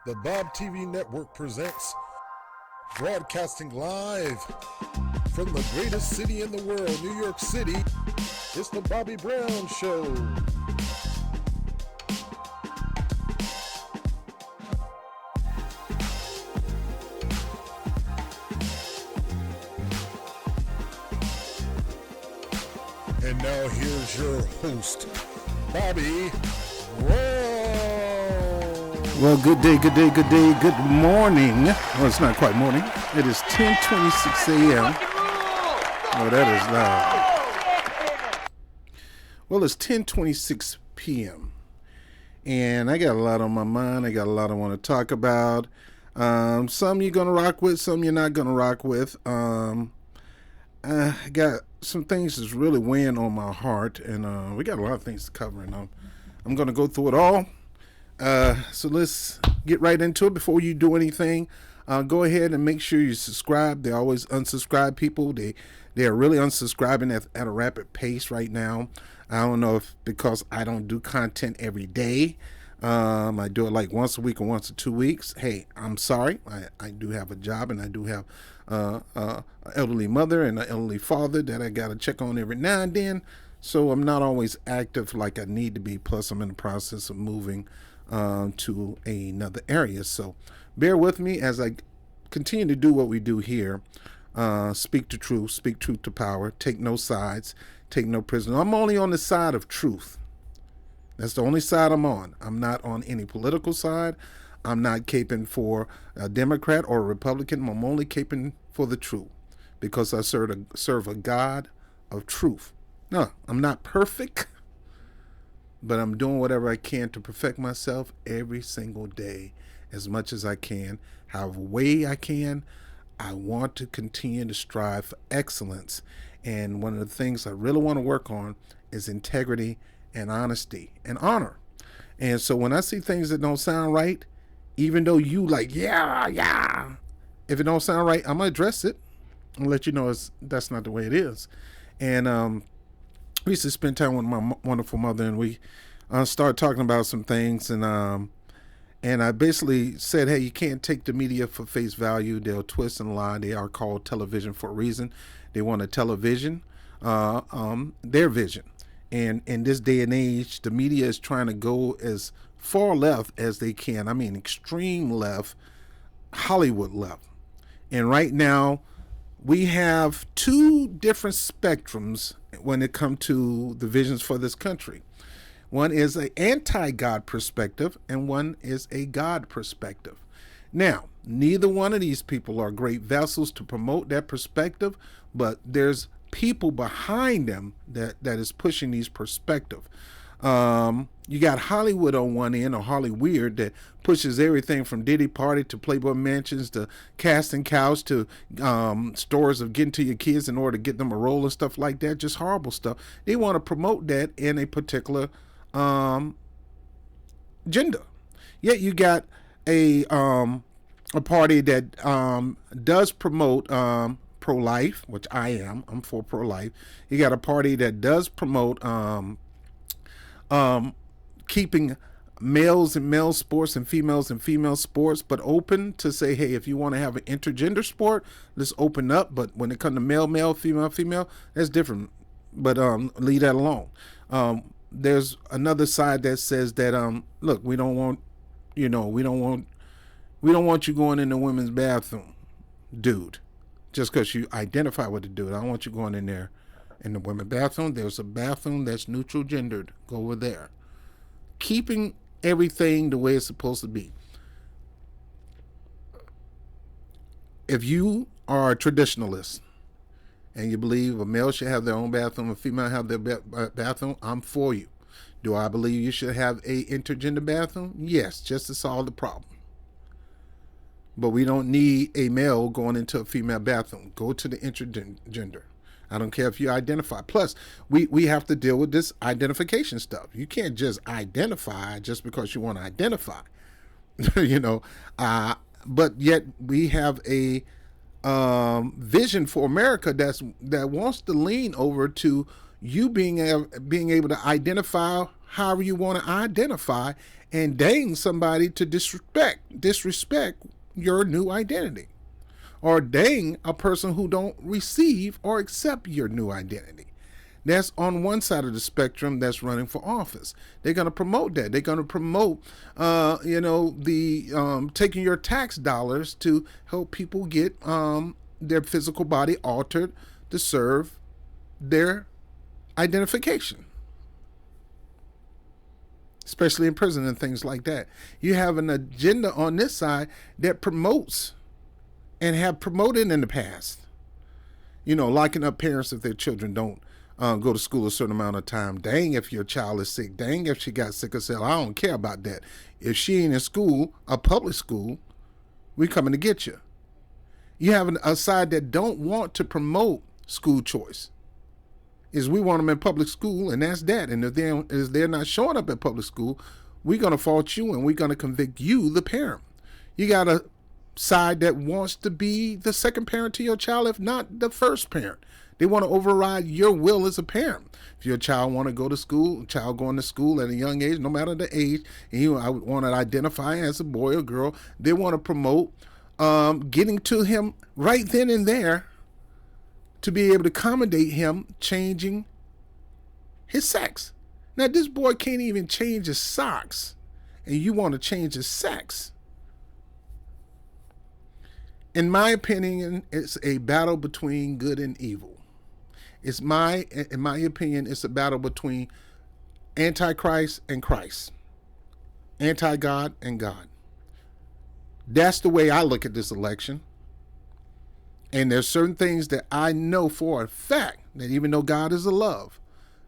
The Bob TV Network presents, broadcasting live from the greatest city in the world, New York City. It's the Bobby Brown Show. And now here's your host, Bobby Brown. Well, good day, good morning. Well, it's not quite morning. It is 10:26 a.m. Oh, that is loud. Well, it's 10:26 p.m. And I got a lot on my mind. I got a lot I want to talk about. Some you're going to rock with, some you're not going to rock with. I got some things that's really weighing on my heart, and we got a lot of things to cover, and I'm going to go through it all. So let's get right into it. Before you do anything, go ahead and make sure you subscribe. They always unsubscribe people. They are really unsubscribing at a rapid pace right now. I don't know if because I don't do content every day. I do it like once a week or once in 2 weeks. Hey, I'm sorry. I do have a job, and I do have an elderly mother and an elderly father that I got to check on every now and then. So I'm not always active like I need to be. Plus, I'm in the process of moving to another area. So bear with me as I continue to do what we do here. Speak the truth, speak truth to power, take no sides, take no prisoner. I'm only on the side of truth. That's the only side I'm on. I'm not on any political side. I'm not caping for a Democrat or a Republican. I'm only caping for the truth because I serve a God of truth. No, I'm not perfect, but I'm doing whatever I can to perfect myself every single day as much as I can, however way I can. I want to continue to strive for excellence. And one of the things I really want to work on is integrity and honesty and honor. And so when I see things that don't sound right, even though you like, yeah, if it don't sound right, I'm going to address it and let you know that's not the way it is. And we used to spend time with my wonderful mother, and we started talking about some things, and I basically said, hey, you can't take the media for face value. They'll twist and lie. They are called television for a reason. They want a television, their vision. And in this day and age, the media is trying to go as far left as they can. I mean, extreme left, Hollywood left. And right now, we have two different spectrums when it comes to the visions for this country. One is an anti-God perspective, and one is a God perspective. Now, neither one of these people are great vessels to promote that perspective, but there's people behind them that is pushing these perspectives. You got Hollywood on one end, or Hollyweird, that pushes everything from Diddy Party to Playboy Mansions to casting couch to stores of getting to your kids in order to get them a role and stuff like that. Just horrible stuff. They want to promote that in a particular gender. Yet you got a party that does promote pro-life, which I am. I'm for pro-life. You got a party that does promote keeping males in male sports and females in female sports, but open to say, hey, if you want to have an intergender sport, let's open up. But when it comes to male, female, that's different. But leave that alone. There's another side that says that look, we don't want you going in the women's bathroom, dude, just because you identify with the dude. I don't want you going in there in the women's bathroom. There's a bathroom that's neutral gendered. Go over there. Keeping everything the way it's supposed to be. If you are a traditionalist and you believe a male should have their own bathroom, a female have their bathroom, I'm for you. Do I believe you should have a intergender bathroom? Yes, just to solve the problem. But we don't need a male going into a female bathroom. Go to the intergender. I don't care if you identify. Plus, we have to deal with this identification stuff. You can't just identify just because you want to identify. But yet we have a vision for America that wants to lean over to you being able to identify however you want to identify, and dang somebody to disrespect your new identity, or dang a person who don't receive or accept your new identity. That's on one side of the spectrum that's running for office. They're going to promote that. They're going to promote, taking your tax dollars to help people get their physical body altered to serve their identification, especially in prison and things like that. You have an agenda on this side that promotes and have promoted in the past, locking up parents if their children don't go to school a certain amount of time. Dang if your child is sick. Dang if she got sick or cell. I don't care about that. If she ain't in school, a public school, we coming to get you. You have a side that don't want to promote school choice. Is we want them in public school, and that's that. And if they're not showing up at public school, we're going to fault you and we're going to convict you, the parent. You got a side that wants to be the second parent to your child, if not the first parent. They want to override your will as a parent. If your child want to go to school, child going to school at a young age, no matter the age, and I want to identify as a boy or girl, they want to promote getting to him right then and there to be able to accommodate him changing his sex. Now, this boy can't even change his socks, and you want to change his sex. In my opinion, it's a battle between good and evil. In my opinion, it's a battle between Antichrist and Christ, anti-God and God. That's the way I look at this election. And there's certain things that I know for a fact that even though God is a love,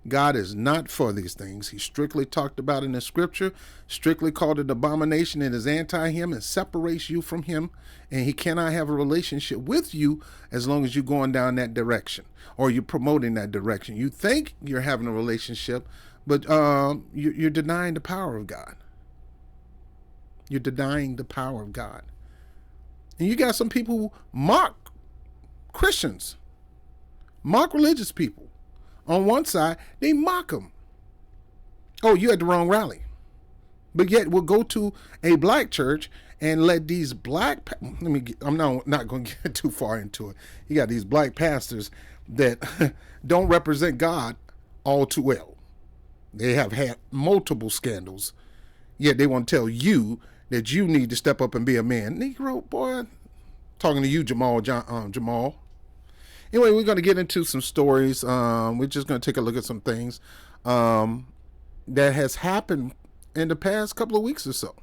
God is not for these things. He strictly talked about in the scripture, strictly called it abomination. It is anti-him and separates you from him. And he cannot have a relationship with you as long as you're going down that direction or you're promoting that direction. You think you're having a relationship, but you're denying the power of God. You're denying the power of God. And you got some people who mock Christians, mock religious people. On one side, they mock them. Oh, you at the wrong rally. But yet we'll go to a black church and let these I'm not going to get too far into it. You got these black pastors that don't represent God all too well. They have had multiple scandals, yet they want to tell you that you need to step up and be a man. Negro, boy, talking to you, Jamal. Anyway, we're going to get into some stories. We're just going to take a look at some things that has happened in the past couple of weeks or so.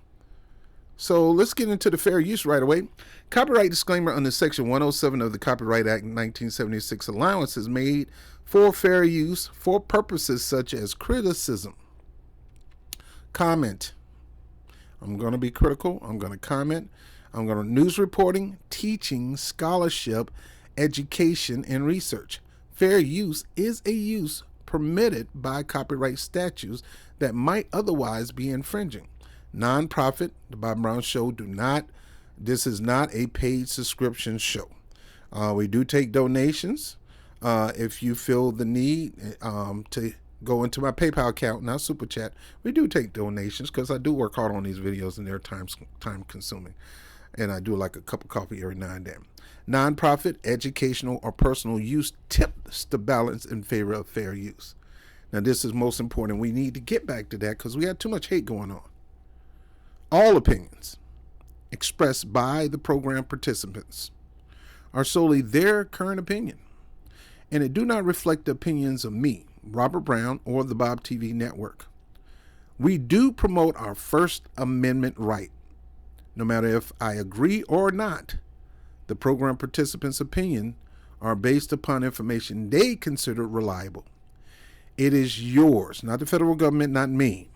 So let's get into the fair use right away. Copyright disclaimer under Section 107 of the Copyright Act 1976. Allowance is made for fair use for purposes such as criticism, comment. I'm going to be critical. I'm going to comment. I'm going to news reporting, teaching, scholarship, education, and research. Fair use is a use permitted by copyright statutes that might otherwise be infringing. Nonprofit, the Bob Brown Show, this is not a paid subscription show. We do take donations. If you feel the need to go into my PayPal account, not Super Chat, we do take donations because I do work hard on these videos and they're time consuming. And I do like a cup of coffee every now and then. Nonprofit, educational, or personal use tips the balance in favor of fair use. Now, this is most important. We need to get back to that because we had too much hate going on. All opinions expressed by the program participants are solely their current opinion, and it do not reflect the opinions of me, Robert Brown, or the Bob TV network. We do promote our First Amendment right. No matter if I agree or not, the program participants' opinion are based upon information they consider reliable. It is yours, not the federal government, not me.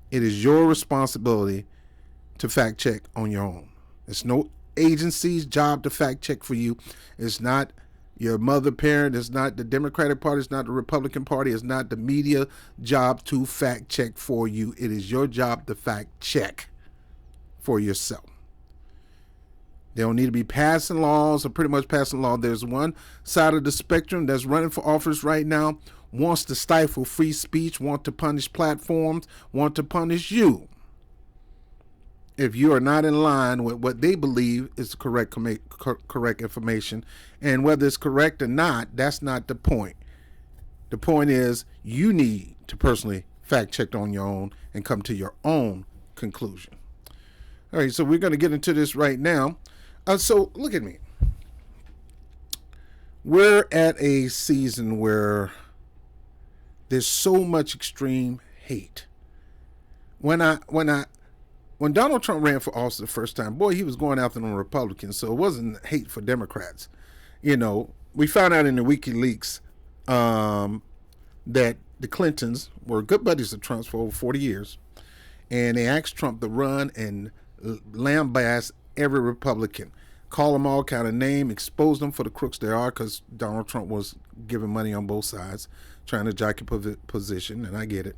It is your responsibility to fact check on your own. It's no agency's job to fact check for you. It's not your mother parent. It's not the Democratic Party. It's not the Republican Party. It's not the media job to fact check for you. It is your job to fact check for yourself. They don't need to be passing laws or pretty much passing law. There's one side of the spectrum that's running for office right now wants to stifle free speech, want to punish platforms, want to punish you if you are not in line with what they believe is correct information. And whether it's correct or not, that's not the point. The point is you need to personally fact check on your own and come to your own conclusion. All right, so we're going to get into this right now. So look at me. We're at a season where there's so much extreme hate. When Donald Trump ran for office the first time, boy, he was going after them Republicans, so it wasn't hate for Democrats. You know, we found out in the WikiLeaks that the Clintons were good buddies of Trump's for over 40 years, and they asked Trump to run and lambast every Republican, call them all kind of name, expose them for the crooks they are, because Donald Trump was giving money on both sides, trying to jockey position, and I get it.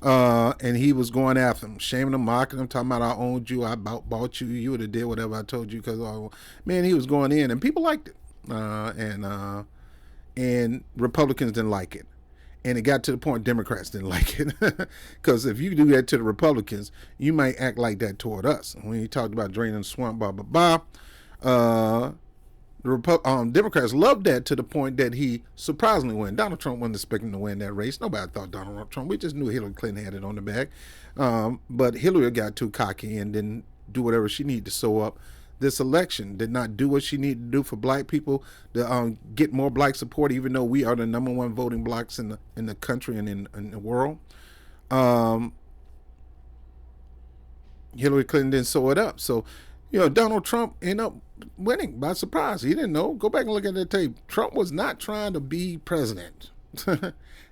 And he was going after them, shaming them, mocking them, talking about I owned you, I bought you, you would have did whatever I told you, because man, he was going in, and people liked it, and Republicans didn't like it. And it got to the point Democrats didn't like it, because if you do that to the Republicans, you might act like that toward us. When he talked about draining the swamp, Democrats loved that to the point that he surprisingly won. Donald Trump wasn't expecting to win that race. Nobody thought Donald Trump. We just knew Hillary Clinton had it on the bag. But Hillary got too cocky and didn't do whatever she needed to sew up this election, did not do what she needed to do for black people to get more black support, even though we are the number one voting blacks in the country and in the world. Hillary Clinton didn't sew it up. So, you know, Donald Trump ended up winning by surprise. He didn't know. Go back and look at that tape. Trump was not trying to be president.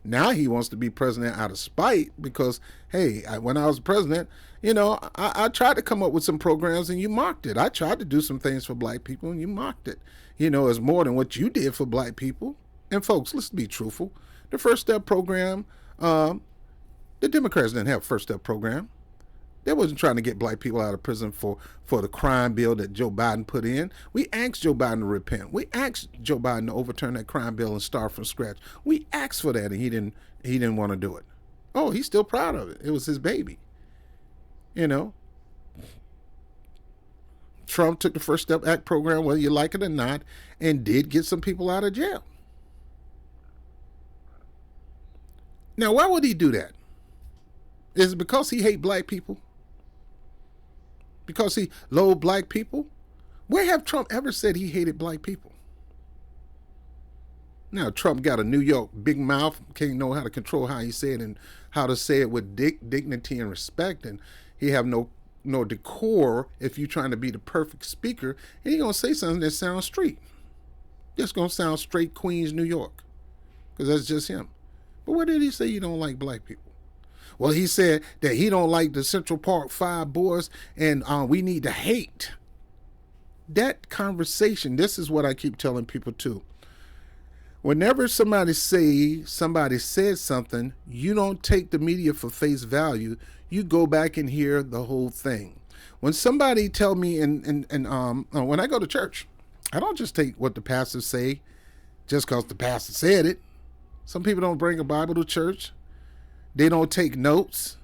Now he wants to be president out of spite because, hey, when I was president, you know, I tried to come up with some programs and you mocked it. I tried to do some things for black people and you mocked it. You know, it's more than what you did for black people. And folks, let's be truthful. The First Step program, the Democrats didn't have a First Step program. They wasn't trying to get black people out of prison for the crime bill that Joe Biden put in. We asked Joe Biden to repent. We asked Joe Biden to overturn that crime bill and start from scratch. We asked for that, and he didn't want to do it. Oh, he's still proud of it. It was his baby. You know. Trump took the First Step Act program, whether you like it or not, and did get some people out of jail. Now, why would he do that? Is it because he hates black people? Because he loathed black people? Where have Trump ever said he hated black people? Now, Trump got a New York big mouth, can't know how to control how he say it and how to say it with dignity and respect, and he have no decor if you're trying to be the perfect speaker, and he's going to say something that sounds straight. Just going to sound straight Queens, New York, because that's just him. But where did he say you don't like black people? Well, he said that he don't like the Central Park 5 boys and we need to hate. That conversation, this is what I keep telling people too. Whenever somebody said something, you don't take the media for face value. You go back and hear the whole thing. When somebody tell me, when I go to church, I don't just take what the pastors say just because the pastor said it. Some people don't bring a Bible to church. They don't take notes.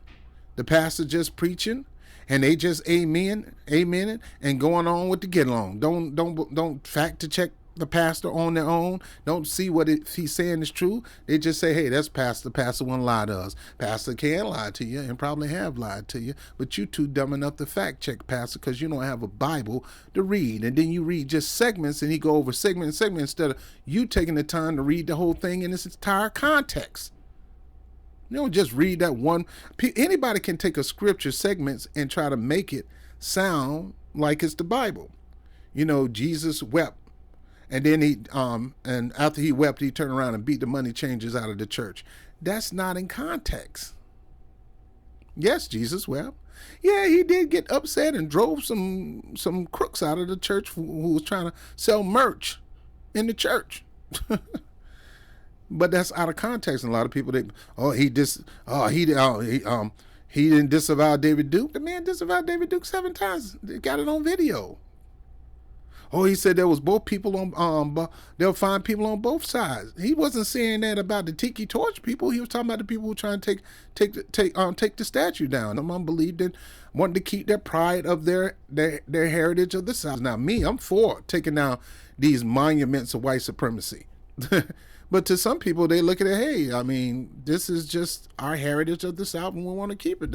The pastor just preaching, and they just amen and going on with the get along. Don't fact check the pastor on their own. Don't see what he's saying is true. They just say, hey, that's pastor. Pastor won't lie to us. Pastor can lie to you and probably have lied to you, but you too dumb enough to fact check pastor because you don't have a Bible to read. And then you read just segments, and he go over segment instead of you taking the time to read the whole thing in its entire context. You don't just read that one. Anybody can take a scripture segments and try to make it sound like it's the Bible. You know, Jesus wept. And then and after he wept, he turned around and beat the money changers out of the church. That's not in context. Yes, Jesus wept. Yeah, he did get upset and drove some crooks out of the church who was trying to sell merch in the church. But that's out of context. And a lot of people, he didn't disavow David Duke. The man disavowed David Duke 7 times. They got it on video. Oh, he said there was both people on, they'll find people on both sides. He wasn't saying that about the Tiki Torch people. He was talking about the people who were trying to take the statue down. Some believed in wanting to keep their pride of their heritage of the South. Now, me, I'm for taking down these monuments of white supremacy. But to some people, they look at it, hey, I mean, this is just our heritage of the South and we want to keep it.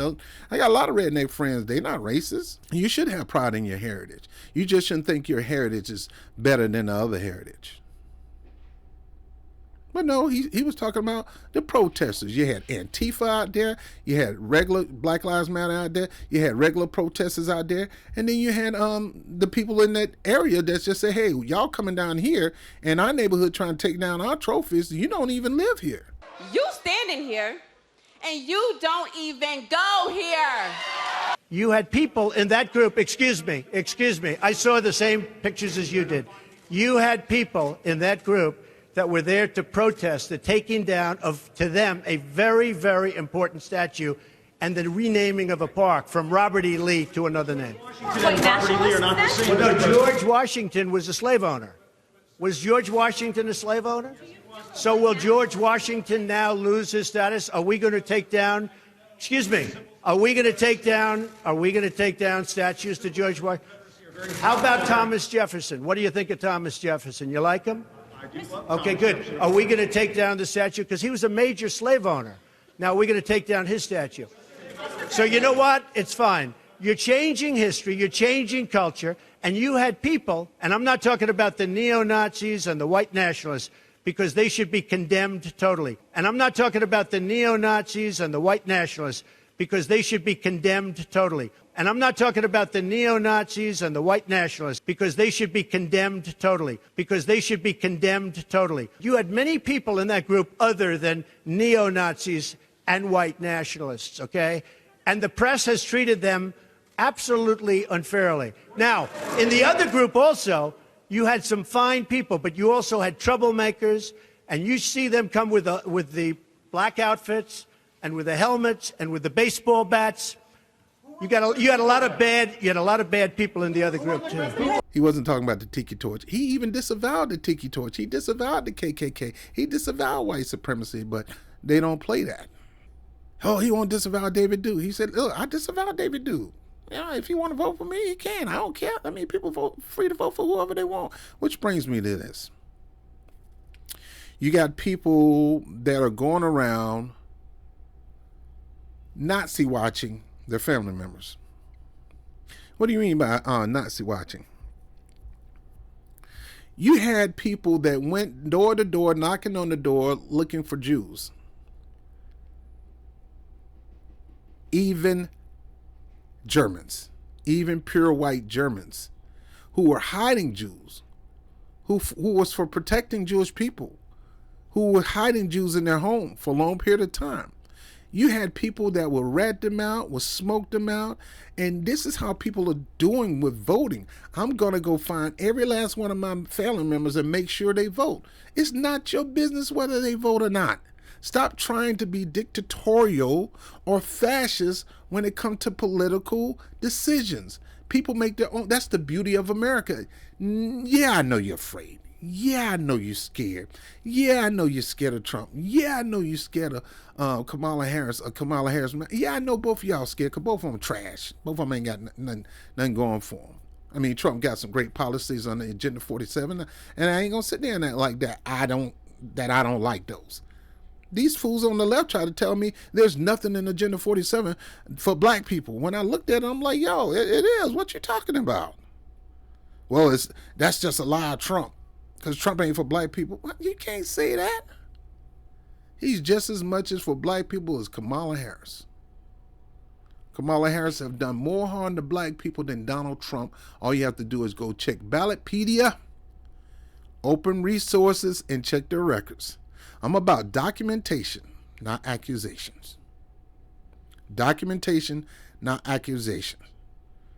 I got a lot of redneck friends. They're not racist. You should have pride in your heritage. You just shouldn't think your heritage is better than the other heritage. But no, he was talking about the protesters. You had Antifa out there. You had regular Black Lives Matter out there. You had regular protesters out there. And then you had the people in that area that just say, hey, y'all coming down here in our neighborhood trying to take down our trophies. You don't even live here. You standing here and you don't even go here. You had people in that group, excuse me, I saw the same pictures as you did. You had people in that group that were there to protest the taking down of, to them, a very, very important statue and the renaming of a park from Robert E. Lee to another name. Wait, Robert E. Lee are not the same. Well, no, George Washington was a slave owner. Was George Washington a slave owner? So will George Washington now lose his status? Are we going to take down, excuse me, are we going to take down statues to George Washington? How about Thomas Jefferson? What do you think of Thomas Jefferson? You like him? Okay, good. Are we going to take down the statue? Because he was a major slave owner. Now we're going to take down his statue. So you know what? It's fine. You're changing history. You're changing culture. And you had people, and I'm not talking about the neo-Nazis and the white nationalists, because they should be condemned totally. And I'm not talking about the neo-Nazis and the white nationalists, because they should be condemned totally. And I'm not talking about the neo-Nazis and the white nationalists, because they should be condemned totally, You had many people in that group other than neo-Nazis and white nationalists, okay? And the press has treated them absolutely unfairly. Now, in the other group also, you had some fine people, but you also had troublemakers, and you see them come with the black outfits and with the helmets and with the baseball bats. You had a lot of bad people in the other group too. He wasn't talking about the Tiki Torch. He even disavowed the Tiki Torch. He disavowed the KKK. He disavowed white supremacy, but they don't play that. Oh, he won't disavow David Duke. He said, look, I disavow David Duke. Yeah, if you want to vote for me, you can. I don't care. I mean, people free to vote for whoever they want. Which brings me to this. You got people that are going around Nazi watching their family members. What do you mean by Nazi watching? You had people that went door to door, knocking on the door, looking for Jews. Even Germans, even pure white Germans, who were hiding Jews, who was for protecting Jewish people, who were hiding Jews in their home for a long period of time. You had people that will rat them out, will smoke them out, and this is how people are doing with voting. I'm going to go find every last one of my family members and make sure they vote. It's not your business whether they vote or not. Stop trying to be dictatorial or fascist when it comes to political decisions. People make their own. That's the beauty of America. Yeah, I know you're afraid. Yeah, I know you're scared. Yeah, I know you're scared of Trump. Yeah, I know you're scared of Kamala Harris. Yeah, I know both of y'all scared because both of them trash. Both of them ain't got nothing going for them. I mean, Trump got some great policies on the Agenda 47, and I ain't gonna sit there and act like that. I don't like those. These fools on the left try to tell me there's nothing in Agenda 47 for black people. When I looked at it, I'm like, yo, it is. What you talking about? Well, that's just a lie of Trump. Because Trump ain't for black people. What? You can't say that. He's just as much as for black people as Kamala Harris. Kamala Harris have done more harm to black people than Donald Trump. All you have to do is go check Ballotpedia, open resources, and check their records. I'm about documentation, not accusations. Documentation, not accusations.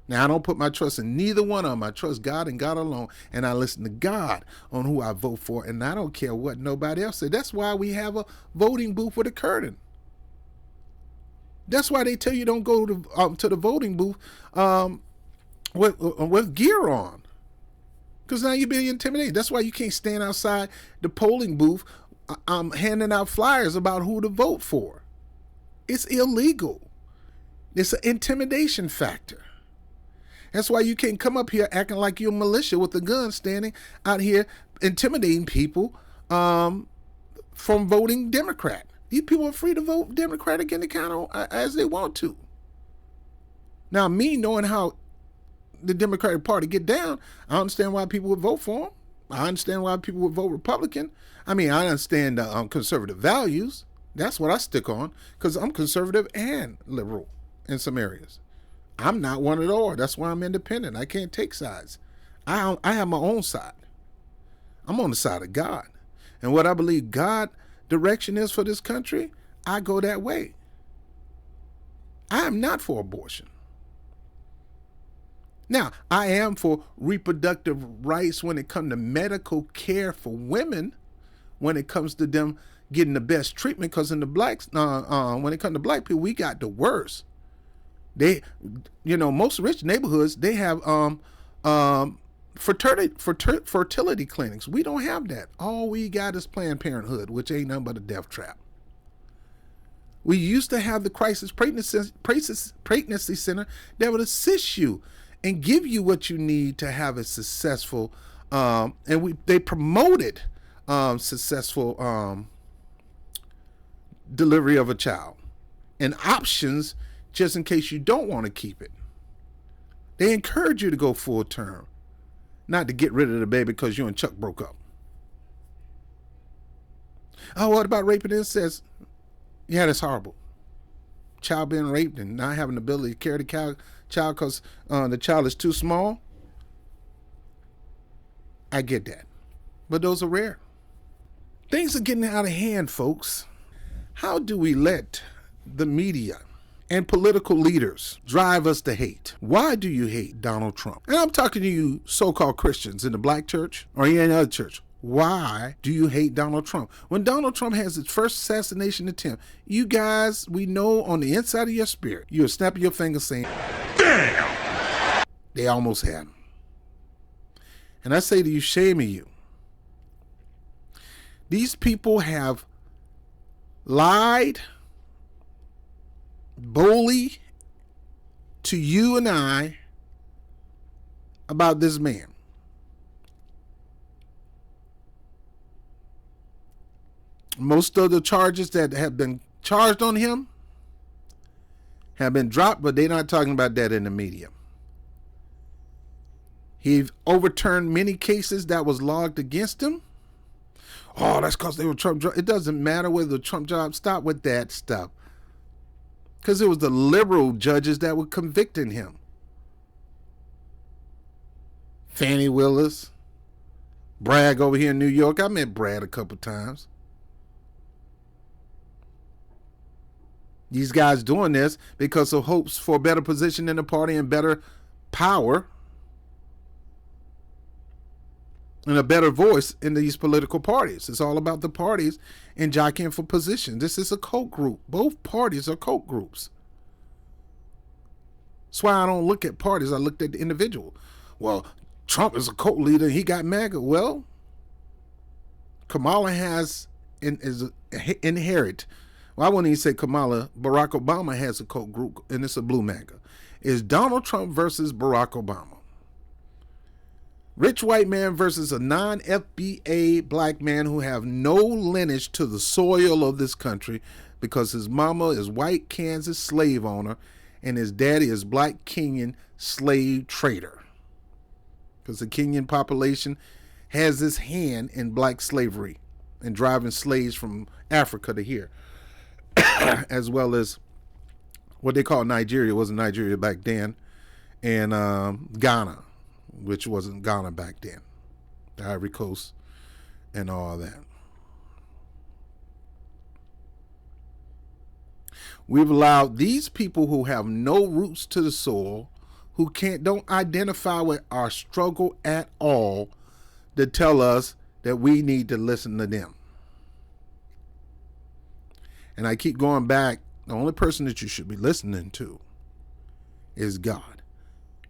Now, I don't put my trust in neither one of them. I trust God and God alone, and I listen to God on who I vote for, and I don't care what nobody else says. That's why we have a voting booth with a curtain. That's why they tell you don't go to the voting booth with gear on. Because now you're being intimidated. That's why you can't stand outside the polling booth handing out flyers about who to vote for. It's illegal. It's an intimidation factor. That's why you can't come up here acting like you're a militia with a gun standing out here intimidating people from voting Democrat. These people are free to vote Democratic in the county as they want to. Now, me knowing how the Democratic Party get down, I understand why people would vote for them. I understand why people would vote Republican. I mean, I understand conservative values. That's what I stick on, because I'm conservative and liberal in some areas. I'm not one at all. That's why I'm independent. I can't take sides. I have my own side. I'm on the side of God. And what I believe God direction is for this country, I go that way. I am not for abortion. Now, I am for reproductive rights when it comes to medical care for women, when it comes to them getting the best treatment, because in the blacks, when it comes to black people, we got the worst. They, most rich neighborhoods, they have fertility clinics. We don't have that. All we got is Planned Parenthood, which ain't nothing but a death trap. We used to have the crisis pregnancy center that would assist you and give you what you need to have a successful, they promoted successful delivery of a child and options just in case you don't want to keep it. They encourage you to go full term, not to get rid of the baby because you and Chuck broke up. Oh, what about rape and incest? Yeah, that's horrible. Child being raped and not having the ability to carry the child because the child is too small. I get that. But those are rare. Things are getting out of hand, folks. How do we let the media and political leaders drive us to hate? Why do you hate Donald Trump? And I'm talking to you so-called Christians in the black church or any other church. Why do you hate Donald Trump? When Donald Trump has his first assassination attempt, you guys, we know on the inside of your spirit, you're snapping your fingers saying, damn, they almost had him. And I say to you, shame on you. These people have lied boldly to you and I about this man. Most of the charges that have been charged on him have been dropped, but they're not talking about that in the media. He overturned many cases that was logged against him. Oh, that's because they were Trump jobs. It doesn't matter whether the Trump jobs, stop with that stuff. Because it was the liberal judges that were convicting him. Fannie Willis, Bragg over here in New York. I met Brad a couple times. These guys doing this because of hopes for a better position in the party and better power and a better voice in these political parties. It's all about the parties and jockeying for position. This is a cult group. Both parties are cult groups. That's why I don't look at parties. I looked at the individual. Well, Trump is a cult leader and he got MAGA. Well, Kamala is inherit. Well, I wouldn't even say Kamala. Barack Obama has a cult group, and it's a blue MAGA. It's Donald Trump versus Barack Obama. Rich white man versus a non-FBA black man who have no lineage to the soil of this country because his mama is white Kansas slave owner and his daddy is black Kenyan slave trader. Because the Kenyan population has his hand in black slavery and driving slaves from Africa to here. As well as what they call Nigeria, wasn't Nigeria back then, and Ghana, which wasn't Ghana back then, the Ivory Coast and all that. We've allowed these people who have no roots to the soil, who don't identify with our struggle at all, to tell us that we need to listen to them. And I keep going back, the only person that you should be listening to is God.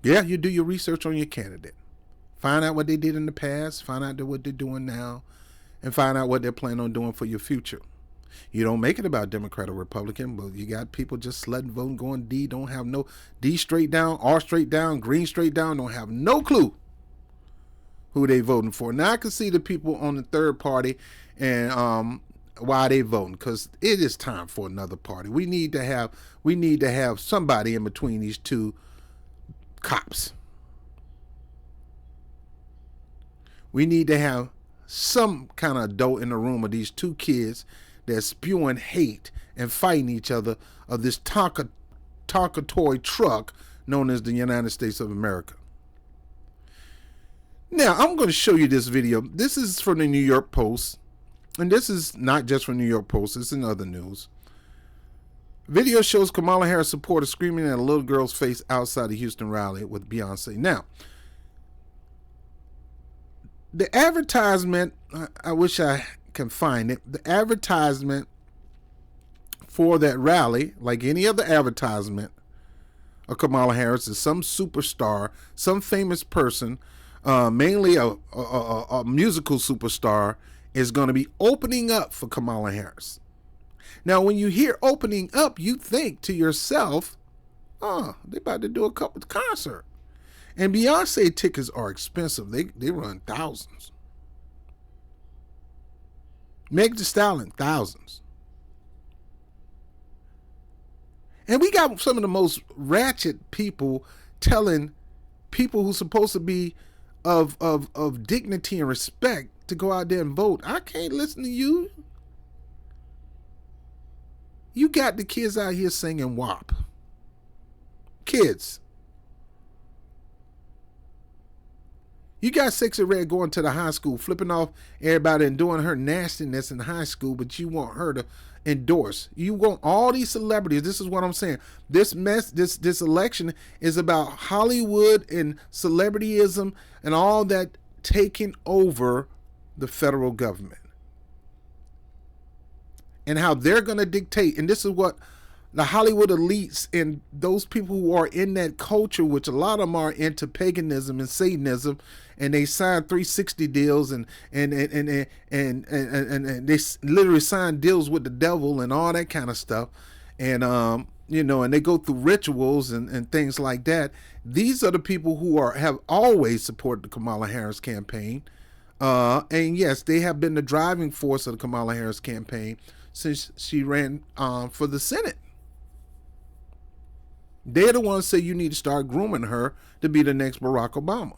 Yeah, you do your research on your candidate. Find out what they did in the past, find out what they're doing now, and find out what they're planning on doing for your future. You don't make it about Democrat or Republican, but you got people just slutting voting, going D, don't have no D straight down, R straight down, green straight down, don't have no clue who they voting for. Now I can see the people on the third party and why they voting, because it is time for another party. We need to have somebody in between these two cops. We need to have some kind of adult in the room of these two kids that's spewing hate and fighting each other of this talkatory truck known as the United States of America. Now, I'm going to show you this video. This is from the New York Post, and this is not just from New York Post, it's in other news. Video shows Kamala Harris supporters screaming at a little girl's face outside the Houston rally with Beyonce. Now, the advertisement, I wish I can find it. The advertisement for that rally, like any other advertisement of Kamala Harris, is some superstar, some famous person, mainly a musical superstar, is going to be opening up for Kamala Harris. Now, when you hear opening up, you think to yourself, oh, they're about to do a couple concert. And Beyonce tickets are expensive. They run thousands. Meg Thee Stallion, thousands. And we got some of the most ratchet people telling people who's supposed to be of dignity and respect to go out there and vote. I can't listen to you. You got the kids out here singing WAP. Kids. You got Sexy Red going to the high school, flipping off everybody and doing her nastiness in high school, but you want her to endorse. You want all these celebrities. This is what I'm saying. This election is about Hollywood and celebrityism and all that taking over the federal government. And how they're going to dictate. And this is what the Hollywood elites and those people who are in that culture, which a lot of them are into paganism and Satanism, and they sign 360 deals and they literally sign deals with the devil and all that kind of stuff, and and they go through rituals and things like that. These are the people who have always supported the Kamala Harris campaign, and yes, they have been the driving force of the Kamala Harris campaign since she ran for the Senate. They're the ones say you need to start grooming her to be the next Barack Obama.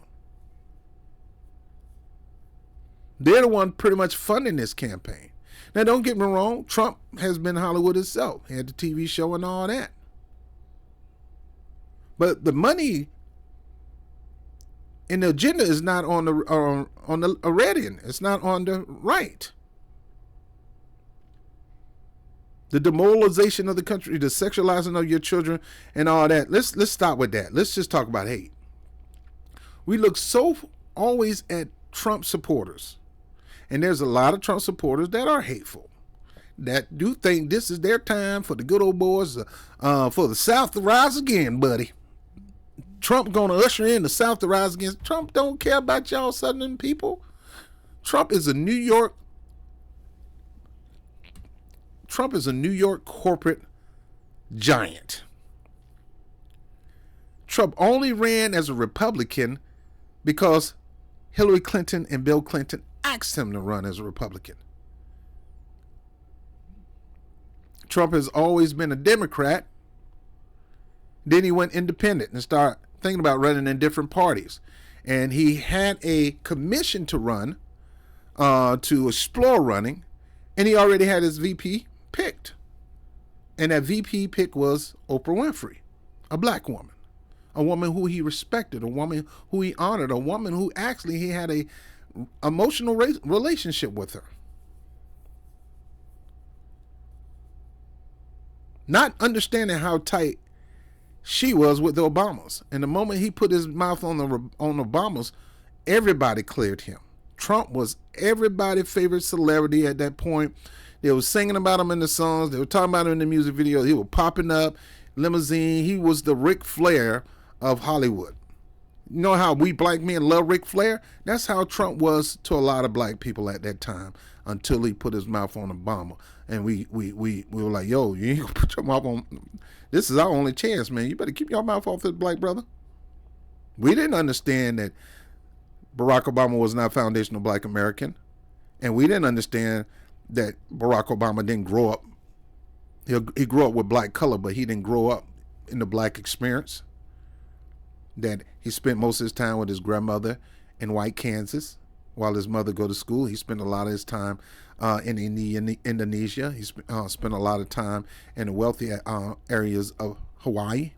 They're the one pretty much funding this campaign. Now, don't get me wrong. Trump has been Hollywood itself. He had the TV show and all that. But the money and the agenda is not on the Iranian. It's not on the right. The demoralization of the country, the sexualizing of your children and all that. Let's stop with that. Let's just talk about hate. We look so always at Trump supporters. And there's a lot of Trump supporters that are hateful, that do think this is their time for the good old boys, for the South to rise again, buddy. Trump going to usher in the South to rise again. Trump don't care about y'all Southern people. Trump is a New York corporate giant. Trump only ran as a Republican because Hillary Clinton and Bill Clinton asked him to run as a Republican. Trump has always been a Democrat. Then he went independent and started thinking about running in different parties. And he had a commission to run, to explore running, and he already had his VP picked. And that VP pick was Oprah Winfrey, a black woman, a woman who he respected, a woman who he honored, a woman who actually he had a emotional relationship with her. Not understanding how tight she was with the Obamas. And the moment he put his mouth on Obamas, everybody cleared him. Trump was everybody's favorite celebrity at that point. They were singing about him in the songs. They were talking about him in the music video. He was popping up, limousine. He was the Ric Flair of Hollywood. You know how we black men love Ric Flair? That's how Trump was to a lot of black people at that time until he put his mouth on Obama. And we were like, yo, you ain't gonna put your mouth on. This is our only chance, man. You better keep your mouth off this black brother. We didn't understand that Barack Obama was not foundational black American. And we didn't understand that Barack Obama didn't grow up. He grew up with black color, but he didn't grow up in the black experience. That he spent most of his time with his grandmother in White Kansas while his mother go to school. He spent a lot of his time in Indonesia. He spent a lot of time in the wealthy areas of Hawaii.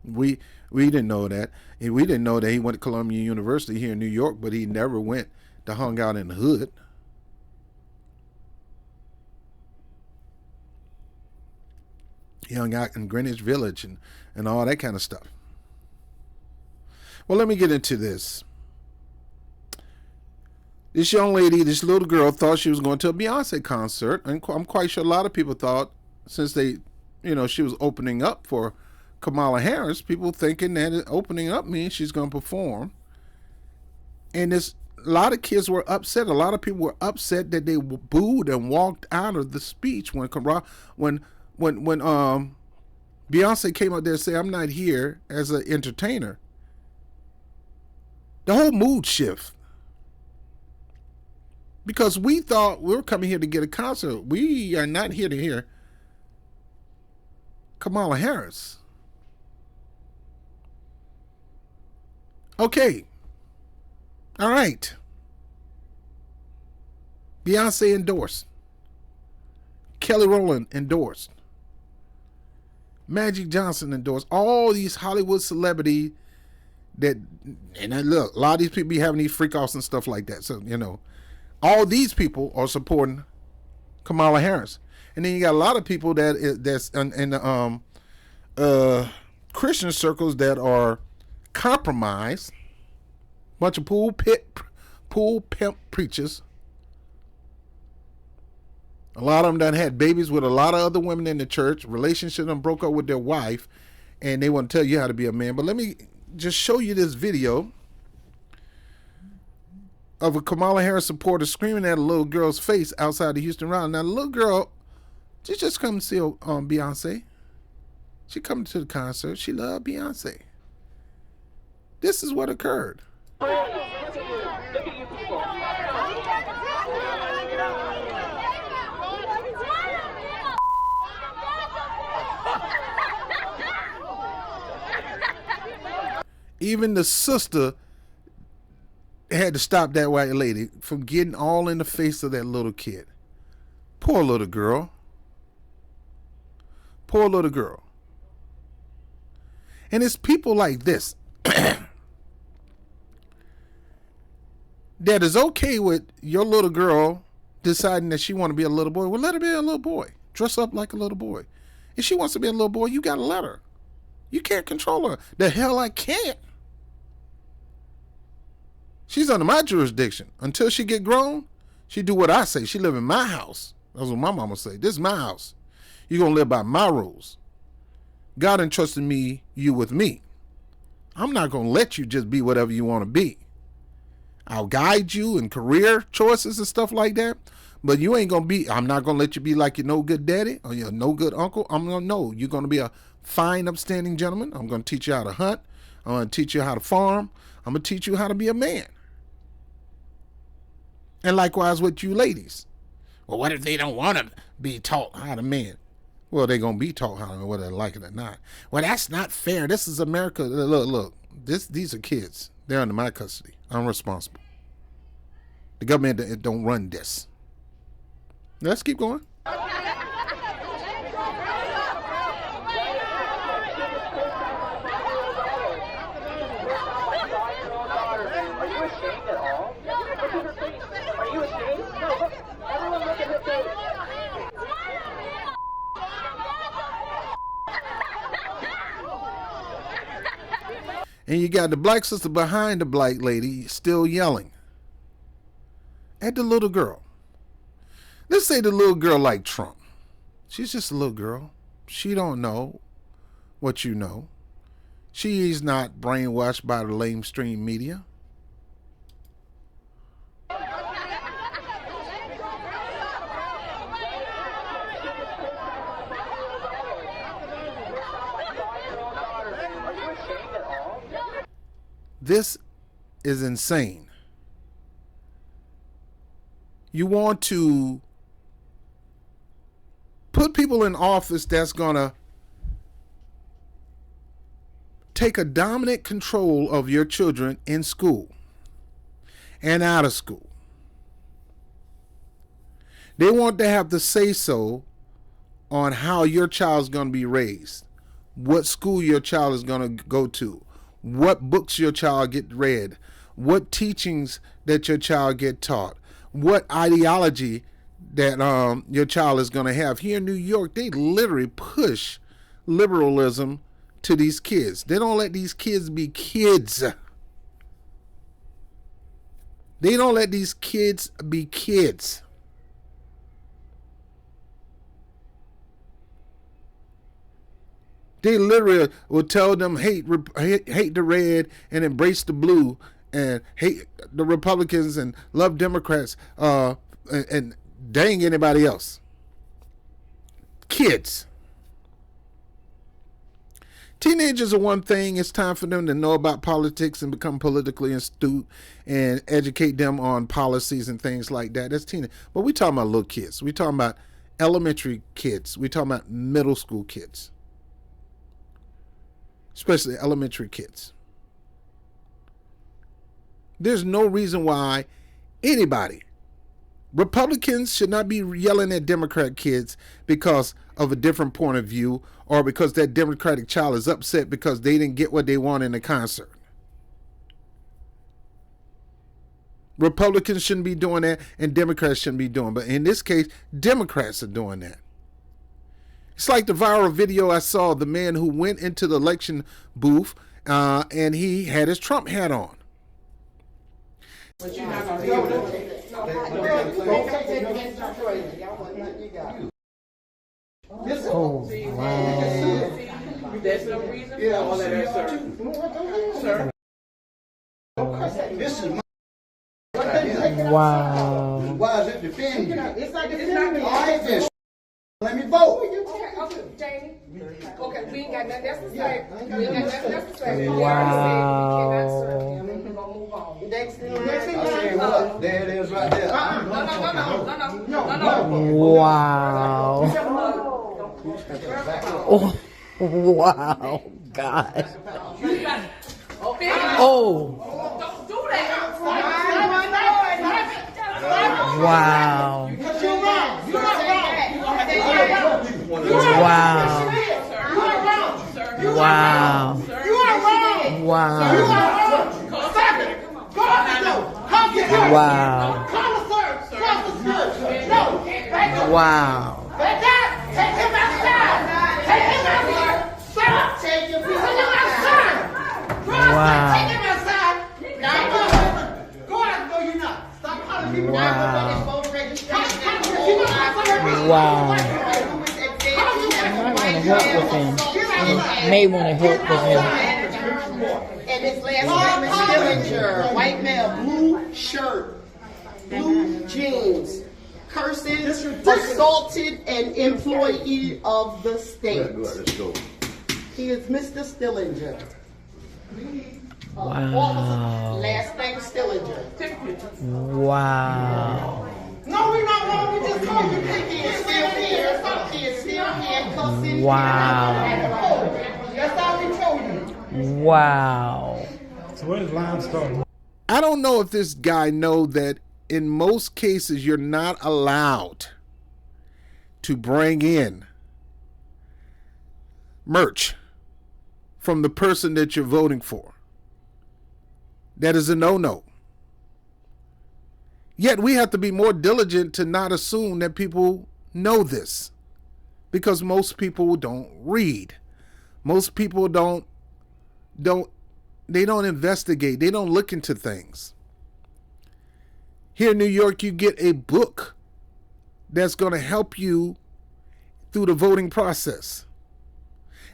We didn't know that. And we didn't know that he went to Columbia University here in New York, but he never went to hung out in the hood. He hung out in Greenwich Village and all that kind of stuff. Well, let me get into this. This young lady, this little girl, thought she was going to a Beyonce concert. And I'm quite sure a lot of people thought, since she was opening up for Kamala Harris, people thinking that opening up means she's going to perform. And a lot of kids were upset. A lot of people were upset that they booed and walked out of the speech when Beyonce came out there and said, I'm not here as an entertainer. The whole mood shift. Because we thought we were coming here to get a concert. We are not here to hear Kamala Harris. Okay. All right. Beyonce endorsed. Kelly Rowland endorsed. Magic Johnson endorsed. All these Hollywood celebrities look, a lot of these people be having these freak offs and stuff like that. So, all these people are supporting Kamala Harris. And then you got a lot of people that's in the Christian circles that are compromised. Bunch of pool pimp preachers. A lot of them done had babies with a lot of other women in the church. Relationships done broke up with their wife, and they want to tell you how to be a man. But let me just show you this video of a Kamala Harris supporter screaming at a little girl's face outside the Houston Rally. Now, the little girl, she just come to see Beyonce. She come to the concert. She loved Beyonce. This is what occurred. Even the sister had to stop that white lady from getting all in the face of that little kid. Poor little girl. Poor little girl. And it's people like this that is okay with your little girl deciding that she want to be a little boy. Well, let her be a little boy. Dress up like a little boy. If she wants to be a little boy, you got to let her. You can't control her. The hell I can't. She's under my jurisdiction. Until she get grown, she do what I say. She live in my house. That's what my mama say. This is my house. You're going to live by my rules. God entrusted you with me. I'm not going to let you just be whatever you want to be. I'll guide you in career choices and stuff like that. But you ain't going to be, I'm not going to let you be like your no good daddy or your no good uncle. I'm going to know you're going to be a fine, upstanding gentleman. I'm going to teach you how to hunt. I'm going to teach you how to farm. I'm going to teach you how to be a man. And likewise with you ladies. Well, what if they don't want to be taught how to man? Well, they're going to be taught how to, whether they like it or not. Well, that's not fair. This is America. Look. These are kids. They're under my custody. I'm responsible. The government don't run this. Let's keep going. And you got the black sister behind the black lady still yelling at the little girl. Let's say the little girl like Trump. She's just a little girl. She don't know what you know. She's not brainwashed by the lamestream media. This is insane. You want to put people in office that's going to take a dominant control of your children in school and out of school. They want to have the say-so on how your child's going to be raised, what school your child is going to go to, what books your child get read, what teachings that your child get taught, what ideology that your child is going to have. Here in New York, they literally push liberalism to these kids. They don't let these kids be kids. They don't let these kids be kids. They literally will tell them hate the red and embrace the blue, and hate the Republicans and love Democrats, and dang anybody else. Kids. Teenagers are one thing. It's time for them to know about politics and become politically astute and educate them on policies and things like that. That's teenage. But we talking about little kids. We talking about elementary kids. We talking about middle school kids. Especially elementary kids. There's no reason why anybody, Republicans should not be yelling at Democrat kids because of a different point of view, or because that Democratic child is upset because they didn't get what they want in the concert. Republicans shouldn't be doing that, and Democrats shouldn't be doing. But in this case, Democrats are doing that. It's like the viral video I saw, the man who went into the election booth and he had his Trump hat on. Oh, wow. There's no reason for all that, sir. This is Wow. why is it defending you? It's like it's All right, then. Let me vote. Okay, Jamie. Okay, we ain't got nothing else to say. We ain't got nothing else to say. Wow. We cannot serve him. We're gonna move on. Next thing. I tell you what, there it is right there. No. Wow. Oh, wow, God. Oh. Don't do that. Wow. Wow. Wow. Wow. Wow. Wow. May want to help with him. And his last name is Stillinger. White male, blue shirt, blue jeans, cursing, assaulted an employee of the state. He is Mr. Stillinger. Wow. Last name is Stillinger. Wow. No, we're not wrong. We just told you he is still here. He is still here. Cussing. Wow. That's all we told you. Wow. So where's limestone? I don't know if this guy know that in most cases you're not allowed to bring in merch from the person that you're voting for. That is a no-no. Yet we have to be more diligent to not assume that people know this, because most people don't read. Most people don't investigate. They don't look into things. Here in New York, you get a book that's going to help you through the voting process.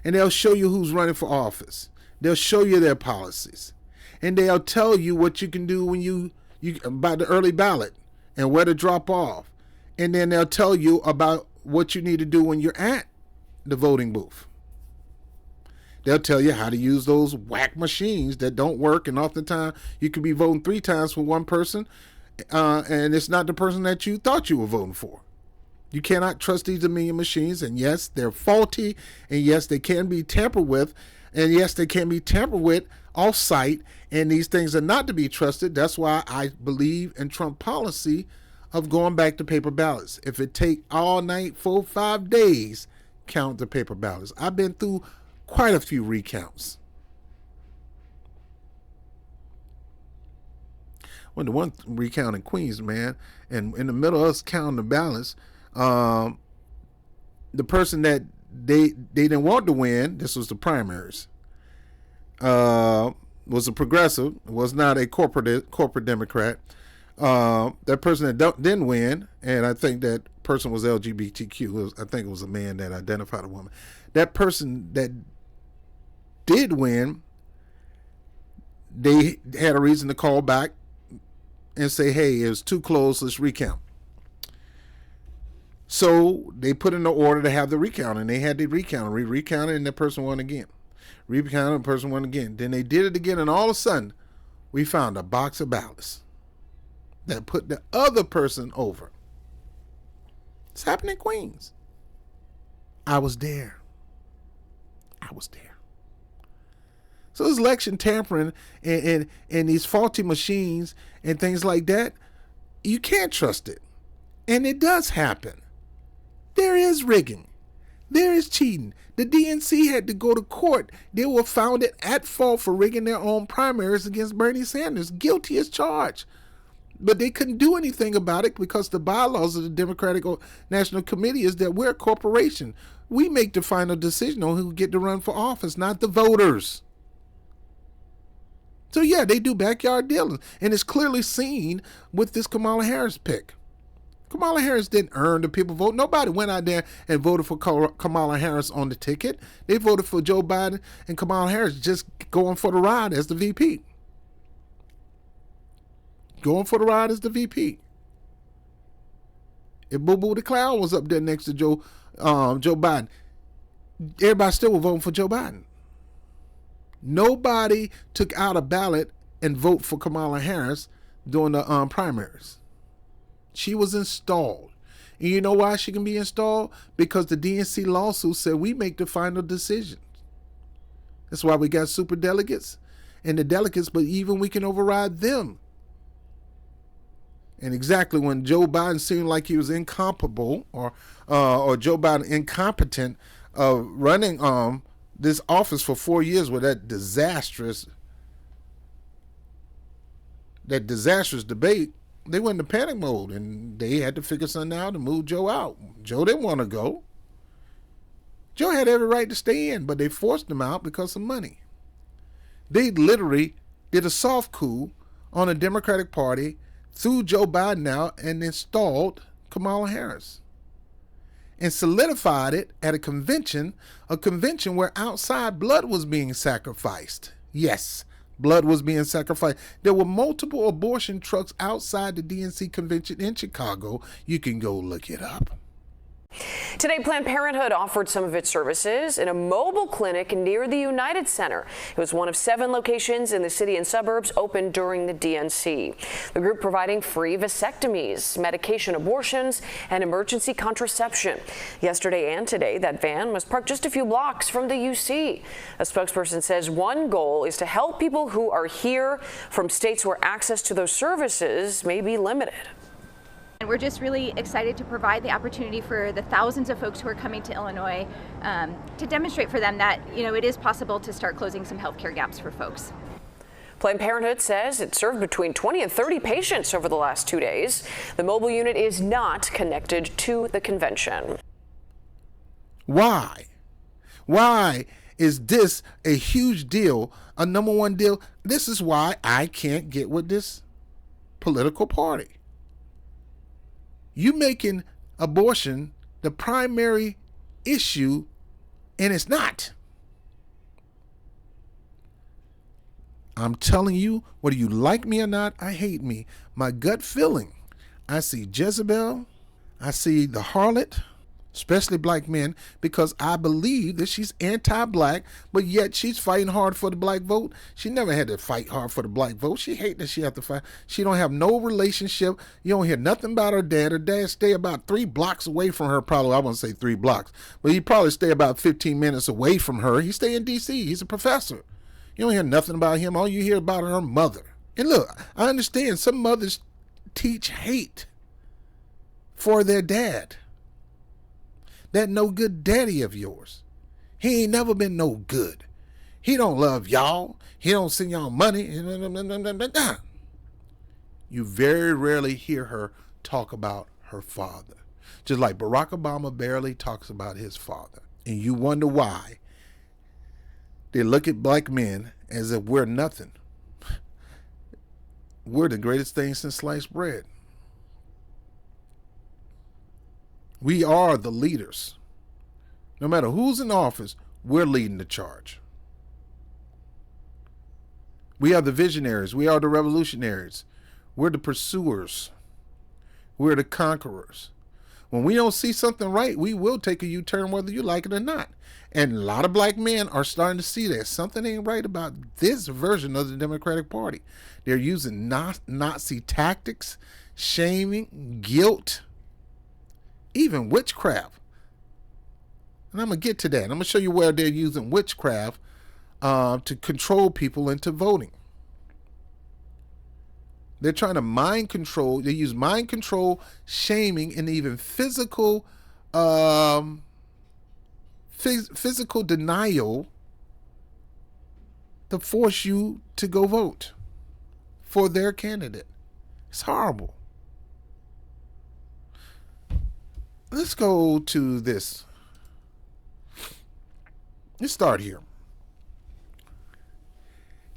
And they'll show you who's running for office. They'll show you their policies, and they'll tell you what you can do when you about the early ballot and where to drop off. And then they'll tell you about what you need to do when you're at the voting booth. They'll tell you how to use those whack machines that don't work, and oftentimes you could be voting 3 times for one person, and it's not the person that you thought you were voting for. You cannot trust these million machines, and yes, they're faulty, and yes, they can be tampered with, and yes, they can be tampered with off-site, and these things are not to be trusted. That's why I believe in Trump policy of going back to paper ballots. If it take all night, 4-5 days, count the paper ballots. I've been through quite a few recounts. When the one recount in Queens, man, and in the middle of us counting the ballots, the person that they didn't want to win, this was the primaries, was a progressive, was not a corporate Democrat. That person that didn't win, and I think that person was LGBTQ. I think it was a man that identified a woman. That person that did win, they had a reason to call back and say, hey, it was too close, let's recount. So they put in the order to have the recount, and they had the recount. Recounted, and the person won again. Recounted, and the person won again. Then they did it again, and all of a sudden, we found a box of ballots that put the other person over. It's happening in Queens. I was there. So this election tampering and these faulty machines and things like that, you can't trust it. And it does happen. There is rigging. There is cheating. The DNC had to go to court. They were found at fault for rigging their own primaries against Bernie Sanders. Guilty as charged. But they couldn't do anything about it because the bylaws of the Democratic National Committee is that we're a corporation. We make the final decision on who get to run for office, not the voters. So yeah, they do backyard dealing. And it's clearly seen with this Kamala Harris pick. Kamala Harris didn't earn the people vote. Nobody went out there and voted for Kamala Harris on the ticket. They voted for Joe Biden and Kamala Harris just going for the ride as the VP. Going for the ride as the VP. If Boo Boo the Clown was up there next to Joe Biden, everybody still was voting for Joe Biden. Nobody took out a ballot and vote for Kamala Harris during the primaries. She was installed. And you know why she can be installed? Because the DNC lawsuit said we make the final decision. That's why we got super delegates and the delegates, but even we can override them. And exactly when Joe Biden seemed like he was incomparable or Joe Biden incompetent running this office for 4 years with that disastrous debate, they went into panic mode and they had to figure something out to move Joe out. Joe didn't want to go. Joe had every right to stay in, but they forced him out because of money. They literally did a soft coup on the Democratic Party, threw Joe Biden out, and installed Kamala Harris. And solidified it at a convention where outside blood was being sacrificed. Yes, blood was being sacrificed. There were multiple abortion trucks outside the DNC convention in Chicago. You can go look it up. Today, Planned Parenthood offered some of its services in a mobile clinic near the United Center. It was one of 7 locations in the city and suburbs opened during the DNC. The group providing free vasectomies, medication abortions, and emergency contraception. Yesterday and today, that van was parked just a few blocks from the UC. A spokesperson says one goal is to help people who are here from states where access to those services may be limited. And we're just really excited to provide the opportunity for the thousands of folks who are coming to Illinois to demonstrate for them that, it is possible to start closing some healthcare gaps for folks. Planned Parenthood says it served between 20 and 30 patients over the last 2 days. The mobile unit is not connected to the convention. Why? Why is this a huge deal, a number one deal? This is why I can't get with this political party. You making abortion the primary issue, and it's not. I'm telling you, whether you like me or not, I hate me. My gut feeling, I see Jezebel, I see the harlot, especially black men, because I believe that she's anti-black, but yet she's fighting hard for the black vote. She never had to fight hard for the black vote. She hate that she have to fight. She don't have no relationship. You don't hear nothing about her dad. Her dad stay about 3 blocks away from her, probably. I won't say 3 blocks, but he probably stay about 15 minutes away from her. He stay in D.C. He's a professor. You don't hear nothing about him. All you hear about her mother. And look, I understand some mothers teach hate for their dad. That no good daddy of yours. He ain't never been no good. He don't love y'all. He don't send y'all money. You very rarely hear her talk about her father. Just like Barack Obama barely talks about his father. And you wonder why. They look at black men as if we're nothing. We're the greatest thing since sliced bread. We are the leaders. No matter who's in office, we're leading the charge. We are the visionaries. We are the revolutionaries. We're the pursuers. We're the conquerors. When we don't see something right, we will take a U-turn whether you like it or not. And a lot of black men are starting to see that something ain't right about this version of the Democratic Party. They're using Nazi tactics, shaming, guilt, even witchcraft. And I'm going to get to that. I'm going to show you where they're using witchcraft to control people into voting. They're trying to mind control. They use mind control, shaming, and even physical physical denial to force you to go vote for their candidate. It's horrible. Let's go to this. Let's start here.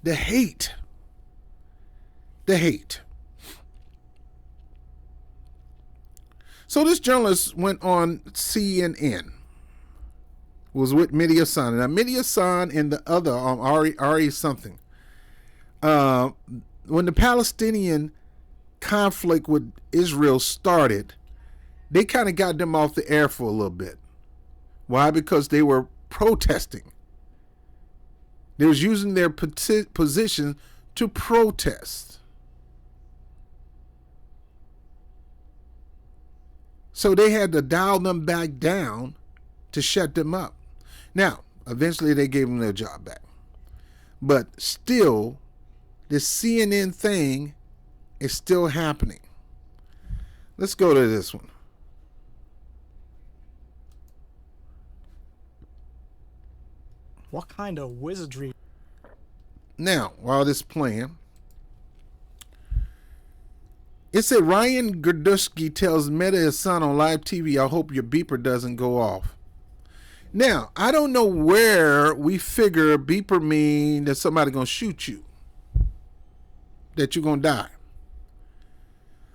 The hate. The hate. So this journalist went on CNN. Was with Mehdi Hassan. Now Mehdi Hassan and the other Ari something. When the Palestinian conflict with Israel started, they kind of got them off the air for a little bit. Why? Because they were protesting. They was using their position to protest. So they had to dial them back down to shut them up. Now, eventually they gave them their job back. But still, this CNN thing is still happening. Let's go to this one. What kind of wizardry? Now, while this is playing, it said Ryan Gerdusky tells Mehdi Hassan on live TV, I hope your beeper doesn't go off. Now, I don't know where we figure beeper mean that somebody gonna shoot you, that you're gonna die.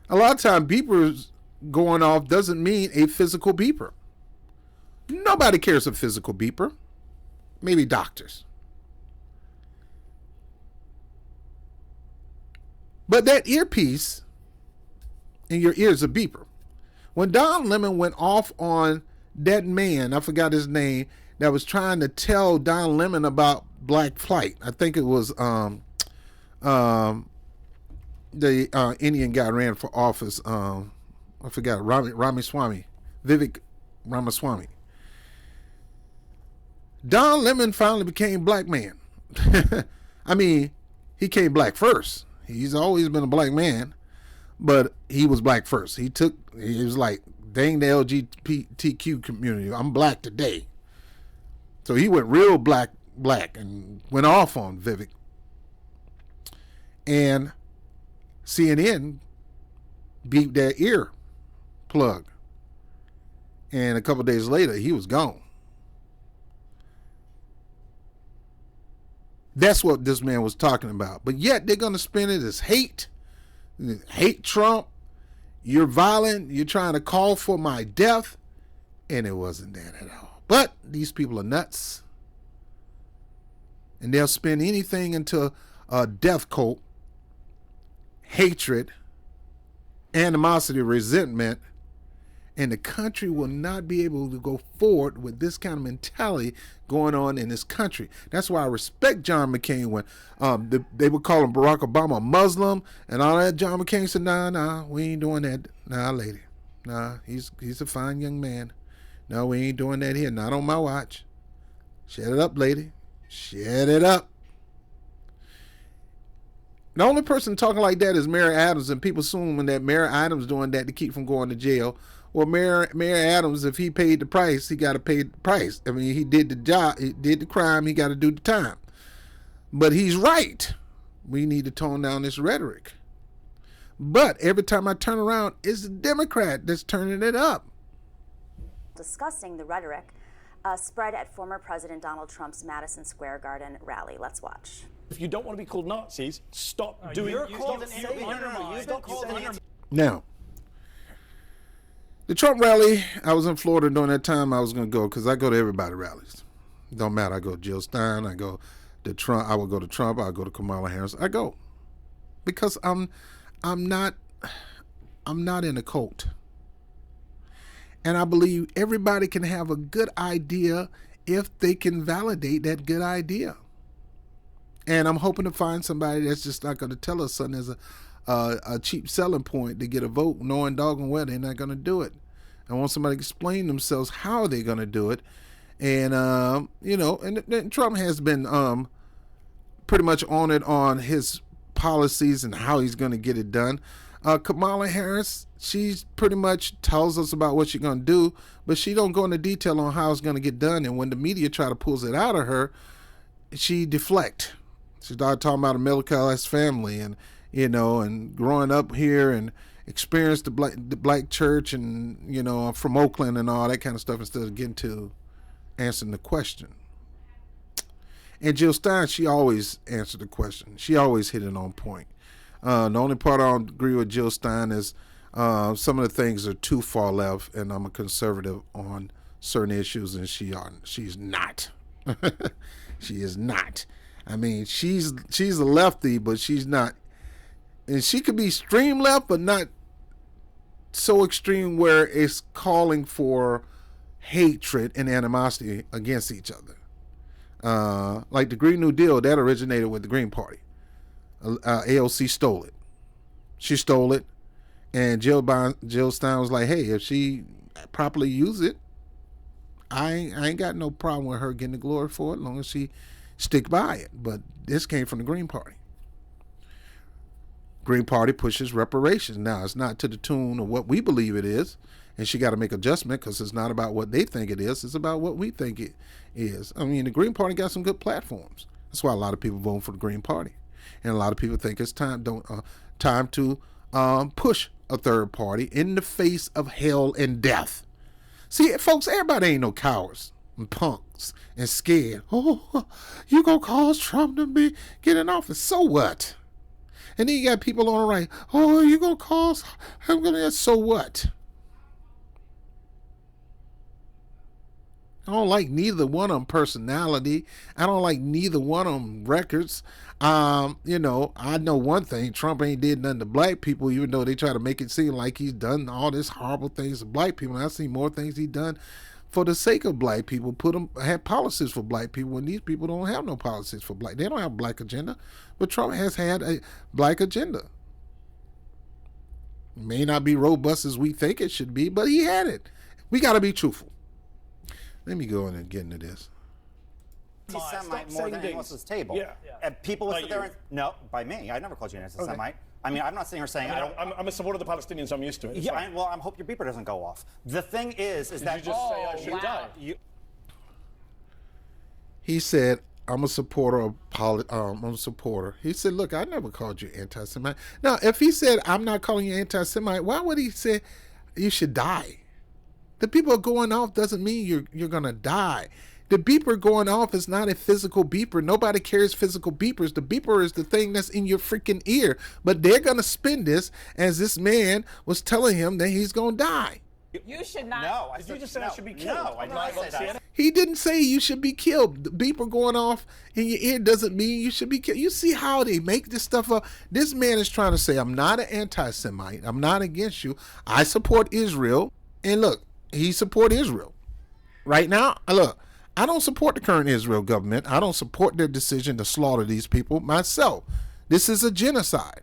A lot of times beepers going off doesn't mean a physical beeper. Nobody cares a physical beeper. Maybe doctors. But that earpiece in your ear is a beeper. When Don Lemon went off on that man, I forgot his name, that was trying to tell Don Lemon about black flight. I think it was the Indian guy ran for office. I forgot, Ramaswamy, Vivek Ramaswamy. Don Lemon finally became black man. I mean, he came black first. He's always been a black man, but he was black first. He was like, dang the LGBTQ community, I'm black today. So he went real black and went off on Vivek. And CNN beat their ear plug. And a couple of days later, he was gone. That's what this man was talking about. But yet they're going to spin it as hate. Hate Trump. You're violent. You're trying to call for my death. And it wasn't that at all. But these people are nuts. And they'll spin anything into death cult, hatred, animosity, resentment, and the country will not be able to go forward with this kind of mentality going on in this country. That's why I respect John McCain when they would call him Barack Obama a Muslim and all that. John McCain said, nah, we ain't doing that. Nah, lady. Nah, he's a fine young man. No, we ain't doing that here. Not on my watch. Shut it up, lady. Shut it up. The only person talking like that is Mary Adams, and people assuming that Mary Adams doing that to keep from going to jail. Well, Mary Adams, if he paid the price, he got to pay the price. I mean, he did the job, he did the crime, he got to do the time. But he's right. We need to tone down this rhetoric. But every time I turn around, it's the Democrat that's turning it up. Discussing the rhetoric spread at former President Donald Trump's Madison Square Garden rally. Let's watch. If you don't want to be called Nazis, stop doing it. Now, the Trump rally, I was in Florida during that time. I was going to go because I go to everybody's rallies. Don't matter. I go to Jill Stein. I go to Trump. I would go to Trump. I go to Kamala Harris. I go because I'm not in a cult. And I believe everybody can have a good idea if they can validate that good idea. And I'm hoping to find somebody that's just not going to tell us something as a cheap selling point to get a vote, knowing doggone well they're not going to do it. I want somebody to explain themselves how they're going to do it. And, and Trump has been pretty much on it on his policies and how he's going to get it done. Kamala Harris, she's pretty much tells us about what she's going to do, but she don't go into detail on how it's going to get done. And when the media try to pull it out of her, she deflect. She started talking about a middle-class family and, and growing up here and experienced the black church and, from Oakland and all that kind of stuff instead of getting to answering the question. And Jill Stein, she always answered the question. She always hit it on point. The only part I don't agree with Jill Stein is some of the things are too far left, and I'm a conservative on certain issues, and she's not. She is not. I mean, she's a lefty, but she's not. And she could be extreme left, but not so extreme where it's calling for hatred and animosity against each other. Like the Green New Deal, that originated with the Green Party. AOC stole it. She stole it. And Jill Stein was like, hey, if she properly use it, I ain't got no problem with her getting the glory for it as long as she stick by it. But this came from the Green Party. Green Party pushes reparations. Now, it's not to the tune of what we believe it is, and she got to make adjustment because it's not about what they think it is. It's about what we think it is. I mean, the Green Party got some good platforms. That's why a lot of people vote for the Green Party. And a lot of people think it's time to push a third party in the face of hell and death. See, folks, everybody ain't no cowards and punks and scared. Oh, you gonna cause Trump to get in office? So what? And then you got people on the right. Oh, you gonna cause? So what? I don't like neither one of them personality. I don't like neither one of them records. I know one thing. Trump ain't did nothing to black people, even though they try to make it seem like he's done all this horrible things to black people. And I see more things he done for the sake of black people, have policies for black people when these people don't have no policies for black. They don't have a black agenda, but Trump has had a black agenda. It may not be robust as we think it should be, but he had it. We got to be truthful. Let me go in and get into this. Anti-Semite more than anyone else's table. Yeah. And people would sit there and, no, by me. I never called you an anti-Semite. Okay. I mean, I'm not sitting here saying I'm a supporter of the Palestinians. I'm used to it. Yeah. I hope your beeper doesn't go off. The thing is that you just say I should die. He said, I'm a supporter of I'm a supporter. He said, look, I never called you anti-Semite. Now, if he said I'm not calling you anti-Semite, why would he say you should die? The people are going off doesn't mean you're gonna die. The beeper going off is not a physical beeper. Nobody carries physical beepers. The beeper is the thing that's in your freaking ear. But they're gonna spin this as this man was telling him that he's gonna die. You should not. No, I Did said, you just say no, I should be killed? No, I did not say that. He didn't say you should be killed. The beeper going off in your ear doesn't mean you should be killed. You see how they make this stuff up? This man is trying to say, I'm not an anti-Semite. I'm not against you. I support Israel. And look, he support Israel. Right now, look, I don't support the current Israel government. I don't support their decision to slaughter these people myself. This is a genocide.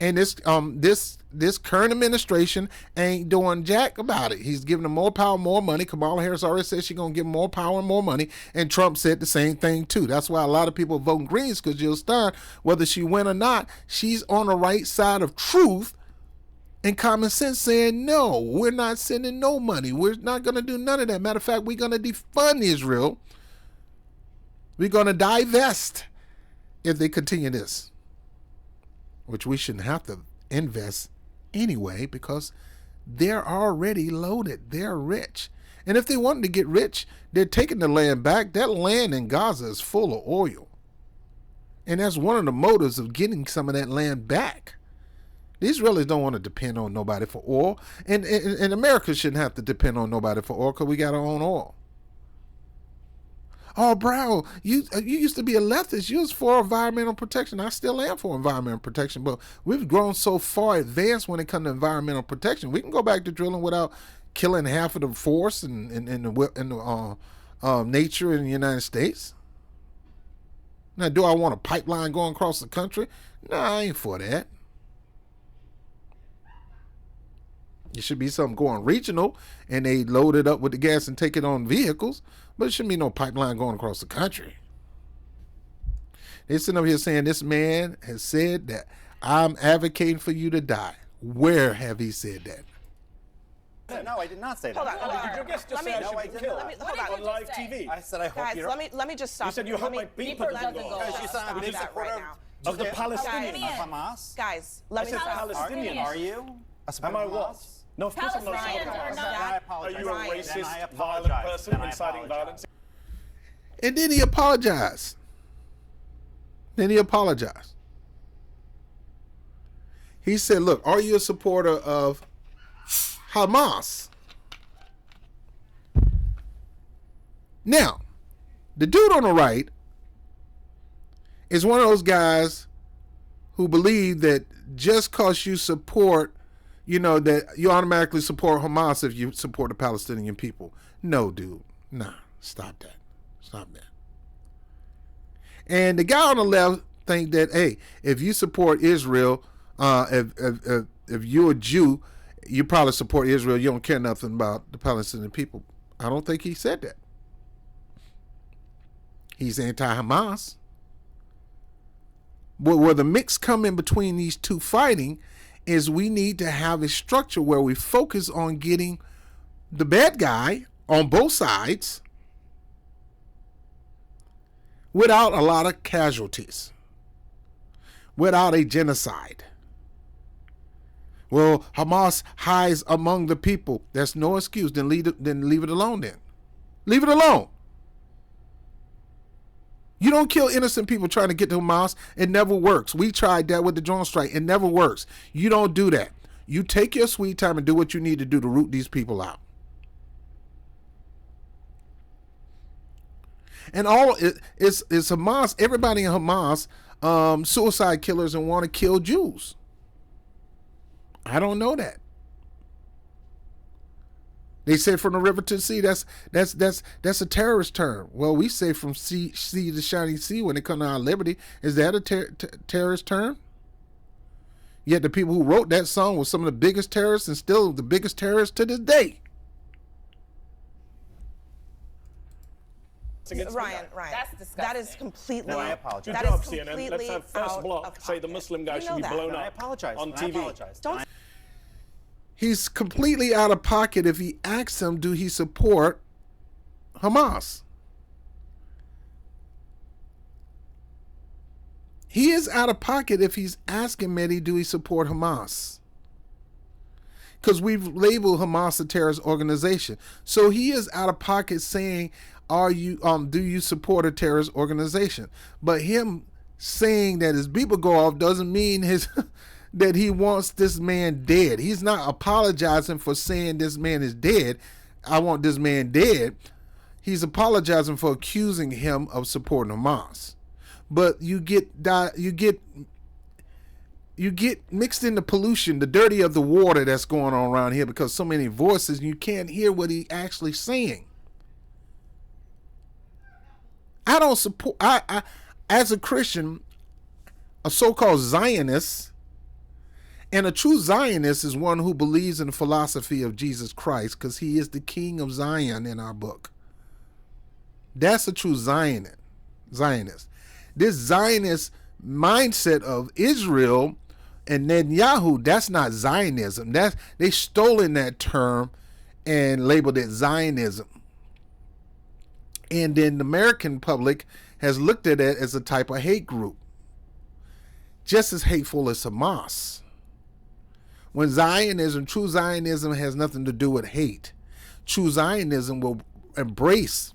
And this current administration ain't doing jack about it. He's giving them more power, more money. Kamala Harris already said she's going to give them more power and more money. And Trump said the same thing, too. That's why a lot of people voting Greens, because Jill Stein, whether she win or not, she's on the right side of truth and common sense, saying, no, we're not sending no money. We're not going to do none of that. Matter of fact, we're going to defund Israel. We're going to divest if they continue this. Which we shouldn't have to invest anyway, because they're already loaded. They're rich. And if they wanted to get rich, they're taking the land back. That land in Gaza is full of oil. And that's one of the motives of getting some of that land back. The Israelis don't want to depend on nobody for oil. And America shouldn't have to depend on nobody for oil, because we got our own oil. Oh, bro, you used to be a leftist. You was for environmental protection. I still am for environmental protection, but we've grown so far advanced when it comes to environmental protection. We can go back to drilling without killing half of the forest and the nature in the United States. Now, do I want a pipeline going across the country? No, I ain't for that. It should be something going regional, and they load it up with the gas and take it on vehicles. But it shouldn't be no pipeline going across the country. They're sitting up here saying this man has said that I'm advocating for you to die. Where have he said that? No, I did not say that. Hold on. Did your guest just say I should be killed on live TV? I said I hope Guys, you don't. let me just stop. You said you hope my beeper doesn't go. Because you said I'm a big supporter of the Palestinians. Of Hamas. Guys, let me said stop. Palestinians. Are you? Am I what? No, of course I'm not. I apologize. Are you a racist, violent person inciting violence? And then he apologized. He said, look, are you a supporter of Hamas? Now, the dude on the right is one of those guys who believe that just because you support, that you automatically support Hamas if you support the Palestinian people. No, dude. Nah, stop that. And the guy on the left think that, hey, if you support Israel, if you're a Jew, you probably support Israel. You don't care nothing about the Palestinian people. I don't think he said that. He's anti-Hamas. But where the mix come in between these two fighting is we need to have a structure where we focus on getting the bad guy on both sides without a lot of casualties, without a genocide. Well, Hamas hides among the people. That's no excuse. Then leave it alone then. Leave it alone. You don't kill innocent people trying to get to Hamas. It never works. We tried that with the drone strike. It never works. You don't do that. You take your sweet time and do what you need to do to root these people out. And all it's Hamas, everybody in Hamas, suicide killers and want to kill Jews. I don't know that. They say from the river to the sea, that's a terrorist term. Well, we say from sea to shining sea when it comes to our liberty. Is that a terrorist term? Yet the people who wrote that song were some of the biggest terrorists and still the biggest terrorists to this day. Ryan, that's disgusting. That is completely. No, I apologize. That Good job, is completely CNN. Let's have first out block of say the pocket. Muslim guy should be that. blown No, up I apologize. on I TV. apologize. Don't. He's completely out of pocket if he asks him, do he support Hamas? He is out of pocket if he's asking Mehdi, do he support Hamas? Because we've labeled Hamas a terrorist organization. So he is out of pocket saying, do you support a terrorist organization? But him saying that his beeper go off doesn't mean that he wants this man dead. He's not apologizing for saying this man is dead. I want this man dead. He's apologizing for accusing him of supporting Hamas. But you get mixed in the pollution, the dirty of the water that's going on around here, because so many voices, you can't hear what he's actually saying. I don't support, I as a Christian, a so-called Zionist, and a true Zionist is one who believes in the philosophy of Jesus Christ, because he is the King of Zion in our book. That's a true Zionist. This Zionist mindset of Israel and Netanyahu, that's not Zionism. They stolen that term and labeled it Zionism. And then the American public has looked at it as a type of hate group, just as hateful as Hamas. When Zionism, true Zionism, has nothing to do with hate. True Zionism will embrace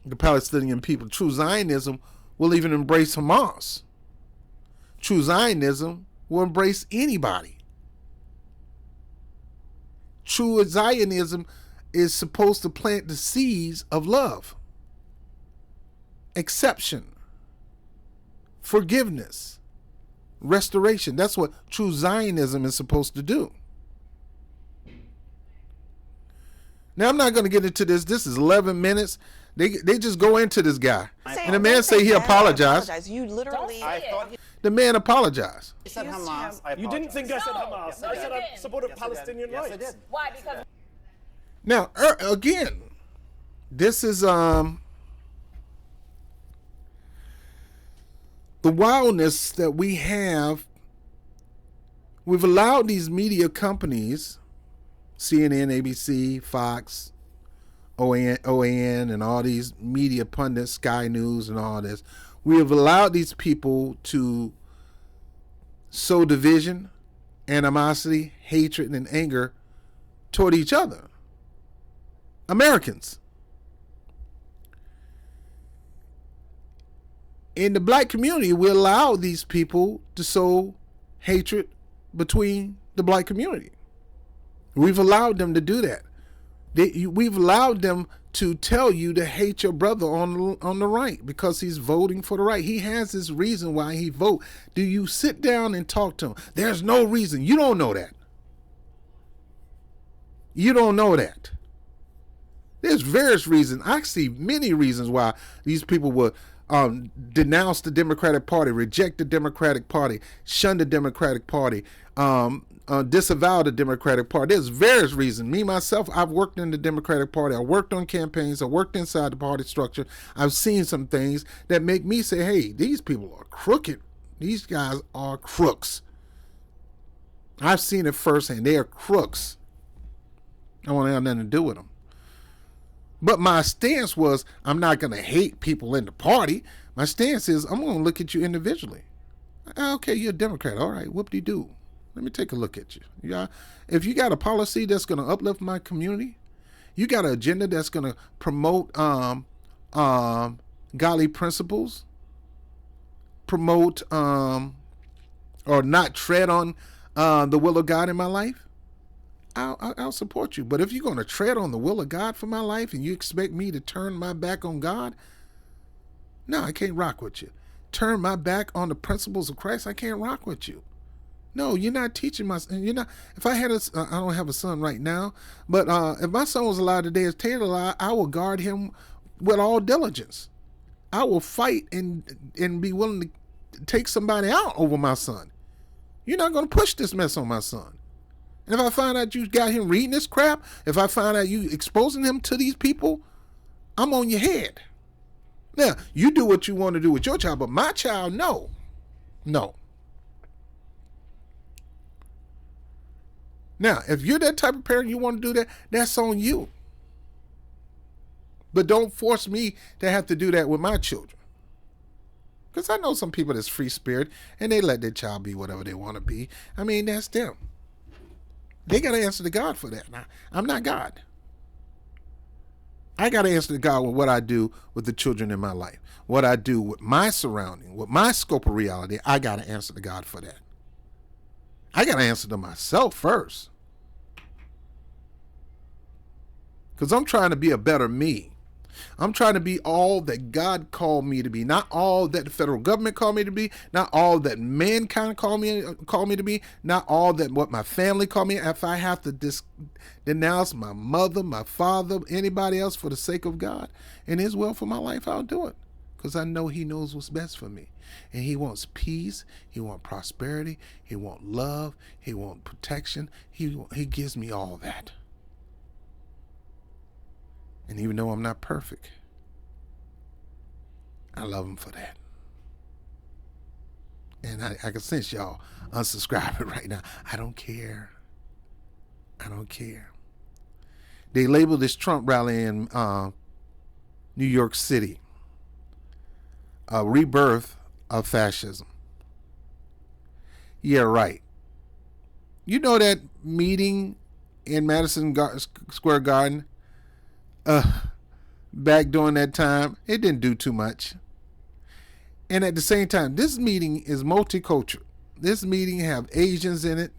the Palestinian people. True Zionism will even embrace Hamas. True Zionism will embrace anybody. True Zionism is supposed to plant the seeds of love, acceptance, forgiveness, restoration. That's what true Zionism is supposed to do. Now, I'm not going to get into this. This is 11 minutes. They just go into this guy. And the man say he apologized. You literally... The man apologized. He said Hamas. You didn't think I said Hamas. I said I supported Palestinian rights. Yes, I did. Why? Because... Now, again, this is the wildness that we have. We've allowed these media companies, CNN, ABC, Fox, OAN, and all these media pundits, Sky News, and all this. We have allowed these people to sow division, animosity, hatred, and anger toward each other. Americans. In the black community, we allow these people to sow hatred between the black community. We've allowed them to do that. We've allowed them to tell you to hate your brother on the right because he's voting for the right. He has this reason why he vote. Do you sit down and talk to him? There's no reason. You don't know that. You don't know that. There's various reasons. I see many reasons why these people would denounce the Democratic Party, reject the Democratic Party, shun the Democratic Party, disavow the Democratic Party. There's various reasons. Me, myself, I've worked in the Democratic Party. I worked on campaigns. I worked inside the party structure. I've seen some things that make me say, hey, these people are crooked. These guys are crooks. I've seen it firsthand. They are crooks. I don't want to have nothing to do with them. But my stance was, I'm not going to hate people in the party. My stance is, I'm going to look at you individually. Okay, you're a Democrat. All right, whoop-de-doo. Let me take a look at you. Yeah, if you got a policy that's going to uplift my community, you got an agenda that's going to promote godly principles, promote or not tread on the will of God in my life, I'll support you. But if you're going to tread on the will of God for my life and you expect me to turn my back on God, no, I can't rock with you. Turn my back on the principles of Christ, I can't rock with you. No, you're not teaching my son. You're not. If I had I don't have a son right now, but if my son was alive today as Taylor, I will guard him with all diligence. I will fight and be willing to take somebody out over my son. You're not going to push this mess on my son. And if I find out you got him reading this crap, if I find out you exposing him to these people, I'm on your head. Now, you do what you want to do with your child, but my child, no. No. Now, if you're that type of parent, you want to do that, that's on you. But don't force me to have to do that with my children. Because I know some people that's free spirit, and they let their child be whatever they want to be. I mean, that's them. They got to answer to God for that. Now, I'm not God. I got to answer to God with what I do with the children in my life. What I do with my surrounding, with my scope of reality, I got to answer to God for that. I got to answer to myself first. Because I'm trying to be a better me. I'm trying to be all that God called me to be, not all that the federal government called me to be, not all that mankind called me to be, not all that what my family called me. If I have to denounce my mother, my father, anybody else for the sake of God and His will for my life, I'll do it. Because I know He knows what's best for me. And He wants peace. He wants prosperity. He wants love. He wants protection. He gives me all that. And even though I'm not perfect, I love Him for that. And I can sense y'all unsubscribing right now. I don't care. I don't care. They labeled this Trump rally in New York City a rebirth of fascism. Yeah, right. You know that meeting in Madison Square Garden? Back during that time, it didn't do too much. And at the same time, this meeting is multicultural. This meeting have Asians in it.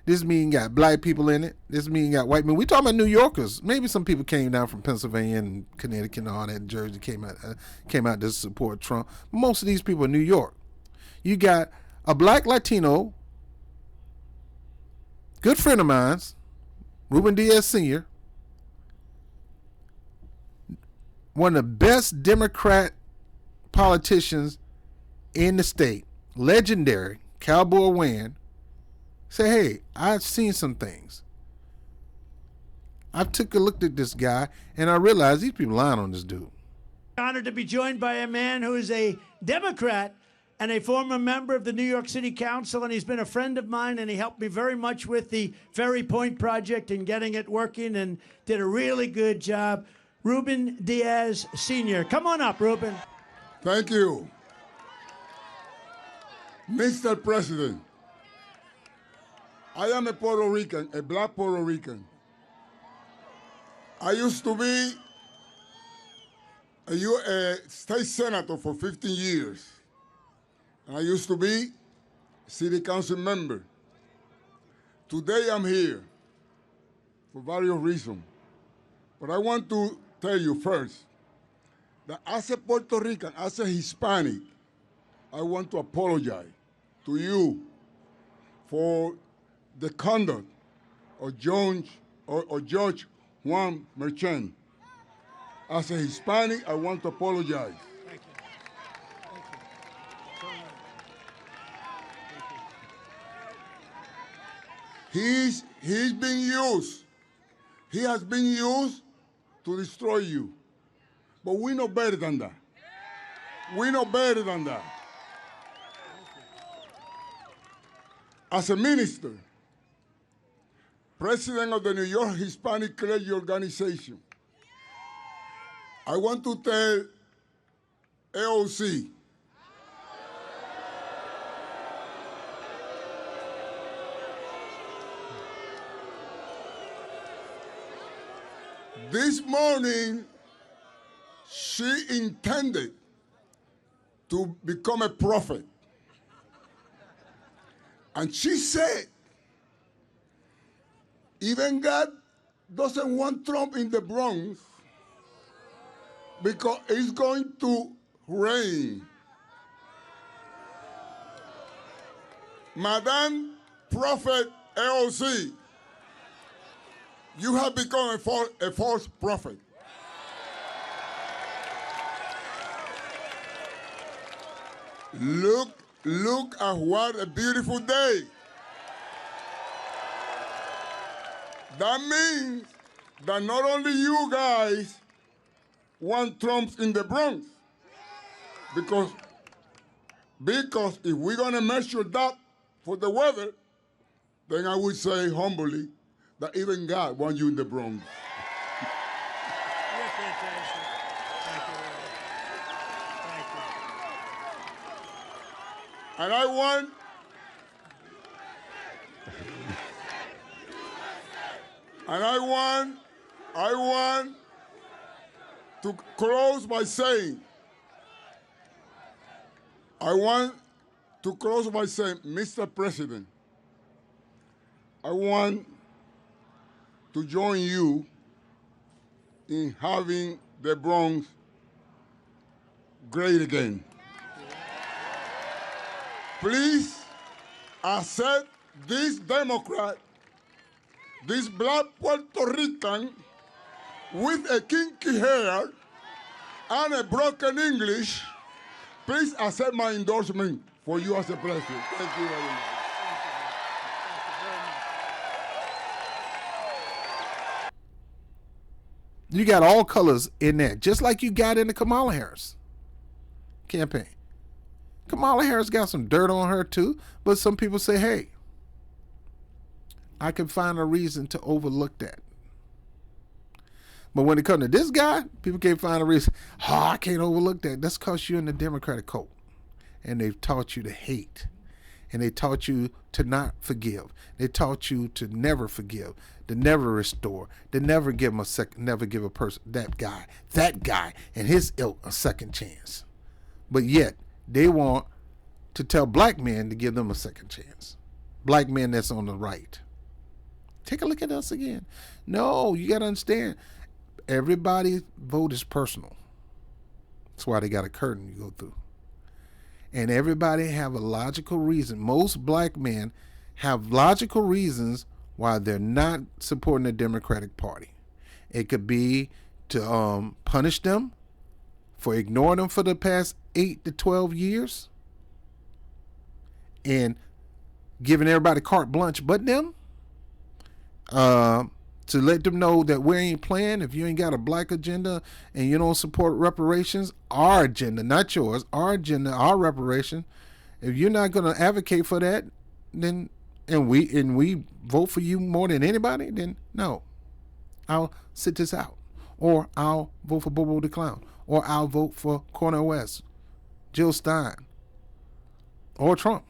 This meeting got black people in it. This meeting got white men. We talking about New Yorkers. Maybe some people came down from Pennsylvania and Connecticut and all that. And Jersey came out to support Trump. Most of these people are New York. You got a black Latino, good friend of mine's, Ruben Diaz Sr., one of the best Democrat politicians in the state, legendary, Cowboy Wynn, say, hey, I've seen some things. I took a look at this guy, and I realized these people lying on this dude. Honored to be joined by a man who is a Democrat and a former member of the New York City Council, and he's been a friend of mine, and he helped me very much with the Ferry Point project and getting it working, and did a really good job. Ruben Diaz Sr. Come on up, Ruben. Thank you. Mr. President, I am a Puerto Rican, a black Puerto Rican. I used to be a state senator for 15 years. And I used to be a city council member. Today I'm here for various reasons. But I want to tell you first that as a Puerto Rican, as a Hispanic, I want to apologize to you for the conduct of Judge Juan Merchan. As a Hispanic, I want to apologize. Thank you. He's been used. He has been used to destroy you. But we know better than that. We know better than that. As a minister, president of the New York Hispanic Clergy Organization, I want to tell AOC this morning she intended to become a prophet. And she said, even God doesn't want Trump in the Bronx because it's going to rain. Madam Prophet AOC, you have become a false prophet. Look at what a beautiful day. That means that not only you guys want Trump in the Bronx, because if we're going to measure that for the weather, then I would say humbly that even God wants you in the Bronx. You're fantastic. Thank you, Ruben. Thank you. And I want to close by saying, Mr. President, I want to join you in having the Bronx great again. Please accept this Democrat, this black Puerto Rican with a kinky hair and a broken English. Please accept my endorsement for you as a president. Thank you very much. You got all colors in that, just like you got in the Kamala Harris campaign. Kamala Harris got some dirt on her too, but some people say, hey, I can find a reason to overlook that. But when it comes to this guy, people can't find a reason. Oh, I can't overlook that. That's because you're in the Democratic cult. And they've taught you to hate. And they taught you to not forgive. They taught you to never forgive, to never restore, to never give him never give a person, that guy and his ilk a second chance. But yet, they want to tell black men to give them a second chance. Black men that's on the right. Take a look at us again. No, you got to understand. Everybody's vote is personal. That's why they got a curtain you go through. And everybody have a logical reason. Most black men have logical reasons why they're not supporting the Democratic Party. It could be to punish them for ignoring them for the past 8 to 12 years and giving everybody carte blanche but them. To let them know that we ain't playing. If you ain't got a black agenda and you don't support reparations, our agenda, not yours, our agenda, our reparation, if you're not going to advocate for that, then and we vote for you more than anybody, then no, I'll sit this out, or I'll vote for Bobo the Clown, or I'll vote for Cornel West, Jill Stein, or Trump.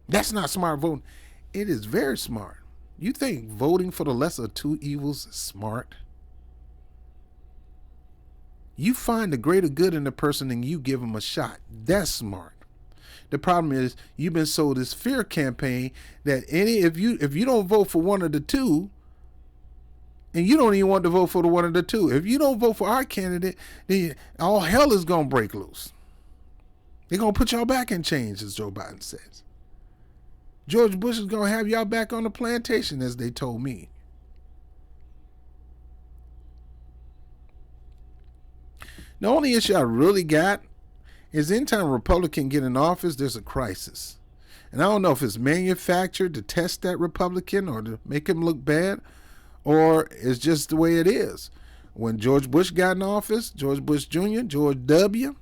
That's not smart voting. It is very smart. You think voting for the lesser of two evils is smart? You find the greater good in the person and you give them a shot. That's smart. The problem is you've been sold this fear campaign that if you don't vote for one of the two, and you don't even want to vote for the one of the two, if you don't vote for our candidate, then all hell is gonna break loose. They're gonna put y'all back in chains, as Joe Biden says. George Bush is going to have y'all back on the plantation, as they told me. The only issue I really got is anytime a Republican get in office, there's a crisis. And I don't know if it's manufactured to test that Republican or to make him look bad, or it's just the way it is. When George Bush got in office, George Bush Jr., George W.,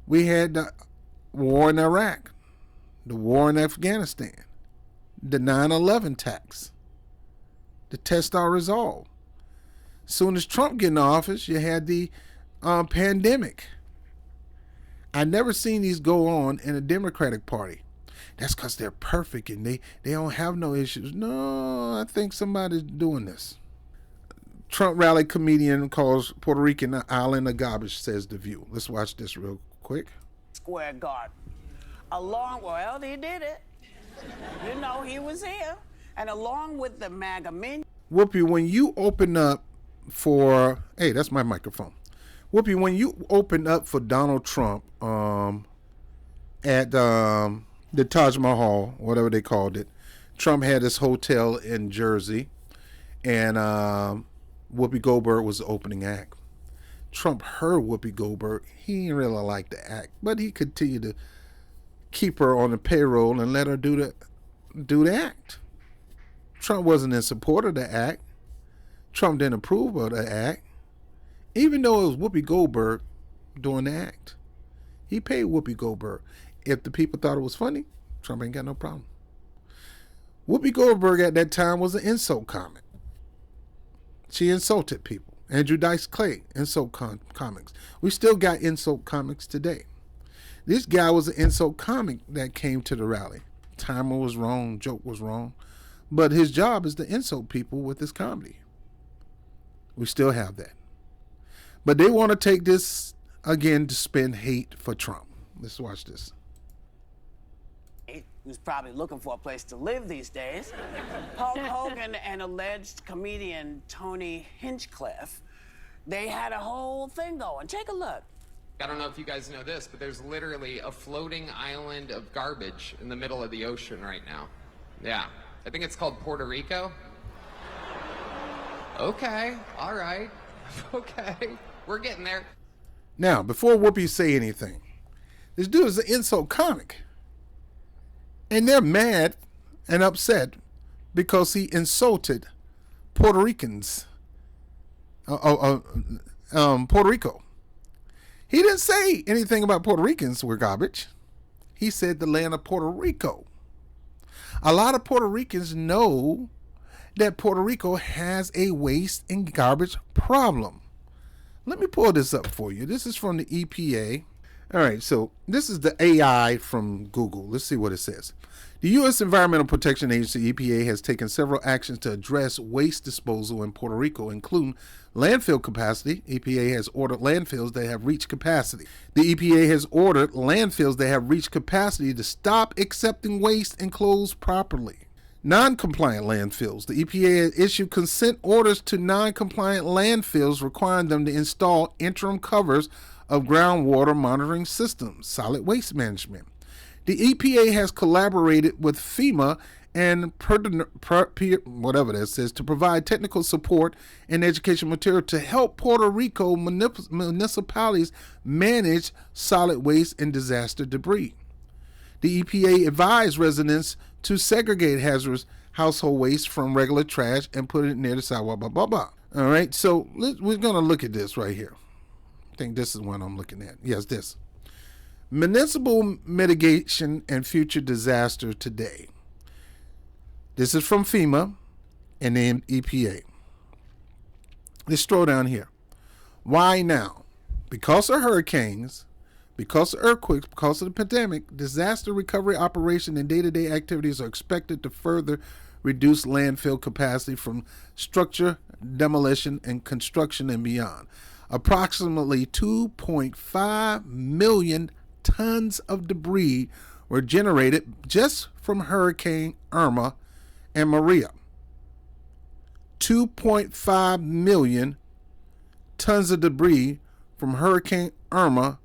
we had the war in Iraq, the war in Afghanistan, the 9/11 tax, to test our resolve. As soon as Trump get in office, you had the pandemic. I never seen these go on in the Democratic Party. That's because they're perfect and they don't have no issues. No, I think somebody's doing this. Trump rally comedian calls Puerto Rican island of garbage, says The View. Let's watch this real quick. Square garden. Well, he did it. You know, he was here. And along with the MAGA men. Whoopi, when you open up for, hey, that's my microphone. Whoopi, when you open up for Donald Trump at the Taj Mahal, whatever they called it, Trump had this hotel in Jersey, and Whoopi Goldberg was the opening act. Trump heard Whoopi Goldberg. He didn't really like the act, but he continued to keep her on the payroll and let her do the act. Trump wasn't in support of the act. Trump didn't approve of the act, even though it was Whoopi Goldberg doing the act. He paid Whoopi Goldberg. If the people thought it was funny, Trump ain't got no problem. Whoopi Goldberg at that time was an insult comic. She insulted people. Andrew Dice Clay, insult comics. We still got insult comics today. This guy was an insult comic that came to the rally. Timer was wrong, joke was wrong. But his job is to insult people with his comedy. We still have that. But they want to take this, again, to spin hate for Trump. Let's watch this. who's probably looking for a place to live these days, Hulk Hogan and alleged comedian Tony Hinchcliffe, they had a whole thing going. Take a look. I don't know if you guys know this, but there's literally a floating island of garbage in the middle of the ocean right now. Yeah, I think it's called Puerto Rico. Okay, all right, okay, we're getting there. Now, before Whoopi say anything, this dude is an insult comic. And they're mad and upset because he insulted Puerto Ricans. Puerto Rico. He didn't say anything about Puerto Ricans were garbage. He said the land of Puerto Rico. A lot of Puerto Ricans know that Puerto Rico has a waste and garbage problem. Let me pull this up for you. This is from the EPA. All right, so this is the AI from Google. Let's see what it says. The U.S. Environmental Protection Agency, EPA, has taken several actions to address waste disposal in Puerto Rico, including landfill capacity. EPA has ordered landfills that have reached capacity. The EPA has ordered landfills that have reached capacity to stop accepting waste and close properly. Non-compliant landfills. The EPA has issued consent orders to non-compliant landfills requiring them to install interim covers of groundwater monitoring systems, solid waste management. The EPA has collaborated with FEMA and whatever that says to provide technical support and education material to help Puerto Rico municipalities manage solid waste and disaster debris. The EPA advised residents to segregate hazardous household waste from regular trash and put it near the sidewalk, blah, blah, blah. All right, so we're going to look at this right here. I think this is what I'm looking at. Yes, this. Municipal mitigation and future disaster today. This is from FEMA and the EPA. Let's scroll down here. Why now? Because of hurricanes, because of earthquakes, because of the pandemic, disaster recovery operation and day-to-day activities are expected to further reduce landfill capacity from structure, demolition, and construction and beyond. Approximately 2.5 million tons of debris were generated just from Hurricane Irma and Maria. 2.5 million tons of debris from Hurricane Irma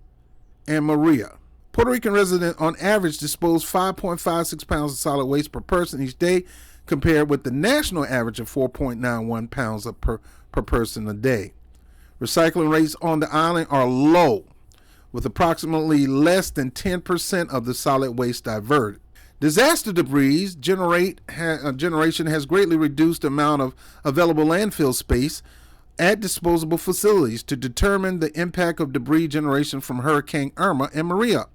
and Maria. Puerto Rican residents on average dispose 5.56 pounds of solid waste per person each day, compared with the national average of 4.91 pounds per person a day. Recycling rates on the island are low, with approximately less than 10% of the solid waste diverted. Disaster debris generation has greatly reduced the amount of available landfill space at disposable facilities to determine the impact of debris generation from Hurricane Irma and Maria.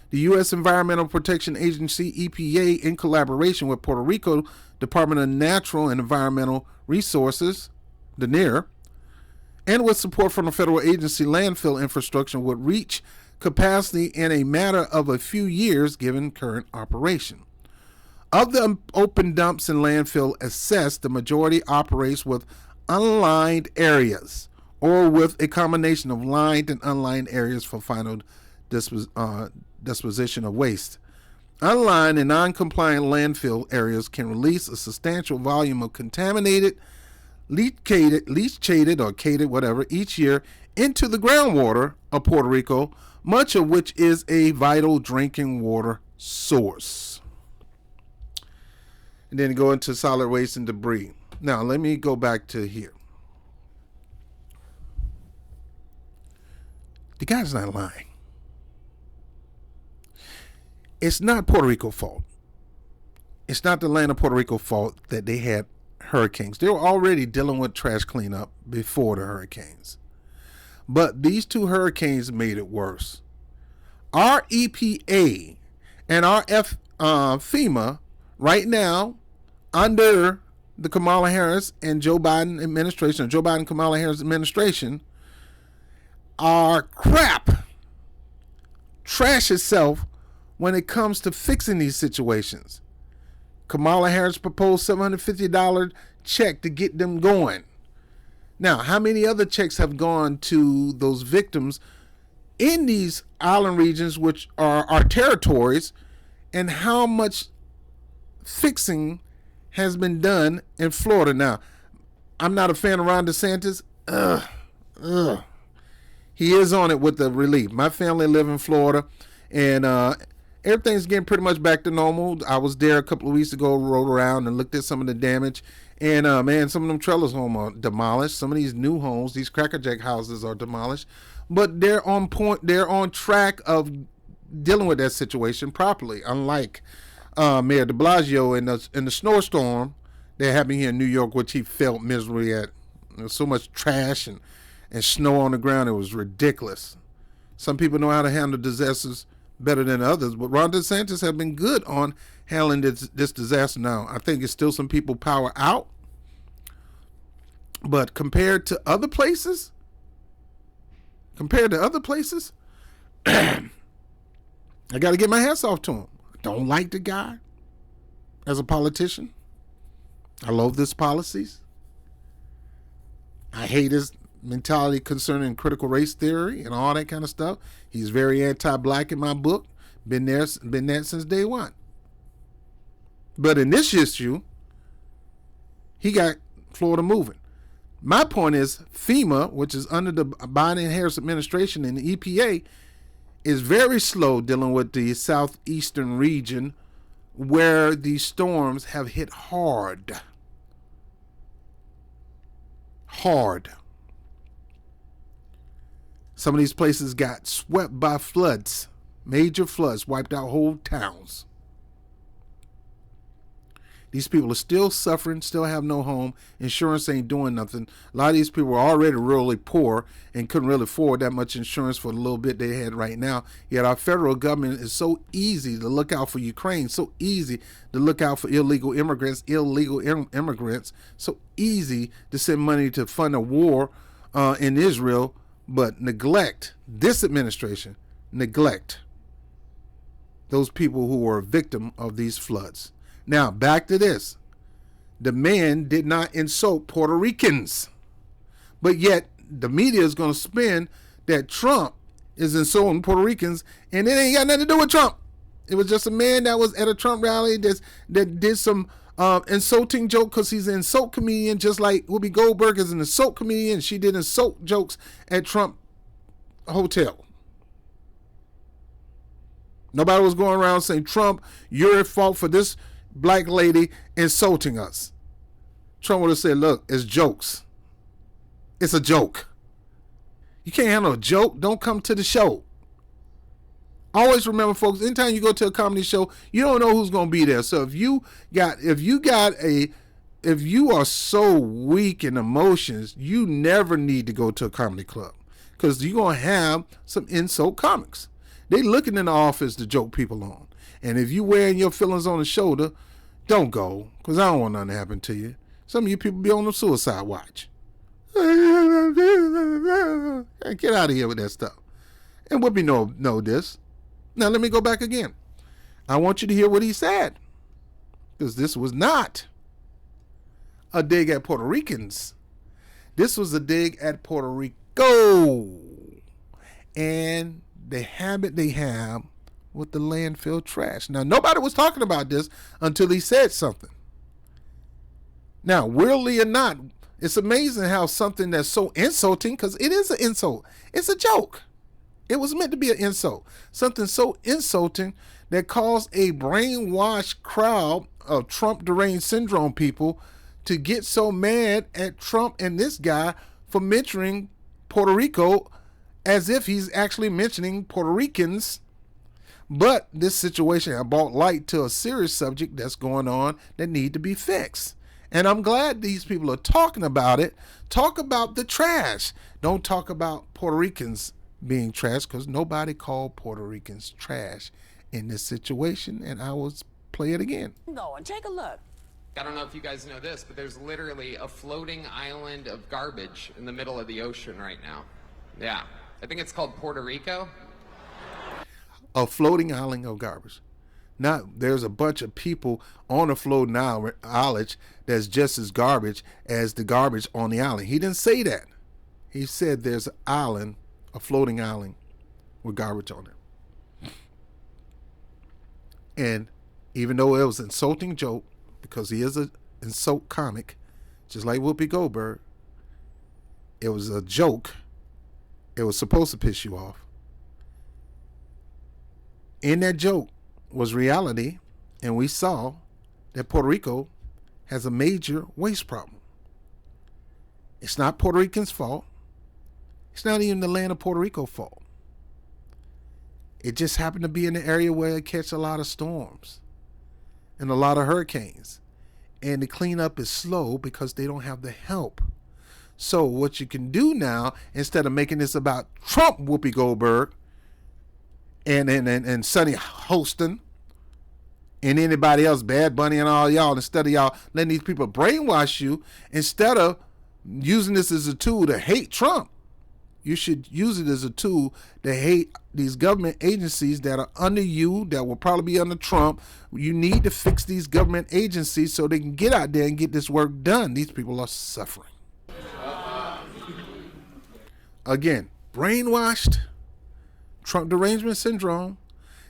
The U.S. Environmental Protection Agency, EPA, in collaboration with Puerto Rico Department of Natural and Environmental Resources, DNR, and with support from the federal agency Landfill Infrastructure, would reach capacity in a matter of a few years given current operation. Of the open dumps and landfill assessed, the majority operates with unlined areas or with a combination of lined and unlined areas for final disposition of waste. Unlined and non-compliant landfill areas can release a substantial volume of contaminated, leachated or cated, whatever, each year into the groundwater of Puerto Rico, much of which is a vital drinking water source. And then go into solid waste and debris. Now, let me go back to here. The guy's not lying. It's not Puerto Rico's fault. It's not the land of Puerto Rico's fault that they had hurricanes. They were already dealing with trash cleanup before the hurricanes. But these two hurricanes made it worse. Our EPA and our FEMA right now, under the Kamala Harris and Joe Biden administration, or Joe Biden Kamala Harris administration, are crap. Trash itself when it comes to fixing these situations. Kamala Harris proposed $750 check to get them going. Now, how many other checks have gone to those victims in these island regions, which are our territories, and how much fixing has been done in Florida. Now, I'm not a fan of Ron DeSantis. He is on it with the relief. My family live in Florida, and everything's getting pretty much back to normal. I was there a couple of weeks ago, rode around and looked at some of the damage. And, man, some of them trellis homes are demolished. Some of these new homes, these crackerjack houses are demolished. But they're on point. They're on track of dealing with that situation properly, unlike Mayor de Blasio in the snowstorm that happened here in New York, which he felt miserably at. There was so much trash and snow on the ground. It was ridiculous. Some people know how to handle disasters better than others, but Ron DeSantis has been good on handling this disaster. Now, I think it's still some people power out, but compared to other places, I got to get my hats off to him. I don't like the guy as a politician. I loathe his policies. I hate his mentality concerning critical race theory and all that kind of stuff. He's very anti-black in my book. Been that since day one. But in this issue, he got Florida moving. My point is FEMA, which is under the Biden-Harris administration, and the EPA is very slow dealing with the southeastern region where these storms have hit hard. Some of these places got swept by floods. Major floods wiped out whole towns. These people are still suffering, still have no home. Insurance ain't doing nothing. A lot of these people were already really poor and couldn't really afford that much insurance for the little bit they had right now. Yet our federal government is so easy to look out for Ukraine, so easy to look out for illegal immigrants, so easy to send money to fund a war in Israel, but neglect, this administration, neglect those people who were a victim of these floods. Now, back to this. The man did not insult Puerto Ricans. But yet, the media is going to spin that Trump is insulting Puerto Ricans, and it ain't got nothing to do with Trump. It was just a man that was at a Trump rally that did some insulting joke because he's an insult comedian, just like Whoopi Goldberg is an insult comedian. She did insult jokes at Trump Hotel. Nobody was going around saying, Trump, you're at fault for this black lady insulting us. Trump would have said, look, it's jokes. It's a joke. You can't handle a joke. Don't come to the show. Always remember, folks, anytime you go to a comedy show, you don't know who's going to be there. So if you are so weak in emotions, you never need to go to a comedy club because you're going to have some insult comics. They looking in the office to joke people on. And if you wearing your feelings on the shoulder, don't go, because I don't want nothing to happen to you. Some of you people be on the suicide watch. Get out of here with that stuff. And Whoopi know this. Now let me go back again. I want you to hear what he said, because this was not a dig at Puerto Ricans. This was a dig at Puerto Rico and the habit they have with the landfill trash. Now, nobody was talking about this until he said something. Now, weirdly or not, it's amazing how something that's so insulting, because it is an insult. It's a joke. It was meant to be an insult. Something so insulting that caused a brainwashed crowd of Trump deranged syndrome people to get so mad at Trump and this guy for mentioning Puerto Rico as if he's actually mentioning Puerto Ricans. But this situation had brought light to a serious subject that's going on that need to be fixed. And I'm glad these people are talking about it. Talk about the trash. Don't talk about Puerto Ricans being trash, because nobody called Puerto Ricans trash in this situation. And I will play it again. Go and take a look. I don't know if you guys know this, but there's literally a floating island of garbage in the middle of the ocean right now. Yeah. I think it's called Puerto Rico. A floating island of garbage. Now, there's a bunch of people on a floating island that's just as garbage as the garbage on the island. He didn't say that. He said there's an island, a floating island with garbage on it. And even though it was an insulting joke, because he is an insult comic, just like Whoopi Goldberg. It was a joke. It was supposed to piss you off. In that joke was reality, and we saw that Puerto Rico has a major waste problem. It's not Puerto Ricans' fault. It's not even the land of Puerto Rico's fault. It just happened to be in the area where it catch a lot of storms and a lot of hurricanes. And the cleanup is slow because they don't have the help. So what you can do now, instead of making this about Trump, Whoopi Goldberg, and Sonny Hostin, and anybody else, Bad Bunny and all y'all, instead of y'all letting these people brainwash you, instead of using this as a tool to hate Trump, you should use it as a tool to hate these government agencies that are under you, that will probably be under Trump. You need to fix these government agencies so they can get out there and get this work done. These people are suffering. Again, brainwashed, Trump derangement syndrome.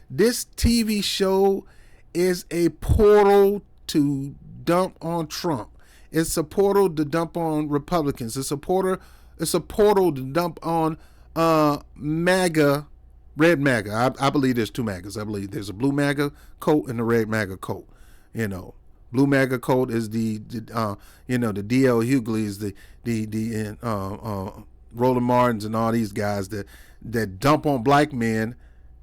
This TV show is a portal to dump on Trump. It's a portal to dump on Republicans. It's a portal to dump on MAGA, red MAGA. I believe there's two MAGAs. I believe there's a blue MAGA coat and a red MAGA coat. You know, blue MAGA coat is the D.L. Hughley's, the Roland Martins and all these guys that dump on black men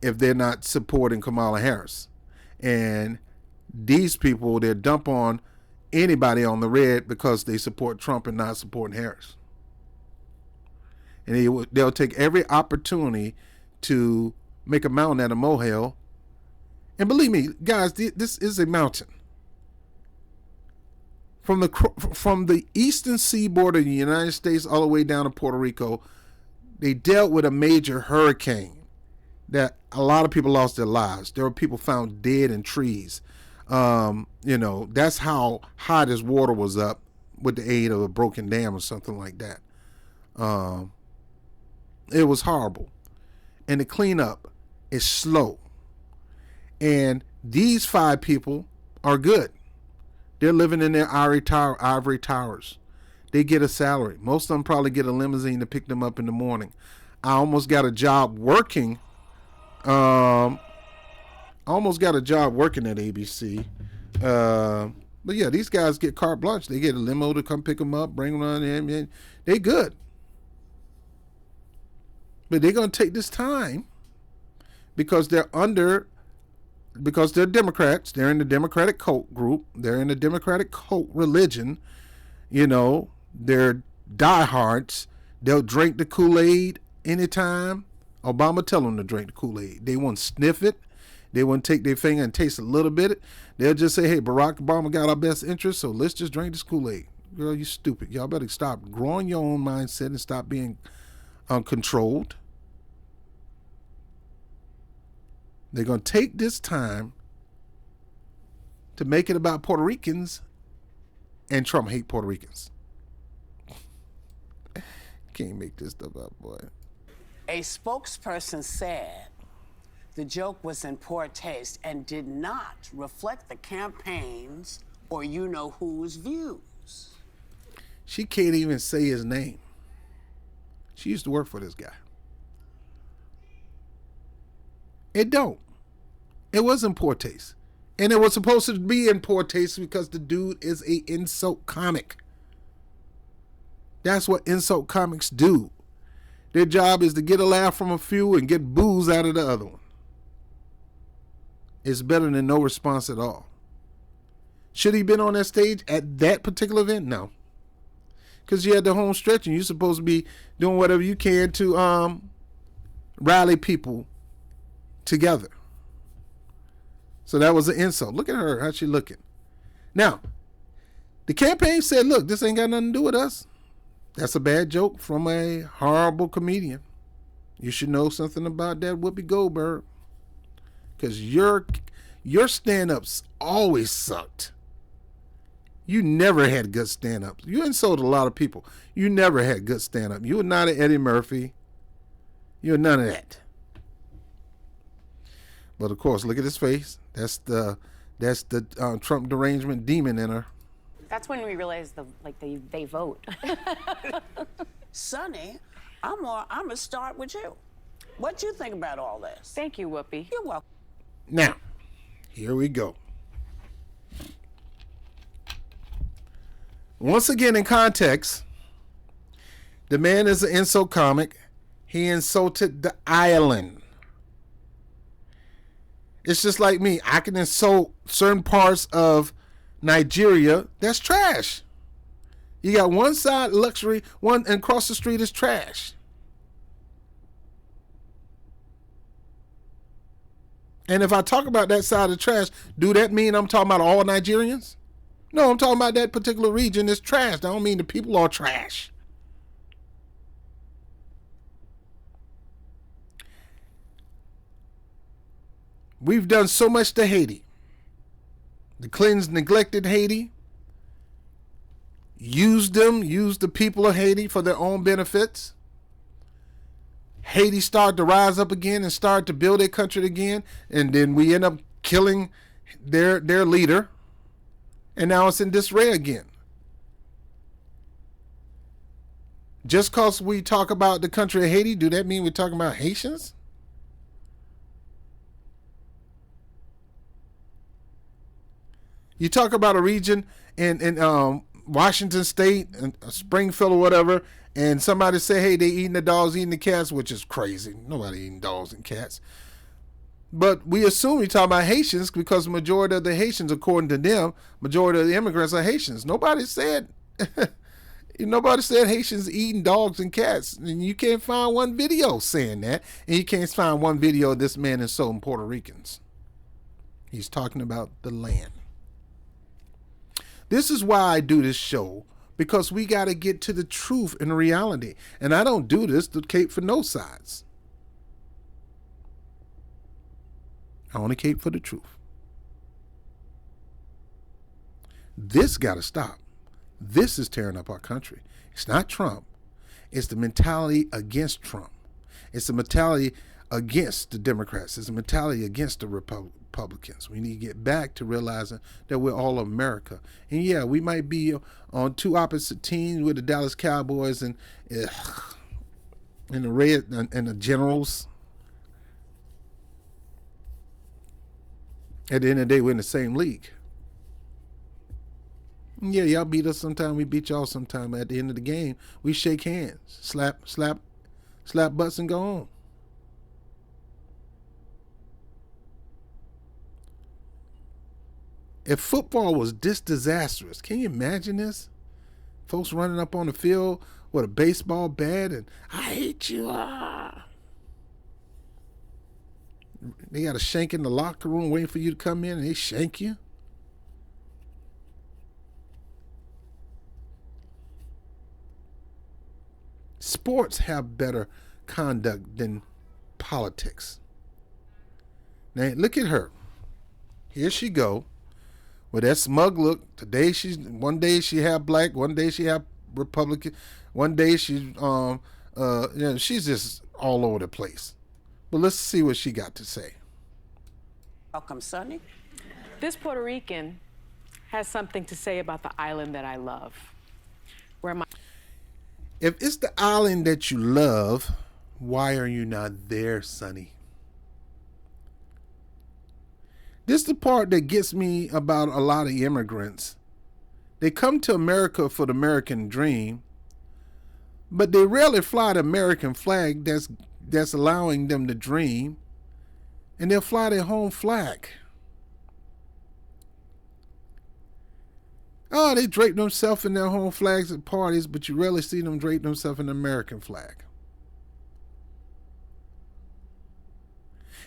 if they're not supporting Kamala Harris. And these people, they dump on anybody on the red because they support Trump and not supporting Harris. And they'll take every opportunity to make a mountain out of molehill. And believe me, guys, this is a mountain. From the eastern seaboard of the United States all the way down to Puerto Rico, they dealt with a major hurricane that a lot of people lost their lives. There were people found dead in trees. That's how high this water was up with the aid of a broken dam or something like that. It was horrible. And the cleanup is slow. And these 5 people are good. They're living in their ivory towers. They get a salary. Most of them probably get a limousine to pick them up in the morning. I almost got a job working. At ABC. But yeah, these guys get carte blanche. They get a limo to come pick them up, bring them on in. They good. But they're going to take this time because they're Democrats. They're in the Democratic cult group. They're in the Democratic cult religion. They're diehards. They'll drink the Kool-Aid anytime Obama tell them to drink the Kool-Aid. They won't sniff it. They won't take their finger and taste a little bit. They'll just say, hey, Barack Obama got our best interest, so let's just drink this Kool-Aid. Girl, you stupid. Y'all better stop growing your own mindset and stop being controlled. They're going to take this time to make it about Puerto Ricans, and Trump hate Puerto Ricans. Can't make this stuff up, boy. A spokesperson said the joke was in poor taste and did not reflect the campaign's or you-know-whose views. She can't even say his name. She used to work for this guy. It don't. It was in poor taste. And it was supposed to be in poor taste because the dude is a insult comic. That's what insult comics do. Their job is to get a laugh from a few and get boos out of the other one. It's better than no response at all. Should he been on that stage at that particular event? No. Because you had the home stretch and you're supposed to be doing whatever you can to rally people together. So that was an insult. Look at her, how she looking. Now, the campaign said, look, this ain't got nothing to do with us. That's a bad joke from a horrible comedian. You should know something about that Whoopi Goldberg. Because your stand-ups always sucked. You never had good stand-ups. You insulted a lot of people. You never had good stand-up. You were not an Eddie Murphy. You were none of that. But of course, look at his face. That's the That's the Trump derangement demon in her. That's when we realized they vote. Sonny, I'm gonna start with you. What you think about all this? Thank you, Whoopi. You're welcome. Now, here we go. Once again, in context, the man is an insult comic. He insulted the island. It's just like me. I can insult certain parts of Nigeria. That's trash. You got one side luxury, one and across the street is trash. And if I talk about that side of trash, do that mean I'm talking about all Nigerians? No, I'm talking about that particular region is trash. That don't mean the people are trash. We've done so much to Haiti. The Clintons neglected Haiti, used the people of Haiti for their own benefits. Haiti started to rise up again and started to build their country again, and then we end up killing their leader, and now it's in disarray again. Just because we talk about the country of Haiti, do that mean we're talking about Haitians? You talk about a region in Washington State, and Springfield or whatever, and somebody say, hey, they eating the dogs, eating the cats, which is crazy. Nobody eating dogs and cats. But we assume you're talking about Haitians because the majority of the Haitians, according to them, majority of the immigrants are Haitians. Nobody said Haitians eating dogs and cats. And you can't find one video saying that. And you can't find one video of this man insulting Puerto Ricans. He's talking about the land. This is why I do this show, because we got to get to the truth and reality. And I don't do this to cape for no sides. I only cape for the truth. This got to stop. This is tearing up our country. It's not Trump. It's the mentality against Trump. It's the mentality against the Democrats. It's the mentality against the Republicans. We need to get back to realizing that we're all America. And yeah, we might be on two opposite teams with the Dallas Cowboys and the Red and the Generals. At the end of the day, we're in the same league. Yeah, y'all beat us sometime. We beat y'all sometime. At the end of the game, we shake hands, slap butts, and go on. If football was this disastrous, can you imagine this? Folks running up on the field with a baseball bat and I hate you. They got a shank in the locker room waiting for you to come in and they shank you. Sports have better conduct than politics. Now look at her. Here she go. With that smug look, one day she have black, one day she have Republican, one day she's she's just all over the place. But let's see what she got to say. Welcome, Sonny. This Puerto Rican has something to say about the island that I love. If it's the island that you love, why are you not there, Sonny? This is the part that gets me about a lot of immigrants. They come to America for the American dream, but they rarely fly the American flag that's allowing them to dream, and they'll fly their home flag. Oh, they drape themselves in their home flags at parties, but you rarely see them drape themselves in the American flag.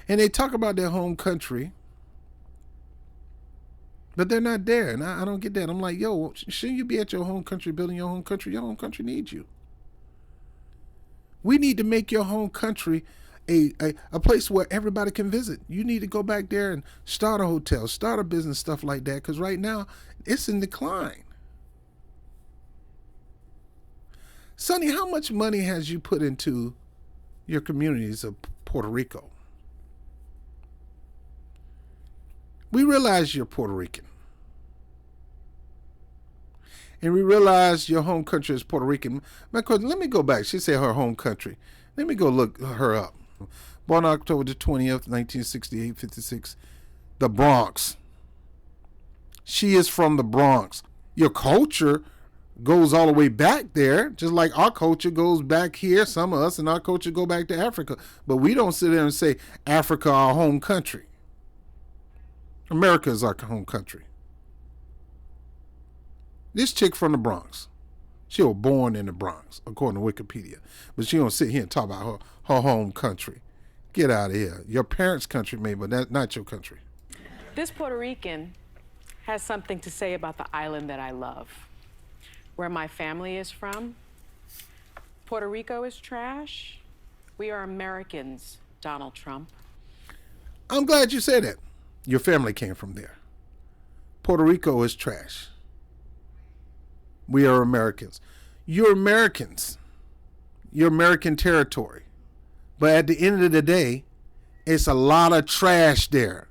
And they talk about their home country, but they're not there, and I don't get that. I'm like, yo, shouldn't you be at your home country, building your home country? Your home country needs you. We need to make your home country a place where everybody can visit. You need to go back there and start a hotel, start a business, stuff like that, because right now it's in decline. Sonny, how much money has you put into your communities of Puerto Rico? We realize you're Puerto Rican. And we realize your home country is Puerto Rican. Let me go back. She said her home country. Let me go look her up. Born October the 20th, 1968, 56. The Bronx. She is from the Bronx. Your culture goes all the way back there, just like our culture goes back here. Some of us and our culture go back to Africa. But we don't sit there and say Africa our home country. America is our home country. This chick from the Bronx. She was born in the Bronx, according to Wikipedia. But she don't sit here and talk about her home country. Get out of here. Your parents' country, maybe, but that's not your country. This Puerto Rican has something to say about the island that I love. Where my family is from, Puerto Rico is trash. We are Americans, Donald Trump. I'm glad you said that. Your family came from there. Puerto Rico is trash. We are Americans. You're Americans. You're American territory. But at the end of the day, it's a lot of trash there.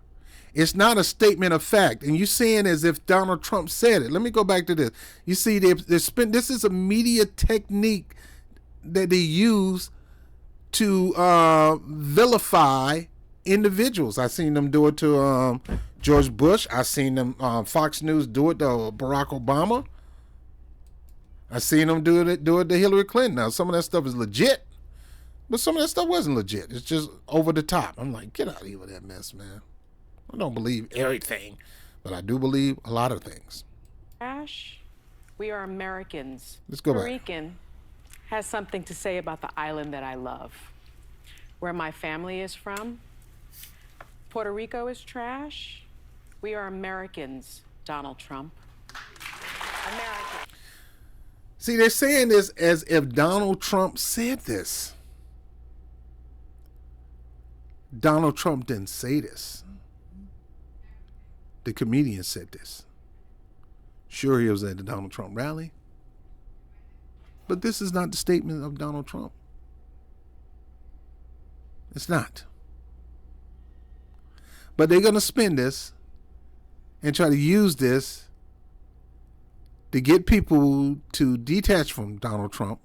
It's not a statement of fact. And you're saying as if Donald Trump said it. Let me go back to this. You see, this is a media technique that they use to vilify individuals. I seen them do it to George Bush. I seen them Fox News do it to Barack Obama. I seen them do it to Hillary Clinton. Now, some of that stuff is legit, but some of that stuff wasn't legit. It's just over the top. I'm like, get out of here with that mess, man. I don't believe everything, but I do believe a lot of things. Trash. We are Americans. Let's go back. Puerto Rican has something to say about the island that I love. Where my family is from, Puerto Rico is trash. We are Americans, Donald Trump. American. See, they're saying this as if Donald Trump said this. Donald Trump didn't say this. The comedian said this. Sure, he was at the Donald Trump rally. But this is not the statement of Donald Trump. It's not. But they're going to spin this and try to use this to get people to detach from Donald Trump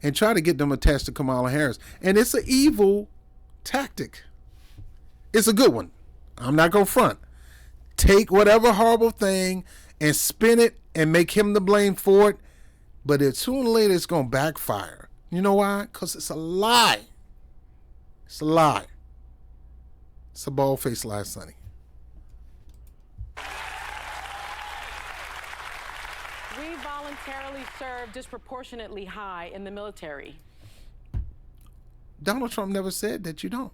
and try to get them attached to Kamala Harris. And it's an evil tactic. It's a good one. I'm not going to front. Take whatever horrible thing and spin it and make him the blame for it. But sooner or later, it's going to backfire. You know why? Because it's a lie. It's a lie. It's a bald-faced lie, Sonny. We voluntarily serve disproportionately high in the military. Donald Trump never said that you don't.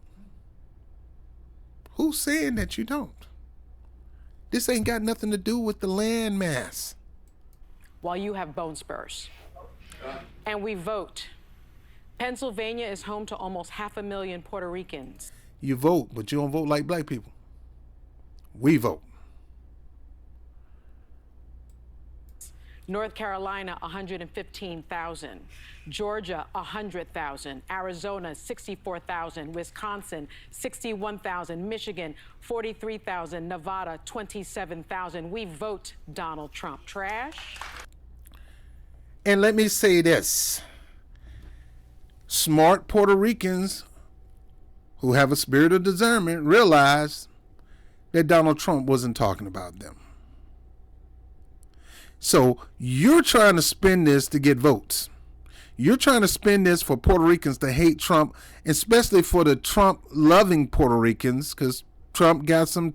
Who's saying that you don't? This ain't got nothing to do with the land mass. While you have bone spurs. And we vote. Pennsylvania is home to almost 500,000 Puerto Ricans. You vote, but you don't vote like black people. We vote. North Carolina, 115,000. Georgia, 100,000. Arizona, 64,000. Wisconsin, 61,000. Michigan, 43,000. Nevada, 27,000. We vote Donald Trump. Trash. And let me say this. Smart Puerto Ricans who have a spirit of discernment realize that Donald Trump wasn't talking about them. So you're trying to spin this to get votes. You're trying to spin this for Puerto Ricans to hate Trump, especially for the Trump-loving Puerto Ricans, because Trump got some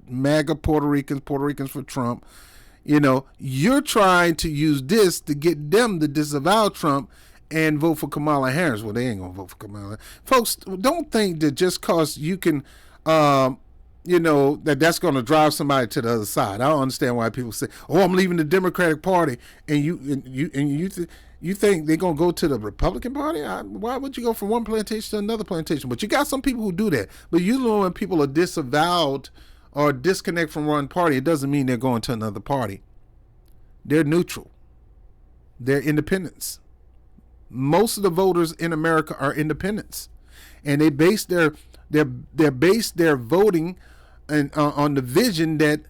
MAGA Puerto Ricans for Trump. You know, you're trying to use this to get them to disavow Trump and vote for Kamala Harris. Well, they ain't going to vote for Kamala. Folks, don't think that just because you can, that's going to drive somebody to the other side. I don't understand why people say, "Oh, I'm leaving the Democratic Party," and you think they're going to go to the Republican Party? Why would you go from one plantation to another plantation? But you got some people who do that. But you know, when people are disavowed or disconnect from one party, it doesn't mean they're going to another party. They're neutral. They're independents. Most of the voters in America are independents, and they base their voting on the vision that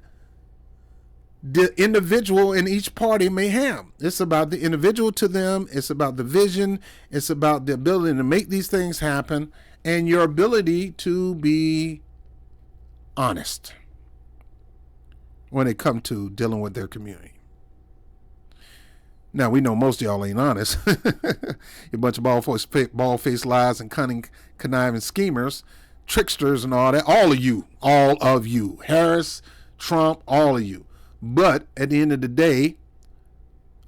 the individual in each party may have. It's about the individual to them. It's about the vision. It's about the ability to make these things happen and your ability to be honest when it comes to dealing with their community. Now, we know most of y'all ain't honest. You're a bunch of bald-faced lies and cunning, conniving schemers, tricksters and all that. All of you. Harris, Trump, all of you. But at the end of the day,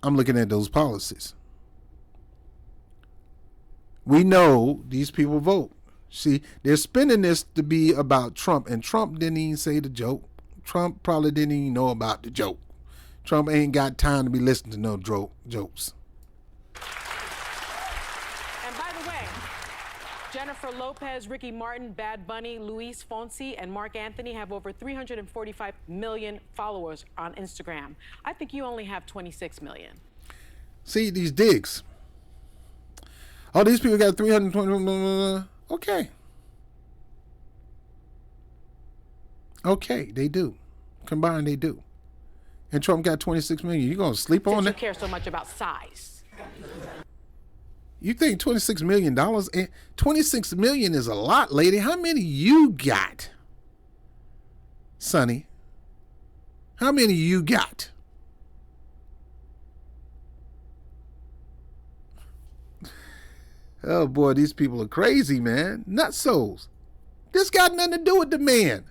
I'm looking at those policies. We know these people vote. See, they're spinning this to be about Trump, and Trump didn't even say the joke. Trump probably didn't even know about the joke. Trump ain't got time to be listening to no jokes. And by the way, Jennifer Lopez, Ricky Martin, Bad Bunny, Luis Fonsi, and Mark Anthony have over 345 million followers on Instagram. I think you only have 26 million. See, these digs. All these people got 320. Okay. Okay, they do. Combined, they do. And Trump got 26 million. You gonna sleep on Since that? you care so much about size. You think $26 million? 26 million is a lot, lady. How many you got, Sonny? How many you got? Oh boy, these people are crazy, man. Nutsos. This got nothing to do with the man.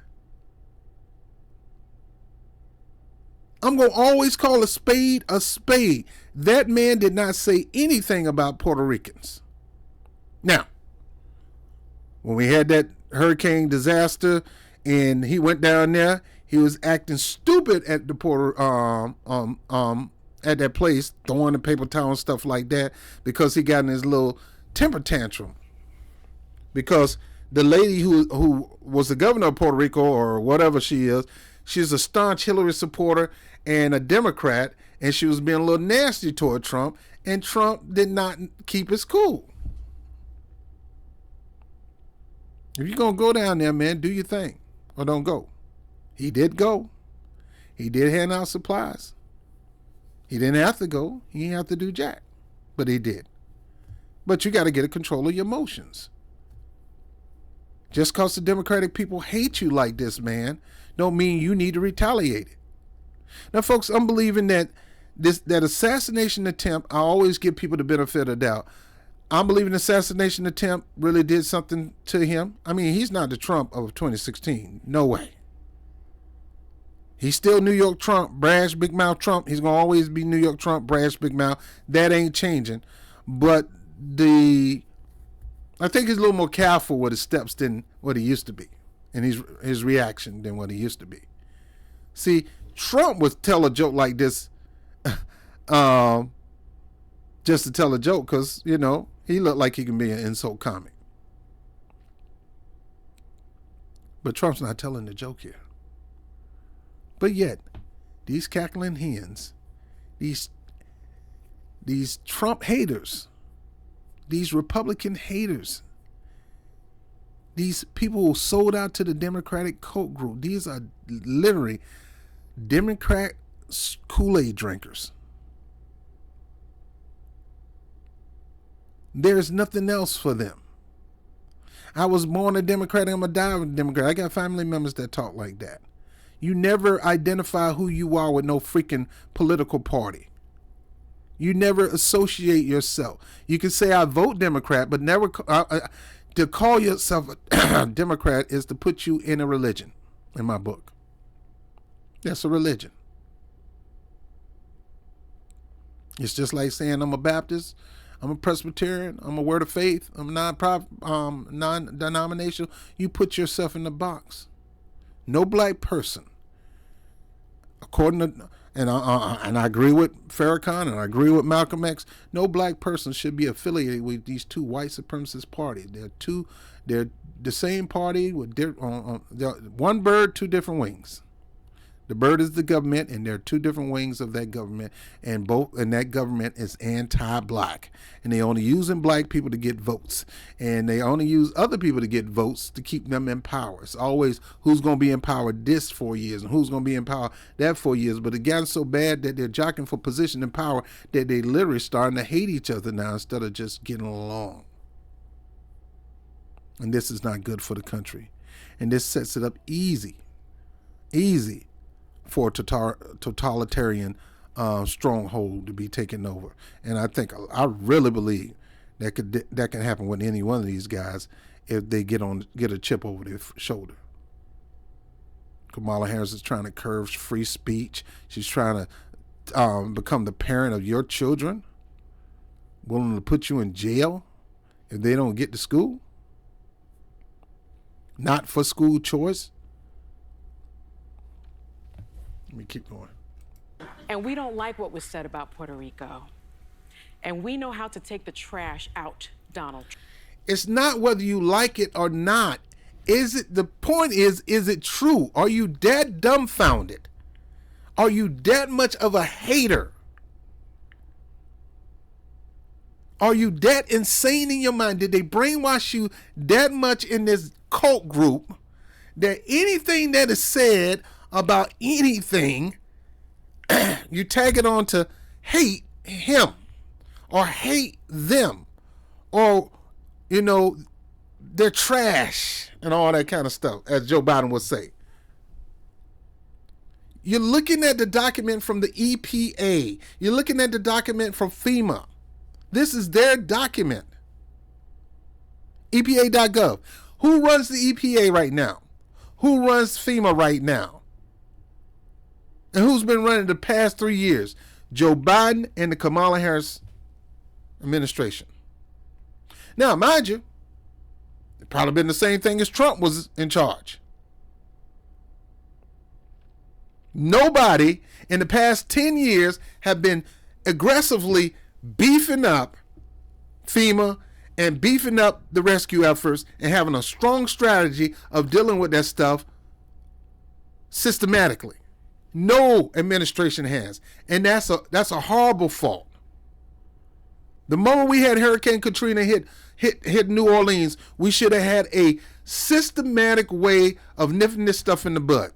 I'm going to always call a spade a spade. That man did not say anything about Puerto Ricans. Now, when we had that hurricane disaster and he went down there, he was acting stupid at the at that place, throwing the paper towel and stuff like that, because he got in his little temper tantrum. Because the lady who was the governor of Puerto Rico, or whatever she is, she's a staunch Hillary supporter and a Democrat, and she was being a little nasty toward Trump, and Trump did not keep his cool. If you're going to go down there, man, do your thing, or don't go. He did go. He did hand out supplies. He didn't have to go. He didn't have to do jack, but he did. But you got to get a control of your emotions. Just because the Democratic people hate you like this, man, don't mean you need to retaliate it. Now, folks, I'm believing that that assassination attempt, I always give people the benefit of the doubt. I'm believing the assassination attempt really did something to him. I mean, he's not the Trump of 2016. No way. He's still New York Trump, brash, big mouth Trump. He's going to always be New York Trump, brash, big mouth. That ain't changing. But I think he's a little more careful with his steps than what he used to be, and his reaction than what he used to be. See, Trump would tell a joke like this just to tell a joke because, you know, he looked like he can be an insult comic. But Trump's not telling the joke here. But yet, these cackling hens, these Trump haters, these Republican haters, these people who sold out to the Democratic Coke group, these are literally Democrat Kool-Aid drinkers. There's nothing else for them. I was born a Democrat, I'm going to die a Democrat. I got family members that talk like that. You never identify who you are with no freaking political party. You never associate yourself. You can say I vote Democrat, but never to call yourself a Democrat is to put you in a religion, in my book. That's a religion. It's just like saying I'm a Baptist, I'm a Presbyterian, I'm a Word of Faith, I'm non-denominational. You put yourself in the box. No black person, according to, and I agree with Farrakhan and I agree with Malcolm X, no black person should be affiliated with these two white supremacist parties. They're the same party with one bird, two different wings. The bird is the government, and there are two different wings of that government, and that government is anti-black, and they only using black people to get votes, and they only use other people to get votes to keep them in power. It's always who's going to be in power this 4 years and who's going to be in power that 4 years. But it gotten so bad that they're jockeying for position and power that they literally starting to hate each other now instead of just getting along. And this is not good for the country, and this sets it up easy for a totalitarian stronghold to be taken over. And I really believe that can happen with any one of these guys if they get a chip over their shoulder. Kamala Harris is trying to curb free speech. She's trying to become the parent of your children, willing to put you in jail if they don't get to school. Not for school choice. Let me keep going. And we don't like what was said about Puerto Rico. And we know how to take the trash out, Donald. It's not whether you like it or not. The point is it true? Are you that dumbfounded? Are you that much of a hater? Are you that insane in your mind? Did they brainwash you that much in this cult group that anything that is said about anything, you tag it on to hate him or hate them, or, they're trash and all that kind of stuff, as Joe Biden would say. You're looking at the document from the EPA. You're looking at the document from FEMA. This is their document. EPA.gov. Who runs the EPA right now? Who runs FEMA right now? And who's been running the past 3 years? Joe Biden and the Kamala Harris administration. Now, mind you, it probably been the same thing as Trump was in charge. Nobody in the past 10 years have been aggressively beefing up FEMA and beefing up the rescue efforts and having a strong strategy of dealing with that stuff systematically. No administration has. And that's a horrible fault. The moment we had Hurricane Katrina hit New Orleans, we should have had a systematic way of nipping this stuff in the bud.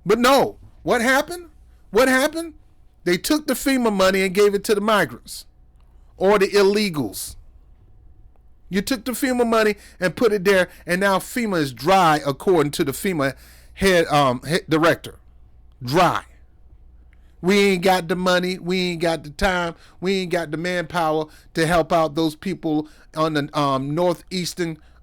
But no. What happened? They took the FEMA money and gave it to the migrants or the illegals. You took the FEMA money and put it there, and now FEMA is dry, according to the FEMA head director. Dry. We ain't got the money. We ain't got the time. We ain't got the manpower to help out those people on the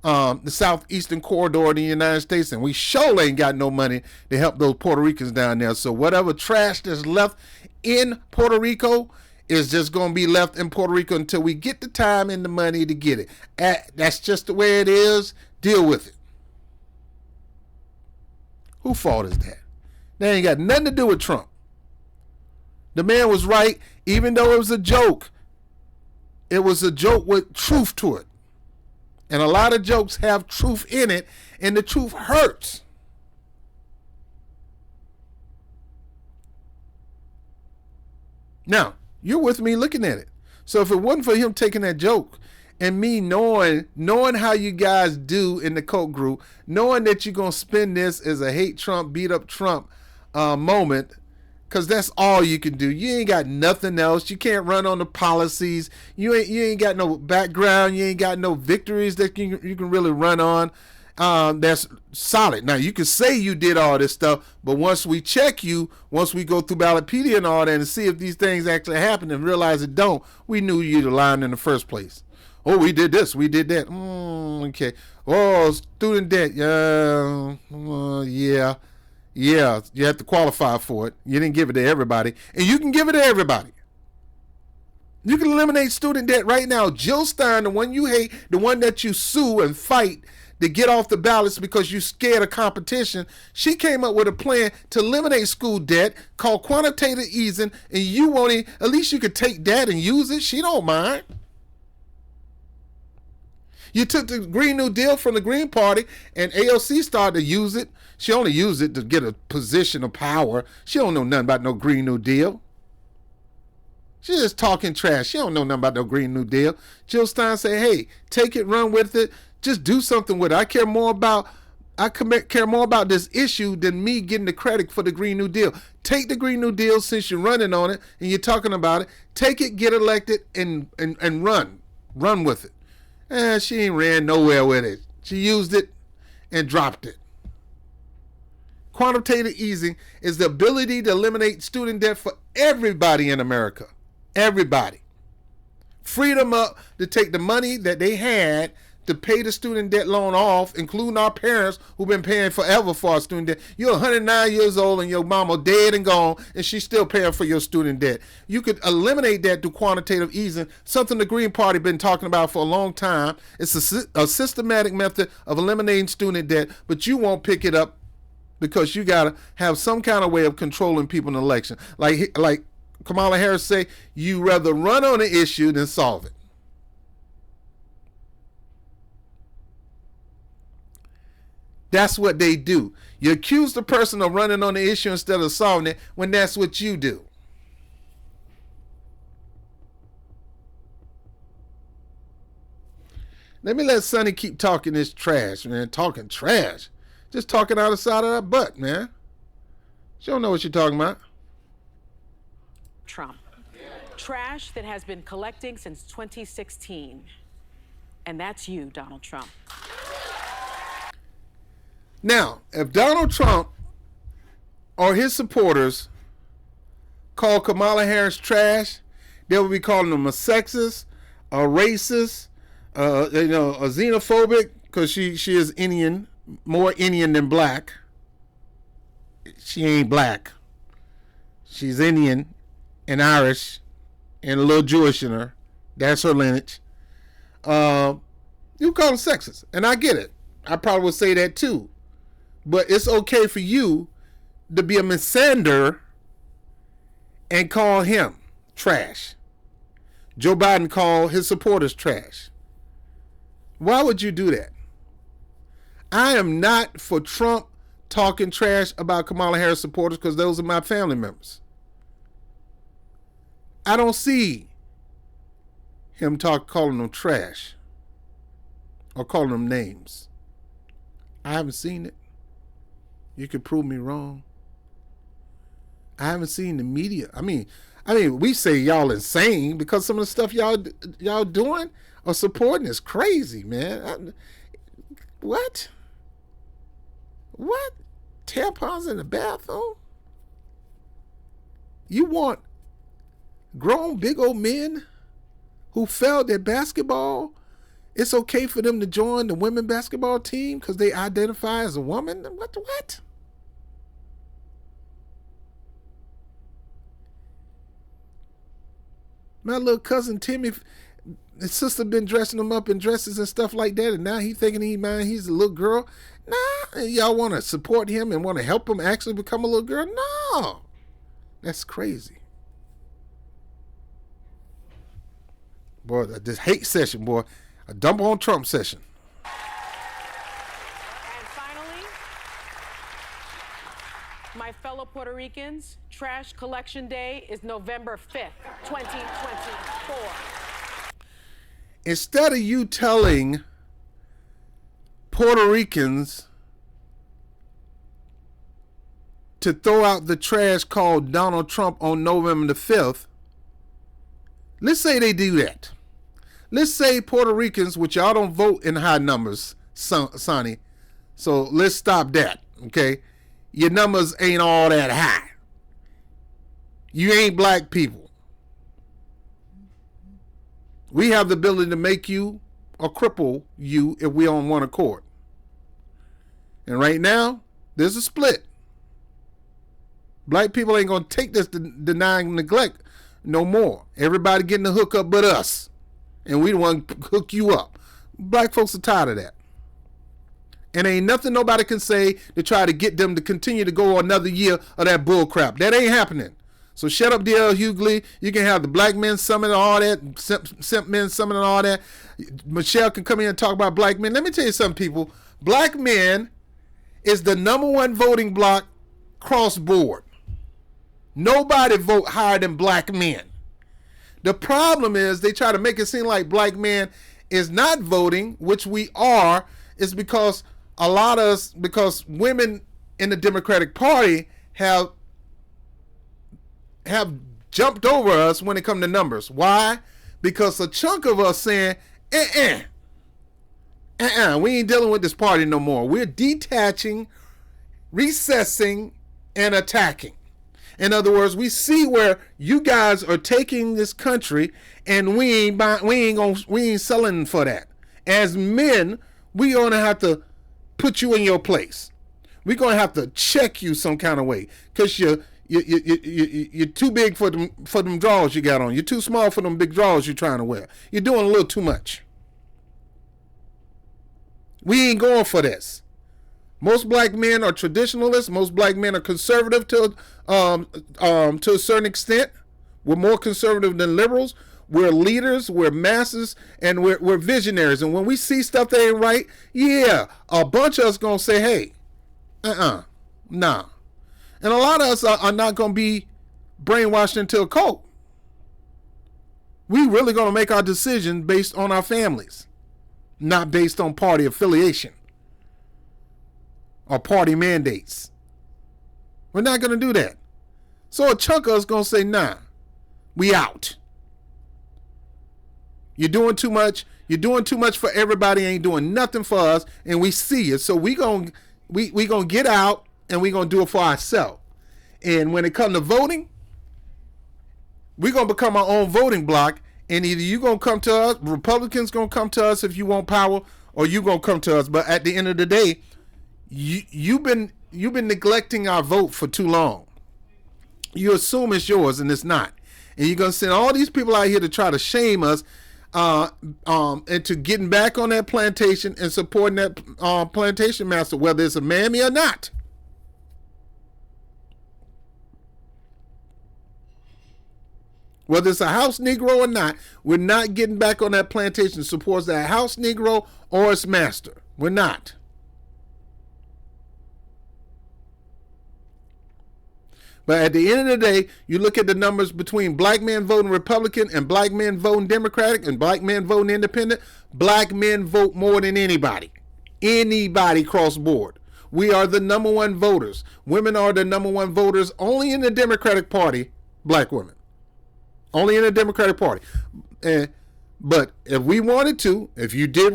the southeastern corridor of the United States, and we sure ain't got no money to help those Puerto Ricans down there. So whatever trash that's left in Puerto Rico is just going to be left in Puerto Rico until we get the time and the money to get it. That's just the way it is. Deal with it. Whose fault is that? That ain't got nothing to do with Trump. The man was right, even though it was a joke. It was a joke with truth to it. And a lot of jokes have truth in it, and the truth hurts. Now, you're with me looking at it. So if it wasn't for him taking that joke and me knowing how you guys do in the cult group, knowing that you're going to spin this as a hate Trump, beat up Trump moment, because that's all you can do. You ain't got nothing else. You can't run on the policies. You ain't got no background. You ain't got no victories that you can really run on. That's solid. Now, you can say you did all this stuff, but once we check you, once we go through Ballotpedia and all that and see if these things actually happen and realize it don't, we knew you were lying in the first place. Oh, we did this. We did that. Okay. Oh, student debt. Yeah. Yeah, you have to qualify for it. You didn't give it to everybody. And you can give it to everybody. You can eliminate student debt right now. Jill Stein, the one you hate, the one that you sue and fight to get off the ballots because you're scared of competition, she came up with a plan to eliminate school debt called quantitative easing, and you won't at least you could take that and use it. She don't mind. You took the Green New Deal from the Green Party, and AOC started to use it. She only used it to get a position of power. She don't know nothing about no Green New Deal. She's just talking trash. She don't know nothing about no Green New Deal. Jill Stein say, hey, take it, run with it. Just do something with it. I care more about this issue than me getting the credit for the Green New Deal. Take the Green New Deal since you're running on it and you're talking about it. Take it, get elected, and run. Run with it. She ain't ran nowhere with it. She used it and dropped it. Quantitative easing is the ability to eliminate student debt for everybody in America. Everybody. Freedom up to take the money that they had to pay the student debt loan off, including our parents who've been paying forever for our student debt. You're 109 years old and your mama dead and gone, and she's still paying for your student debt. You could eliminate that through quantitative easing, something the Green Party been talking about for a long time. It's a systematic method of eliminating student debt, but you won't pick it up because you got to have some kind of way of controlling people in an election. Like Kamala Harris say, you rather run on an issue than solve it. That's what they do. You accuse the person of running on the issue instead of solving it when that's what you do. Let me let Sonny keep talking this trash, man. Talking trash. Just talking out the side of her butt, man. She don't know what you're talking about. Trump. Trash that has been collecting since 2016. And that's you, Donald Trump. Now, if Donald Trump or his supporters call Kamala Harris trash, they will be calling them a sexist, a racist, a xenophobic, because she is Indian, more Indian than black. She ain't black. She's Indian and Irish and a little Jewish in her. That's her lineage. You call them sexist, and I get it. I probably would say that too. But it's okay for you to be a missander and call him trash. Joe Biden called his supporters trash. Why would you do that? I am not for Trump talking trash about Kamala Harris supporters because those are my family members. I don't see him calling them trash or calling them names. I haven't seen it. You could prove me wrong. I haven't seen the media. I mean, we say y'all insane because some of the stuff y'all doing or supporting is crazy, man. What? Tampons in the bathroom? You want grown big old men who failed at basketball? It's okay for them to join the women's basketball team because they identify as a woman? What? My little cousin Timmy, his sister been dressing him up in dresses and stuff like that, and now he's thinking he's a little girl. Nah, y'all want to support him and want to help him actually become a little girl? No, that's crazy. Boy, this hate session, boy, a dump on Trump session. And finally, my fellow Puerto Ricans, Trash Collection Day is November 5th, 2024. Instead of you telling Puerto Ricans to throw out the trash called Donald Trump on November the 5th, let's say they do that. Let's say Puerto Ricans, which y'all don't vote in high numbers, Sonny, so let's stop that, okay? Your numbers ain't all that high. You ain't black people. We have the ability to make you or cripple you if we on one accord. And right now, there's a split. Black people ain't going to take this denying neglect no more. Everybody getting the hookup but us. And we the one hook you up. Black folks are tired of that. And ain't nothing nobody can say to try to get them to continue to go another year of that bull crap. That ain't happening. So shut up, D.L. Hughley. You can have the Black Men Summit and all that, Simp Men Summit and all that. Michelle can come in and talk about black men. Let me tell you something, people. Black men is the #1 voting bloc cross board. Nobody vote higher than black men. The problem is they try to make it seem like black men is not voting, which we are, is because because women in the Democratic Party have jumped over us when it comes to numbers. Why? Because a chunk of us saying, we ain't dealing with this party no more. We're detaching, recessing, and attacking. In other words, we see where you guys are taking this country, and we ain't selling for that. As men, we gonna have to put you in your place. We're gonna have to check you some kind of way, because you're too big for them drawers you got on. You're too small for them big drawers you're trying to wear. You're doing a little too much. We ain't going for this. Most black men are traditionalists. Most black men are conservative to a certain extent. We're more conservative than liberals. We're leaders. We're masses, and we're visionaries. And when we see stuff that ain't right, yeah, a bunch of us gonna say, "Hey, nah." And a lot of us are not gonna be brainwashed into a cult. We really gonna make our decision based on our families, not based on party affiliation or party mandates. We're not going to do that. So a chunk of us going to say, nah, we out. You're doing too much. You're doing too much for everybody, ain't doing nothing for us, and we see it. So we gonna get out, and we going to do it for ourselves. And when it comes to voting, we're going to become our own voting block, and either you going to come to us, Republicans going to come to us if you want power, or you going to come to us. But at the end of the day, you've been neglecting our vote for too long. You assume it's yours, and it's not. And you're going to send all these people out here to try to shame us into getting back on that plantation and supporting that plantation master, whether it's a mammy or not. Whether it's a house Negro or not, we're not getting back on that plantation supports that house Negro or its master. We're not. But at the end of the day, you look at the numbers between black men voting Republican and black men voting Democratic and black men voting Independent. Black men vote more than anybody. Anybody cross board. We are the #1 voters. Women are the #1 voters only in the Democratic Party, black women. Only in the Democratic Party. But if we wanted to, if you did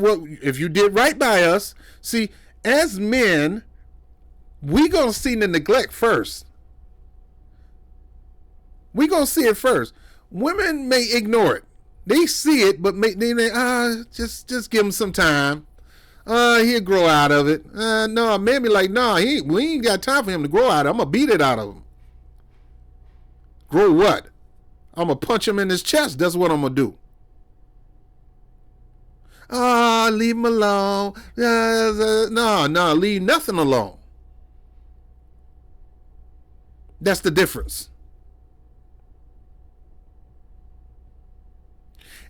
right by us, see, as men, we gonna see the neglect first. We gonna see it first. Women may ignore it. They see it, but just give him some time. He'll grow out of it. No, maybe like, no, we ain't got time for him to grow out of it. I'm gonna beat it out of him. Grow what? I'm gonna punch him in his chest. That's what I'm gonna do. Leave him alone. No, leave nothing alone. That's the difference.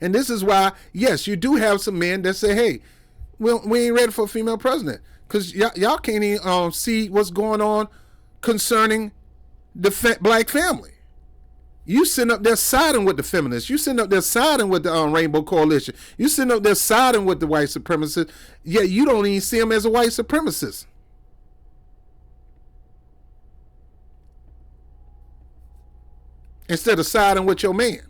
And this is why, yes, you do have some men that say, hey, we ain't ready for a female president. Because y'all can't even see what's going on concerning the black family. You sitting up there siding with the feminists. You sitting up there siding with the Rainbow Coalition. You sitting up there siding with the white supremacists. Yet you don't even see them as a white supremacist. Instead of siding with your man.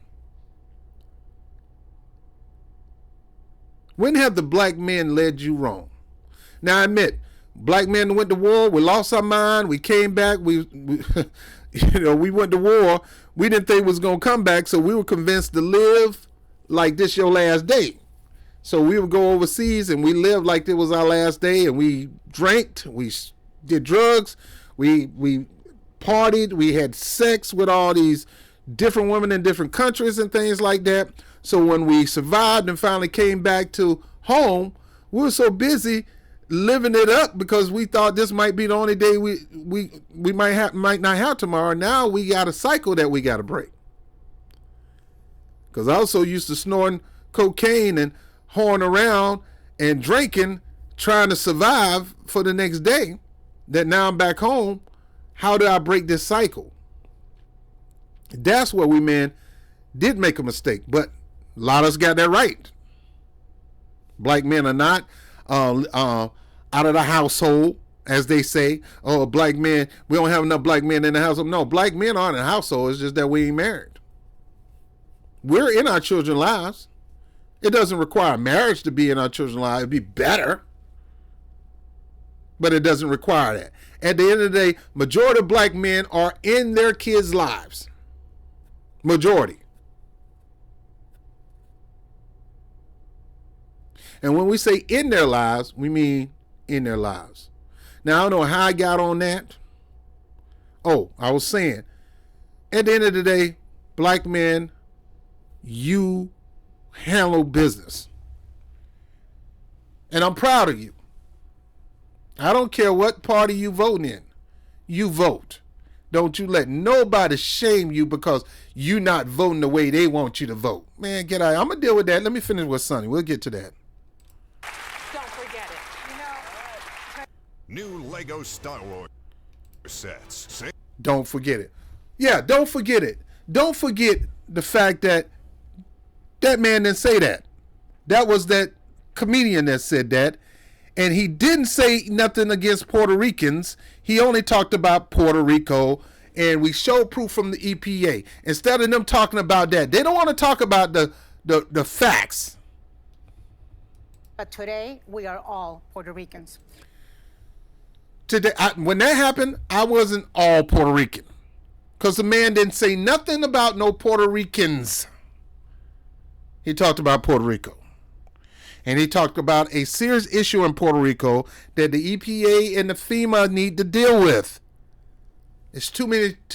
When have the black men led you wrong? Now, I admit, black men went to war. We lost our mind. We came back. We went to war. We didn't think it was going to come back, so we were convinced to live like this your last day. So we would go overseas, and we lived like it was our last day, and we drank, we did drugs, we partied, we had sex with all these different women in different countries and things like that. So when we survived and finally came back to home, we were so busy living it up because we thought this might be the only day we might not have tomorrow. Now we got a cycle that we got to break. Because I also used to snorting cocaine and whoring around and drinking, trying to survive for the next day. That now I'm back home. How do I break this cycle? That's where we men did make a mistake, but a lot of us got that right. Black men are not out of the household, as they say. Oh, black men, we don't have enough black men in the household. No, black men are in the household. It's just that we ain't married. We're in our children's lives. It doesn't require marriage to be in our children's lives. It'd be better, but it doesn't require that. At the end of the day, majority of black men are in their kids' lives. Majority. And when we say in their lives, we mean in their lives. Now, I don't know how I got on that. Oh, I was saying, at the end of the day, black men, you handle business. And I'm proud of you. I don't care what party you vote in. You vote. Don't you let nobody shame you because you not voting the way they want you to vote. Man, get out. I'm going to deal with that. Let me finish with Sonny. We'll get to that. Don't forget it. New Lego Star Wars sets. Don't forget it. Yeah, don't forget it. Don't forget the fact that that man didn't say that. That was that comedian that said that. And he didn't say nothing against Puerto Ricans. He only talked about Puerto Rico. And we showed proof from the EPA. Instead of them talking about that, they don't want to talk about the facts. But today, we are all Puerto Ricans. Today, when that happened, I wasn't all Puerto Rican. Because the man didn't say nothing about no Puerto Ricans. He talked about Puerto Rico. And he talked about a serious issue in Puerto Rico that the EPA and the FEMA need to deal with. It's too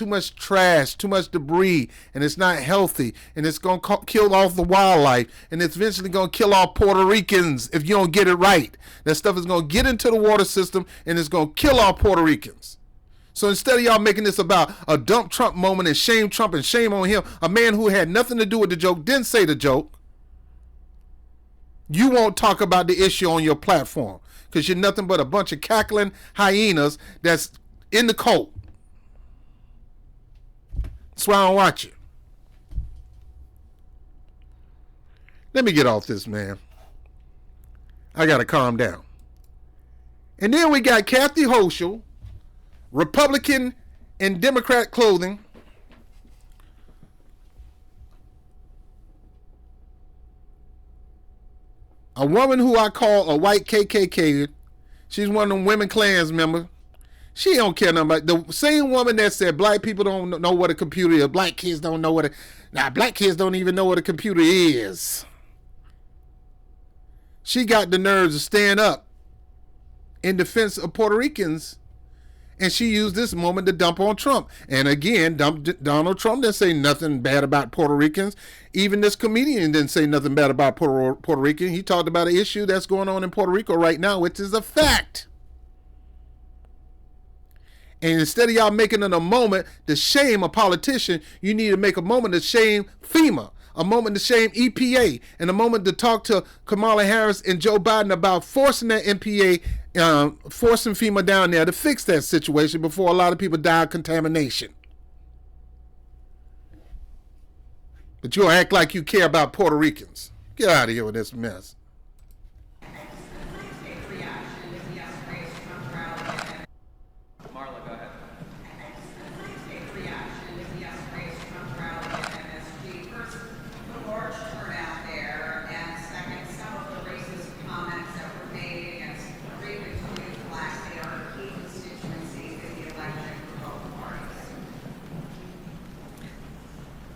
much trash, too much debris, and it's not healthy, and it's going to kill off the wildlife, and it's eventually going to kill off Puerto Ricans if you don't get it right. That stuff is going to get into the water system, and it's going to kill off Puerto Ricans. So instead of y'all making this about a dump Trump moment and shame Trump and shame on him, a man who had nothing to do with the joke, didn't say the joke, you won't talk about the issue on your platform because you're nothing but a bunch of cackling hyenas that's in the cold. That's why I don't watch you. Let me get off this, man. I got to calm down. And then we got Kathy Hochul, Republican in Democrat clothing, a woman who I call a white KKK. She's one of them women Klans members. She don't care nothing about the same woman that said black people don't know what a computer is. Black kids don't know black kids don't even know what a computer is. She got the nerves to stand up in defense of Puerto Ricans. And she used this moment to dump on Trump. And again, Donald Trump didn't say nothing bad about Puerto Ricans. Even this comedian didn't say nothing bad about Puerto Rican. He talked about an issue that's going on in Puerto Rico right now, which is a fact. And instead of y'all making it a moment to shame a politician, you need to make a moment to shame FEMA, a moment to shame EPA, and a moment to talk to Kamala Harris and Joe Biden about forcing that EPA, forcing FEMA down there to fix that situation before a lot of people die of contamination. But you'll act like you care about Puerto Ricans. Get out of here with this mess.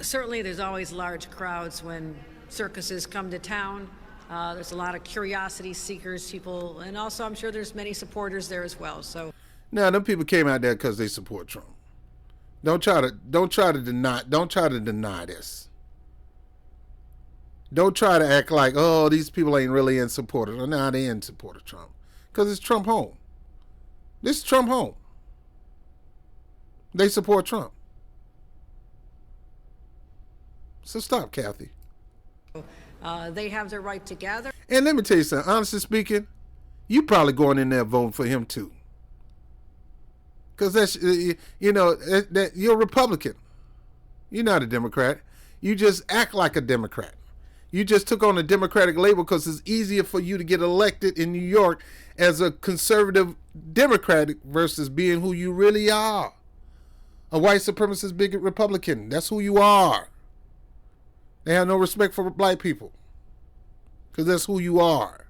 Certainly, there's always large crowds when circuses come to town. There's a lot of curiosity seekers, people, and also I'm sure there's many supporters there as well. So now, them people came out there because they support Trump. Don't try to deny this. Don't try to act like, oh, these people ain't really in support of. No, they in support of Trump Because it's Trump home. This is Trump home. They support Trump. So stop, Kathy. They have their right to gather. And let me tell you something. Honestly speaking, you probably going in there voting for him too. Because that's, that you're a Republican. You're not a Democrat. You just act like a Democrat. You just took on a Democratic label because it's easier for you to get elected in New York as a conservative Democrat versus being who you really are. A white supremacist bigot Republican. That's who you are. They have no respect for black people. Because that's who you are.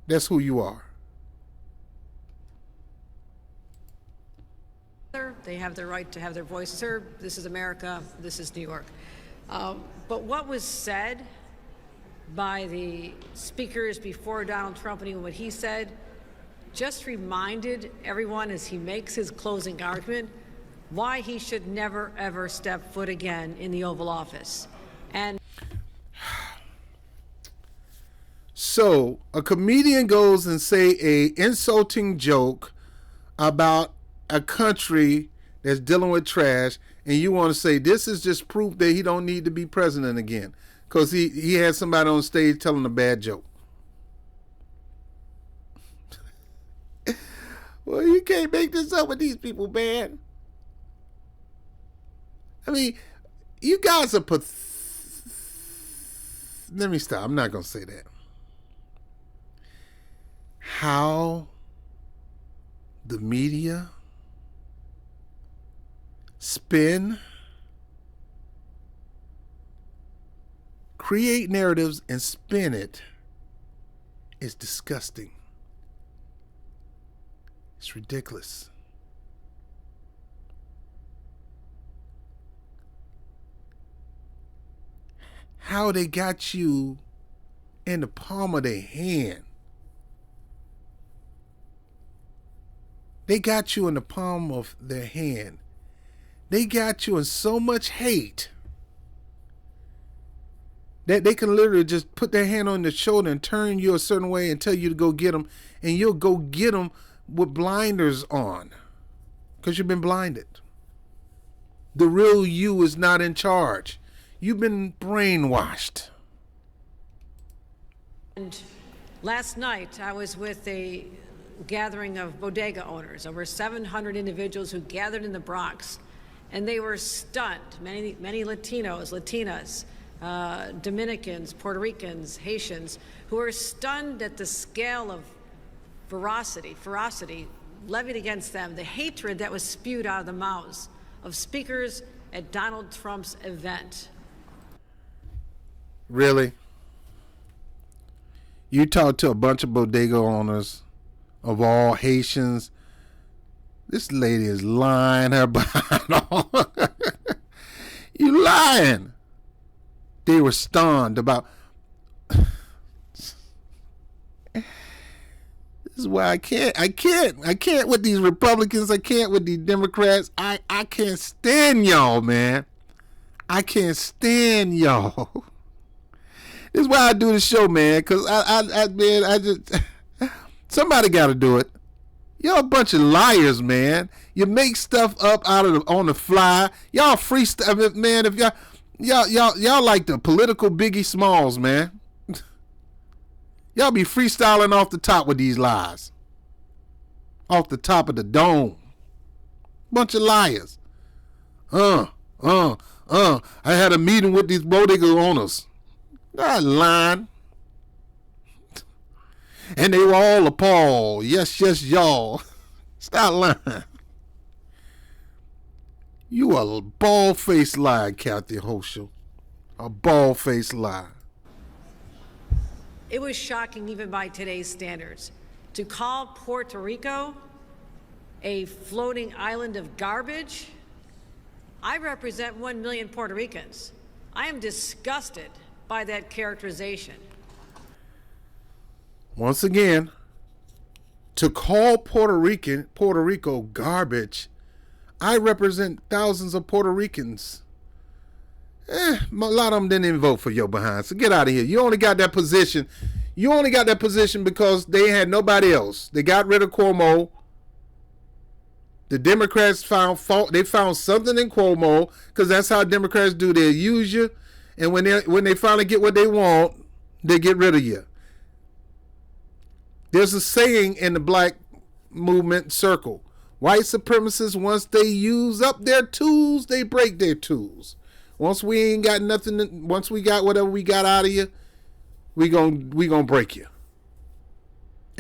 That's who you are. They have the right to have their voices heard. This is America. This is New York. But what was said by the speakers before Donald Trump and even what he said just reminded everyone as he makes his closing argument why he should never, ever step foot again in the Oval Office. And so a comedian goes and say a insulting joke about a country that's dealing with trash, and you want to say this is just proof that he don't need to be president again because he had somebody on stage telling a bad joke. Well, you can't make this up with these people, man. I mean, you guys are Let me stop. I'm not going to say that. How the media spin, create narratives and spin it is disgusting. It's ridiculous. How they got you in the palm of their hand. They got you in the palm of their hand. They got you in so much hate that they can literally just put their hand on your shoulder and turn you a certain way and tell you to go get them, and you'll go get them with blinders on because you've been blinded. The real you is not in charge. You've been brainwashed. And last night I was with a gathering of bodega owners, over 700 individuals who gathered in the Bronx, and they were stunned. Many Latinos, Latinas, Dominicans, Puerto Ricans, Haitians, who were stunned at the scale of ferocity levied against them, the hatred that was spewed out of the mouths of speakers at Donald Trump's event. Really? You talk to a bunch of bodega owners of all Haitians. This lady is lying her behind on. You lying. They were stunned about. This is why I can't with these Republicans. I can't with these Democrats. I can't stand y'all, man. I can't stand y'all. This is why I do the show, man. Cause I just somebody got to do it. Y'all a bunch of liars, man. You make stuff up on the fly. Y'all freestyle, man. If y'all like the political Biggie Smalls, man. Y'all be freestyling off the top with these lies. Off the top of the dome. Bunch of liars. I had a meeting with these bodega owners. Not lying. And they were all appalled. Yes, y'all. Stop lying. You a bald-faced liar, Kathy Hochul. A bald-faced liar. It was shocking even by today's standards. To call Puerto Rico a floating island of garbage? I represent 1 million Puerto Ricans. I am disgusted by that characterization. Once again, to call Puerto Rico garbage, I represent thousands of Puerto Ricans. A lot of them didn't even vote for your behind. So get out of here. You only got that position. You only got that position because they had nobody else. They got rid of Cuomo. The Democrats found fault. They found something in Cuomo because that's how Democrats do. They use you, and when they finally get what they want, they get rid of you. There's a saying in the black movement circle: white supremacists, once they use up their tools, they break their tools. Once we ain't got nothing, once we got whatever we got out of you, we gonna break you.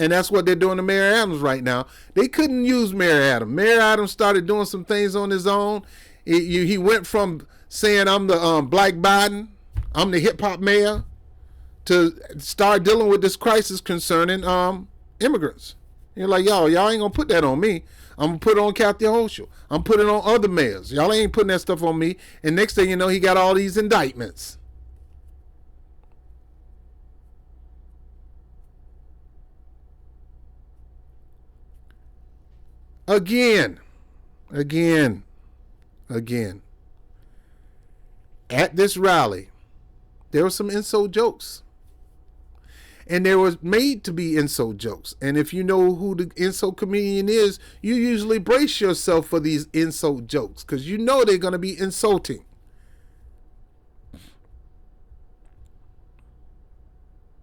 And that's what they're doing to Mayor Adams right now. They couldn't use Mayor Adams. Mayor Adams started doing some things on his own. He went from saying, I'm the Black Biden, I'm the hip hop mayor, to start dealing with this crisis concerning immigrants. You're like, y'all ain't gonna put that on me. I'm gonna put it on Kathy Hochul. I'm putting it on other mayors. Y'all ain't putting that stuff on me. And next thing you know, he got all these indictments. Again. At this rally, there were some insult jokes. And there was made to be insult jokes. And if you know who the insult comedian is, you usually brace yourself for these insult jokes because you know they're going to be insulting.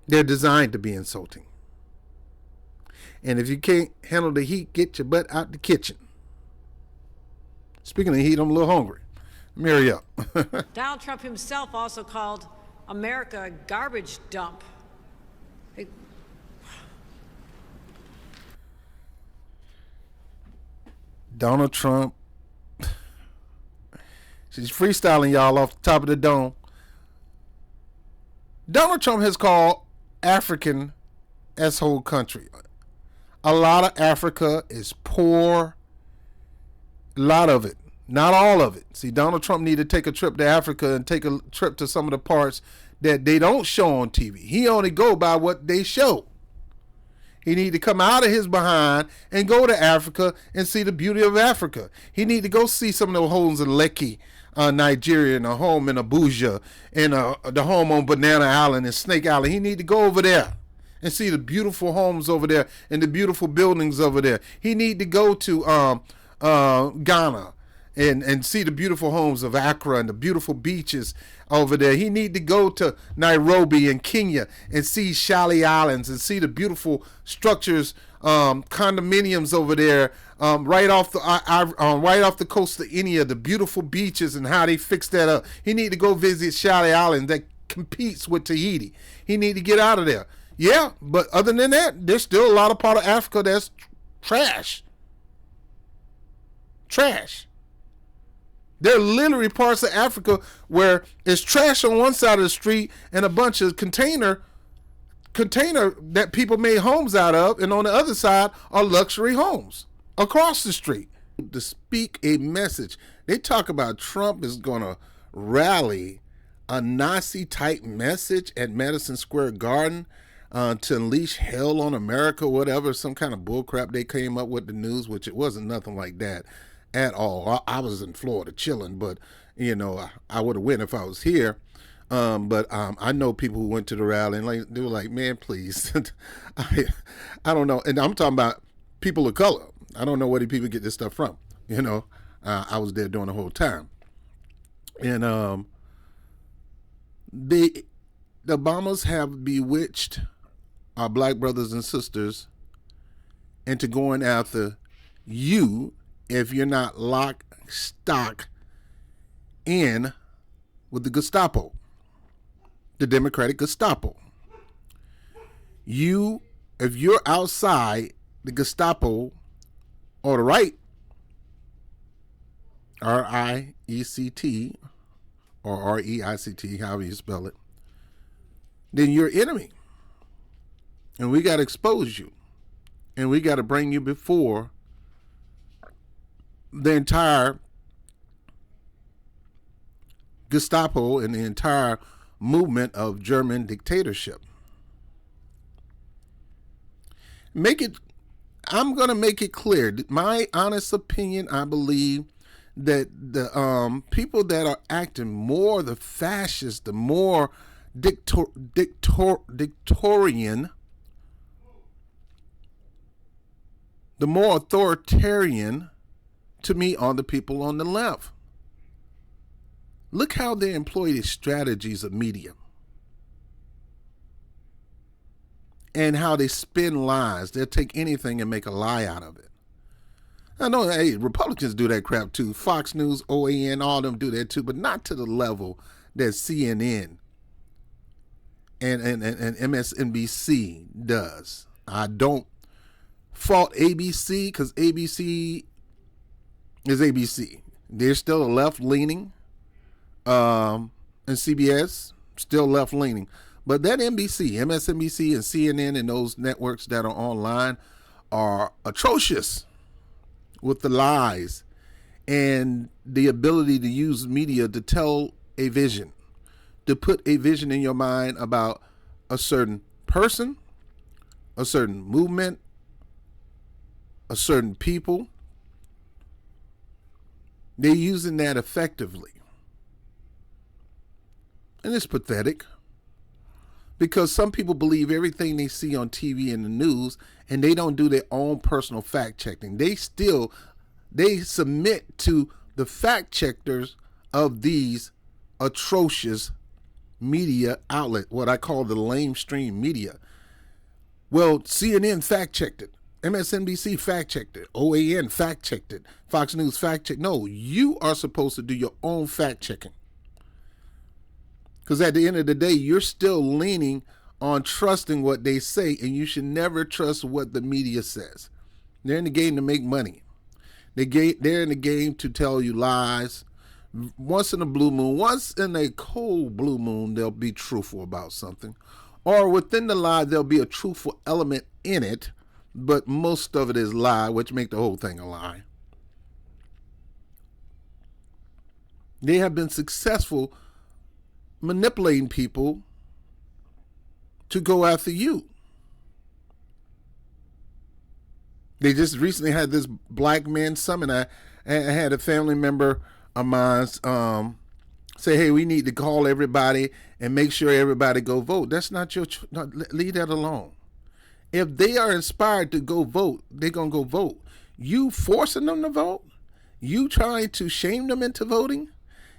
They're designed to be insulting. And if you can't handle the heat, get your butt out the kitchen. Speaking of heat, I'm a little hungry. Hurry up. Donald Trump himself also called America a garbage dump. Donald Trump. She's freestyling y'all off the top of the dome. Donald Trump has called African S-hole country. A lot of Africa is poor. A lot of it. Not all of it. See, Donald Trump need to take a trip to Africa and take a trip to some of the parts that they don't show on TV. He only go by what they show. He need to come out of his behind and go to Africa and see the beauty of Africa. He need to go see some of the homes in Lekki, Nigeria, and a home in Abuja, and the home on Banana Island and Snake Island. He need to go over there and see the beautiful homes over there and the beautiful buildings over there. He need to go to Ghana and see the beautiful homes of Accra and the beautiful beaches over there. He need to go to Nairobi and Kenya and see Shally Islands and see the beautiful structures, condominiums over there, right off the coast of India, the beautiful beaches and how they fix that up. He need to go visit Shally Island that competes with Tahiti. He need to get out of there. Yeah, but other than that, there's still a lot of part of Africa that's trash. Trash. There are literally parts of Africa where it's trash on one side of the street and a bunch of container that people made homes out of, and on the other side are luxury homes across the street. To speak a message, they talk about Trump is going to rally a Nazi-type message at Madison Square Garden to unleash hell on America, whatever, some kind of bullcrap they came up with the news, which it wasn't nothing like that at all. I was in Florida chilling, but you know, I would have went if I was here. But I know people who went to the rally and they were like, man, please. I don't know. And I'm talking about people of color. I don't know where the people get this stuff from. You know, I was there during the whole time. And the Obamas have bewitched our black brothers and sisters into going after you if you're not locked, stock in with the Gestapo, the Democratic Gestapo. If you're outside the Gestapo or the right, R-I-E-C-T or R-E-I-C-T, however you spell it, then you're enemy. And we got to expose you. And we got to bring you before the entire Gestapo and the entire movement of German dictatorship. I'm going to make it clear. My honest opinion, I believe that the people that are acting more the fascist, the more dictatorian, the more authoritarian, to me, are the people on the left. Look how they employ the strategies of media and how they spin lies. They'll take anything and make a lie out of it. I know, hey, Republicans do that crap too. Fox News, OAN, all of them do that too, but not to the level that CNN and MSNBC does. I don't fault ABC because ABC is ABC. They're still a left-leaning, and CBS still left-leaning. But that NBC, MSNBC, and CNN and those networks that are online are atrocious with the lies and the ability to use media to tell a vision, to put a vision in your mind about a certain person, a certain movement, a certain people. They're using that effectively. And it's pathetic because some people believe everything they see on TV and the news, and they don't do their own personal fact checking. They submit to the fact checkers of these atrocious media outlet, what I call the lamestream media. Well, CNN fact checked it. MSNBC fact checked it. OAN fact checked it. Fox News fact checked. No, you are supposed to do your own fact checking. Because at the end of the day, you're still leaning on trusting what they say, and you should never trust what the media says. They're in the game to make money. They're in the game to tell you lies. Once in a blue moon, once in a cold blue moon, they'll be truthful about something. Or within the lie, there'll be a truthful element in it, but most of it is lie, which make the whole thing a lie. They have been successful manipulating people to go after you. They just recently had this Black Men Summit. I had a family member of mine say, hey, we need to call everybody and make sure everybody go vote. That's not your leave that alone. If they are inspired to go vote, they're going to go vote. You forcing them to vote? You trying to shame them into voting?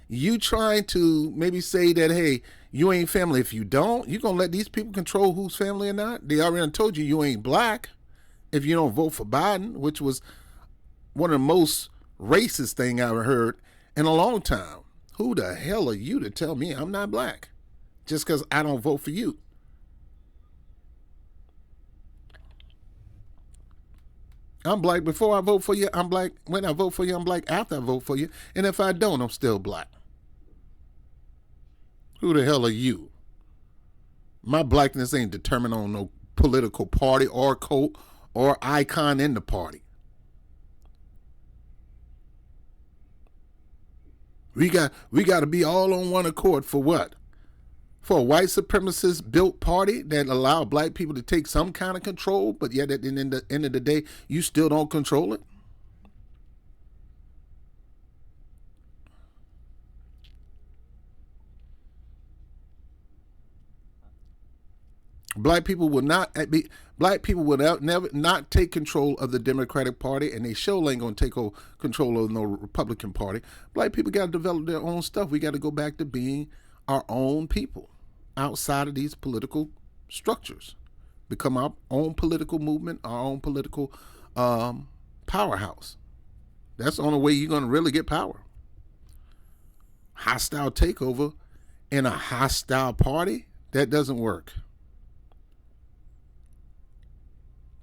You trying to maybe say that, hey, you ain't family. If you don't, you going to let these people control who's family or not? They already told you ain't black if you don't vote for Biden, which was one of the most racist thing I've heard in a long time. Who the hell are you to tell me I'm not black just because I don't vote for you? I'm black before I vote for you. I'm black when I vote for you. I'm black after I vote for you. And if I don't, I'm still black. Who the hell are you? My blackness ain't determined on no political party or cult or icon in the party. We got to be all on one accord for what? For a white supremacist built party that allow black people to take some kind of control, but yet at the end of the day, you still don't control it? Black people will never take control of the Democratic Party, and they sure ain't gonna take control of no Republican Party. Black people got to develop their own stuff. We got to go back to being our own people outside of these political structures. Become our own political movement, our own political powerhouse. That's the only way you're gonna really get power. Hostile takeover in a hostile party, that doesn't work.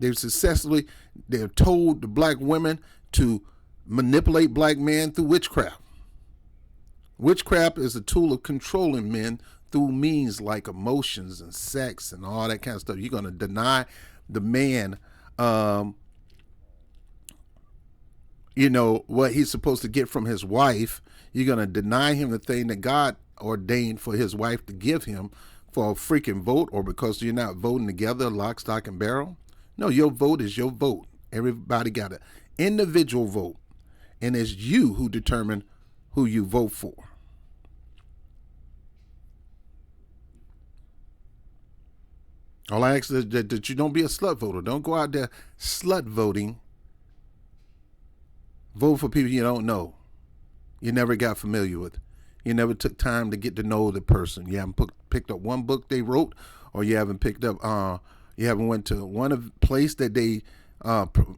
They've told the black women to manipulate black men through witchcraft. Witchcraft is a tool of controlling men through means like emotions and sex and all that kind of stuff. You're going to deny the man, what he's supposed to get from his wife. You're going to deny him the thing that God ordained for his wife to give him for a freaking vote, or because you're not voting together, lock, stock, and barrel. No, your vote is your vote. Everybody got an individual vote. and it's you who determine who you vote for. All I ask is that you don't be a slut voter. Don't go out there slut voting. Vote for people you don't know. You never got familiar with. You never took time to get to know the person. You haven't picked up one book they wrote, or you haven't picked up, you haven't went to one place that they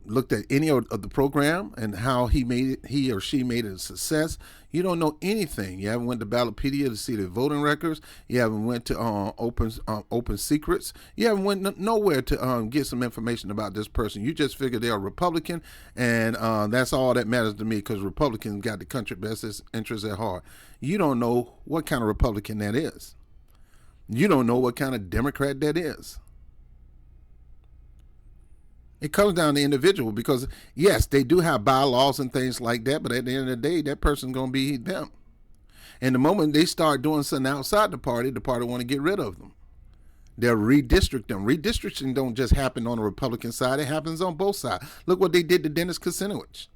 looked at any of the program and how he or she made it a success. You don't know anything. You haven't went to Ballotpedia to see the voting records. You haven't went to Open Secrets. You haven't went nowhere to get some information about this person. You just figure they're a Republican, and that's all that matters to me, because Republicans got the country best interests at heart. You don't know what kind of Republican that is. You don't know what kind of Democrat that is. It comes down to individual, because yes, they do have bylaws and things like that, but at the end of the day, that person's going to be them. And the moment they start doing something outside the party want to get rid of them. They'll redistrict them. Redistricting don't just happen on the Republican side. It happens on both sides. Look what they did to Dennis Kucinich.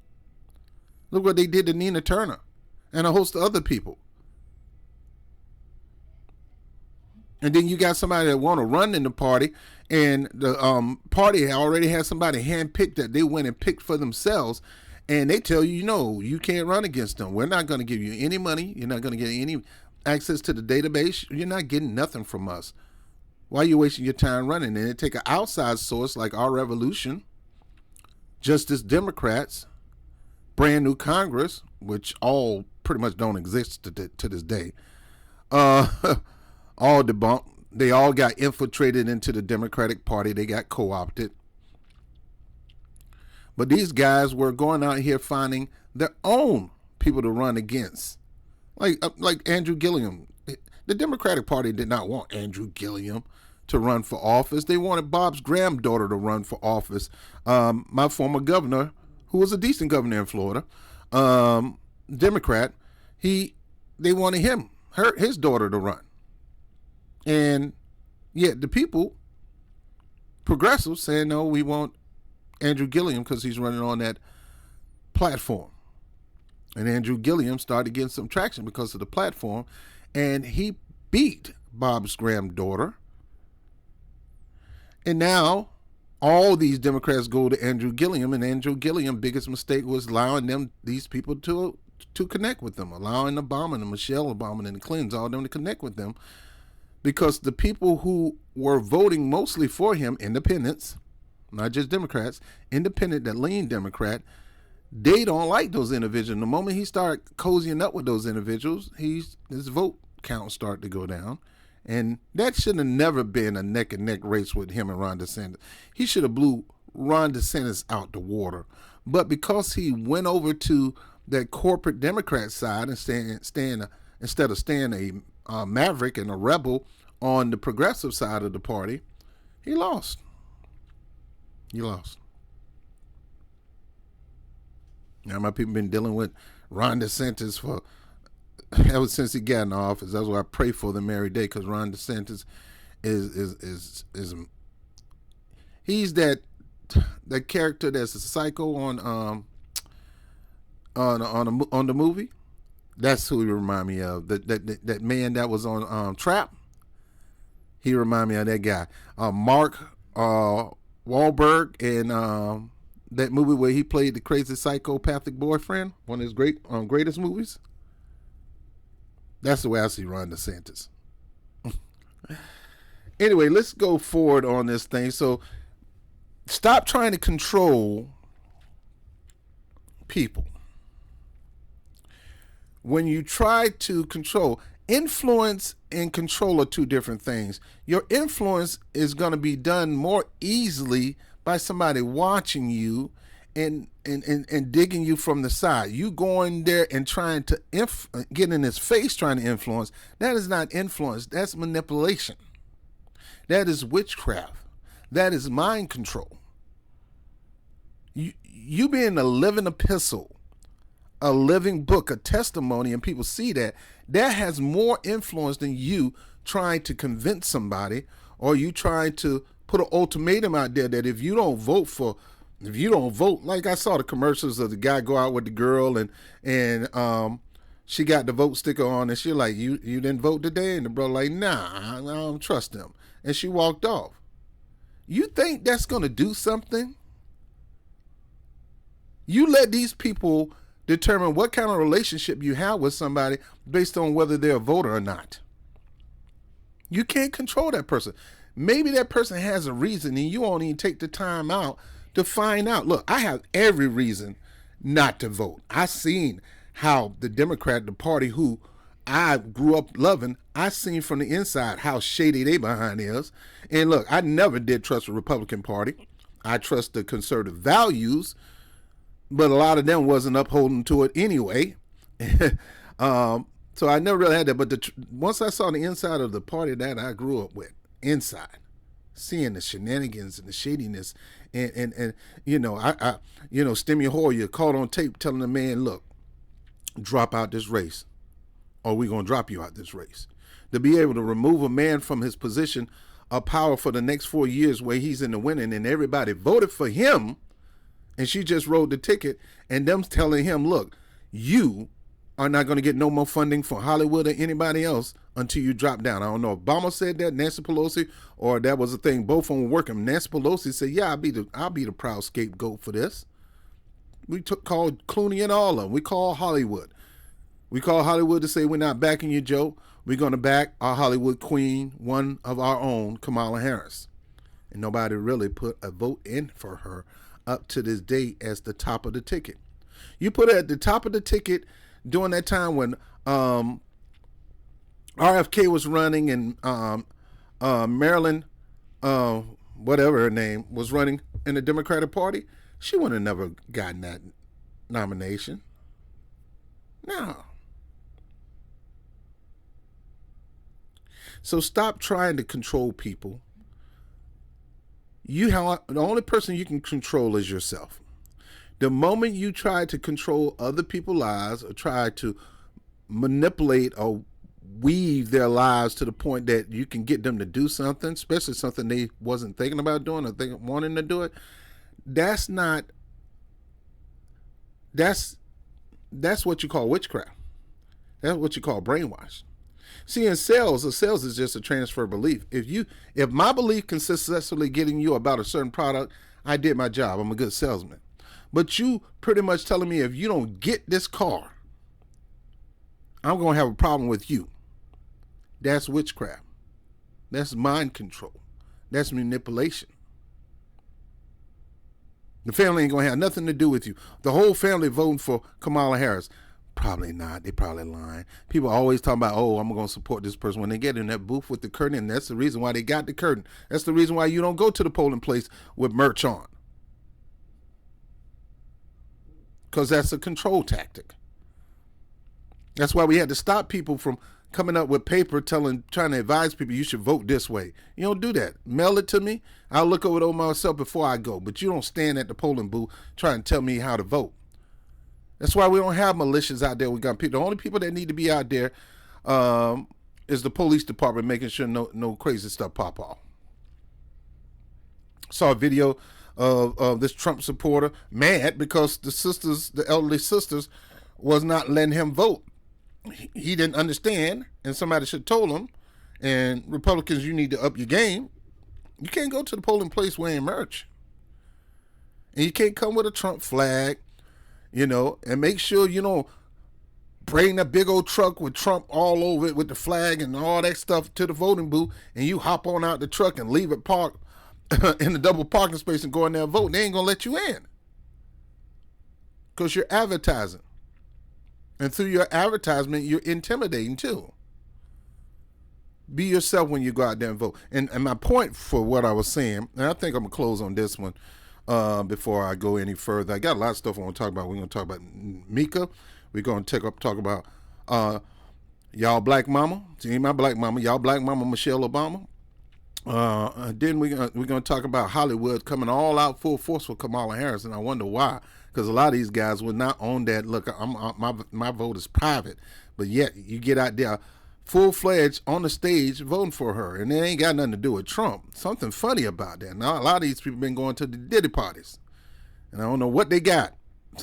Look what they did to Nina Turner and a host of other people. And then you got somebody that want to run in the party, and the party already has somebody handpicked that they went and picked for themselves, and they tell you, no, you can't run against them. We're not going to give you any money. You're not going to get any access to the database. You're not getting nothing from us. Why are you wasting your time running? And they take an outside source like Our Revolution, Justice Democrats, Brand New Congress, which all pretty much don't exist to this day. All debunked. They all got infiltrated into the Democratic Party. They got co-opted. But these guys were going out here finding their own people to run against. Like Andrew Gilliam. The Democratic Party did not want Andrew Gilliam to run for office. They wanted Bob's granddaughter to run for office. My former governor, who was a decent governor in Florida, Democrat, they wanted his daughter to run. And yet the people, progressives, saying, no, we want Andrew Gilliam because he's running on that platform. And Andrew Gilliam started getting some traction because of the platform, and he beat Bob's granddaughter. And now all these Democrats go to Andrew Gilliam, and Andrew Gilliam's biggest mistake was allowing these people to connect with them, allowing Obama and Michelle Obama and the Clintons, all of them to connect with them. Because the people who were voting mostly for him, independents, not just Democrats, independent that lean Democrat, they don't like those individuals. The moment he started cozying up with those individuals, his vote count started to go down. And that should have never been a neck-and-neck race with him and Ron DeSantis. He should have blew Ron DeSantis out the water. But because he went over to that corporate Democrat side and instead of staying a maverick and a rebel on the progressive side of the party, he lost. Now, my people been dealing with Ron DeSantis for ever since he got in office. That's why I pray for them every day, because Ron DeSantis is he's that character that's a psycho on the movie. That's who he remind me of. That man that was on Trap. He remind me of that guy. Mark Wahlberg in that movie where he played the crazy psychopathic boyfriend, one of his greatest movies. That's the way I see Ron DeSantis. Anyway, let's go forward on this thing. So stop trying to control people. When you try to control, influence and control are two different things. Your influence is going to be done more easily by somebody watching you and digging you from the side. You going there and trying to get in his face, trying to influence. That is not influence. That's manipulation. That is witchcraft. That is mind control. You being a living epistle, a living book, a testimony, and people see that has more influence than you trying to convince somebody, or you trying to put an ultimatum out there that if you don't vote for If you don't vote, like I saw the commercials of the guy go out with the girl and she got the vote sticker on and she like, you didn't vote today? And the brother like, nah, I don't trust them. And she walked off. You think that's going to do something? You let these people determine what kind of relationship you have with somebody based on whether they're a voter or not. You can't control that person. Maybe that person has a reason and you won't even take the time out to find out. Look, I have every reason not to vote. I seen how the Democrat, the party who I grew up loving, I seen from the inside how shady they behind is. And look, I never did trust the Republican Party. I trust the conservative values, but a lot of them wasn't upholding to it anyway. So I never really had that. But once I saw the inside of the party that I grew up with, inside, seeing the shenanigans and the shadiness, and you know, Steny Hoyer caught on tape telling the man, look, drop out this race, or we're going to drop you out this race. To be able to remove a man from his position of power for the next 4 years where he's in the winning and everybody voted for him, and she just rode the ticket, and them telling him, look, you are not going to get no more funding for Hollywood or anybody else until you drop down. I don't know if Obama said that, Nancy Pelosi, or that was a thing. Both of them were working. Nancy Pelosi said, yeah, I'll be the proud scapegoat for this. We called Clooney and all of them. We call Hollywood. We call Hollywood to say we're not backing you, Joe. We're going to back our Hollywood queen, one of our own, Kamala Harris. And nobody really put a vote in for her up to this day as the top of the ticket. You put her at the top of the ticket during that time when RFK was running and Marilyn, whatever her name, was running in the Democratic Party, she would have never gotten that nomination. No. So stop trying to control people. The only person you can control is yourself. The moment you try to control other people's lives or try to manipulate or weave their lives to the point that you can get them to do something, especially something they wasn't thinking about doing or wanting to do it, that's what you call witchcraft. That's what you call brainwash. See, in sales, a sales is just a transfer of belief. If my belief can successfully getting you about a certain product, I did my job. I'm a good salesman. But you pretty much telling me if you don't get this car, I'm going to have a problem with you. That's witchcraft. That's mind control. That's manipulation. The family ain't going to have nothing to do with you. The whole family voting for Kamala Harris. Probably not. They probably lying. People always talking about, oh, I'm going to support this person when they get in that booth with the curtain. And that's the reason why they got the curtain. That's the reason why you don't go to the polling place with merch on. Because that's a control tactic. That's why we had to stop people from coming up with paper trying to advise people you should vote this way. You don't do that. Mail it to me. I'll look over it myself before I go. But you don't stand at the polling booth trying to tell me how to vote. That's why we don't have militias out there. We got people. The only people that need to be out there is the police department making sure no crazy stuff pop off. Saw a video of this Trump supporter mad because the elderly sisters, was not letting him vote. He didn't understand, and somebody should have told him. And Republicans, you need to up your game. You can't go to the polling place wearing merch. And you can't come with a Trump flag, and make sure you don't bring a big old truck with Trump all over it with the flag and all that stuff to the voting booth, and you hop on out the truck and leave it parked in the double parking space and go in there and vote. They ain't going to let you in because you're advertising. And through your advertisement, you're intimidating too. Be yourself when you go out there and vote. And my point for what I was saying, and I think I'm going to close on this one before I go any further. I got a lot of stuff I want to talk about. We're going to talk about Mika. We're going to talk about y'all black mama. See, my black mama. Y'all black mama Michelle Obama. Then we're going to talk about Hollywood coming all out full force for Kamala Harris, and I wonder why. Because a lot of these guys would not own that. Look, my vote is private, but yet you get out there full-fledged on the stage voting for her, and it ain't got nothing to do with Trump. Something funny about that. Now, a lot of these people been going to the Diddy parties. And I don't know what they got,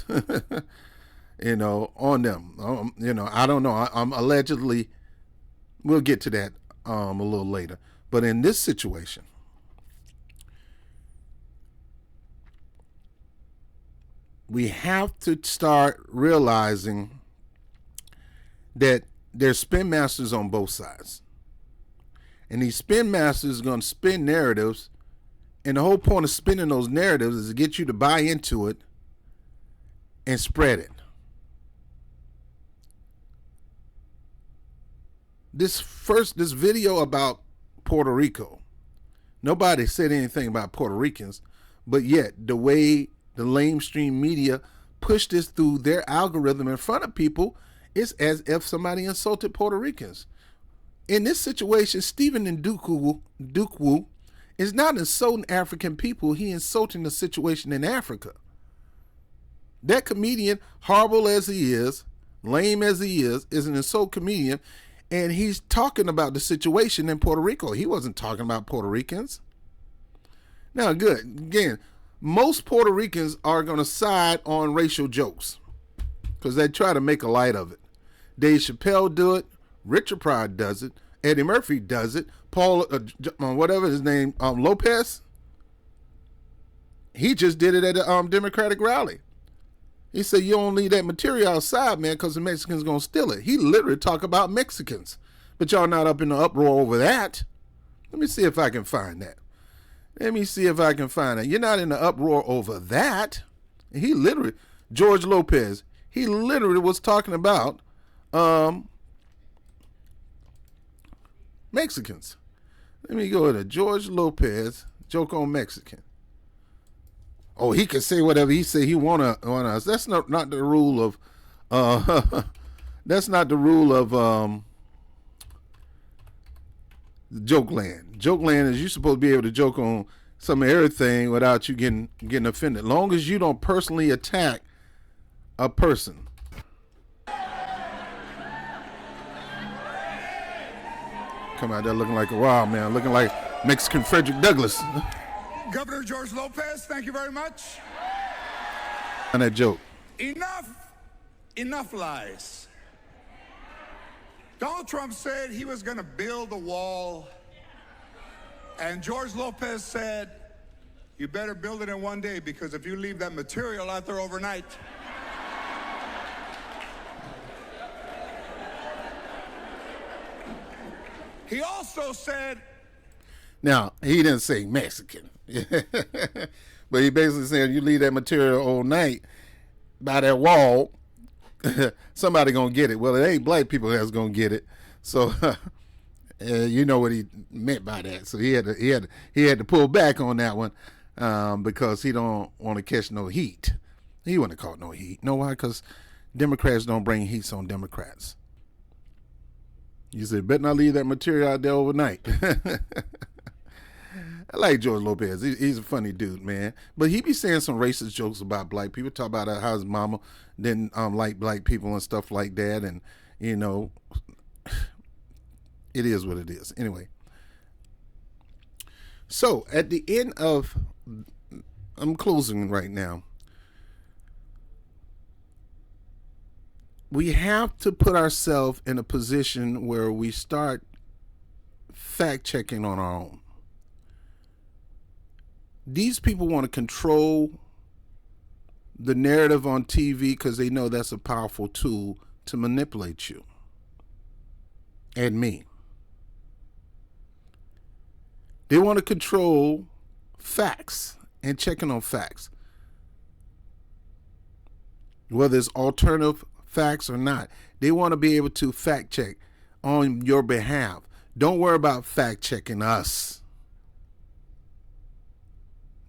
on them. I don't know. I'm allegedly, we'll get to that a little later. But in this situation, we have to start realizing that there's spin masters on both sides. And these spin masters are going to spin narratives. And the whole point of spinning those narratives is to get you to buy into it and spread it. This video about Puerto Rico, nobody said anything about Puerto Ricans, but yet the way the lamestream media pushed this through their algorithm in front of people, it's as if somebody insulted Puerto Ricans. In this situation, Stephen Ndukwu is not insulting African people. He insulting the situation in Africa. That comedian, horrible as he is, lame as he is an insult comedian, and he's talking about the situation in Puerto Rico. He wasn't talking about Puerto Ricans. Now, good. Again, most Puerto Ricans are going to side on racial jokes because they try to make a light of it. Dave Chappelle do it. Richard Pryor does it. Eddie Murphy does it. Paul, whatever his name, Lopez, he just did it at a Democratic rally. He said, you don't leave that material outside, man, because the Mexicans going to steal it. He literally talk about Mexicans. But y'all not up in the uproar over that. Let me see if I can find that. You're not in the uproar over that. He literally, George Lopez, he literally was talking about Mexicans. Let me go to George Lopez, joke on Mexican. Oh, he can say whatever he say he want on us. That's not the rule of that's not the rule of joke land. Joke land is you supposed to be able to joke on some of everything without you getting offended. Long as you don't personally attack a person. Come out there looking like a wild man, looking like Mexican Frederick Douglass. Governor George Lopez, thank you very much. And that joke. Enough lies. Donald Trump said he was going to build a wall, and George Lopez said, you better build it in one day, because if you leave that material out there overnight, he also said... Now, he didn't say Mexican. But he basically said, you leave that material all night by that wall, somebody gonna get it. Well, it ain't black people that's gonna get it. So you know what he meant by that. So he had to pull back on that one because he don't want to catch no heat. He wouldn't have caught no heat. Know why? Because Democrats don't bring heats on Democrats. You said, better not leave that material out there overnight. I like George Lopez. He's a funny dude, man. But he be saying some racist jokes about black people. Talk about how his mama didn't like black people and stuff like that. And, you know, it is what it is. Anyway. So, at the end of... I'm closing right now. We have to put ourselves in a position where we start fact-checking on our own. These people want to control the narrative on TV because they know that's a powerful tool to manipulate you and me. They want to control facts and checking on facts, whether it's alternative facts or not. They want to be able to fact check on your behalf. Don't worry about fact checking us.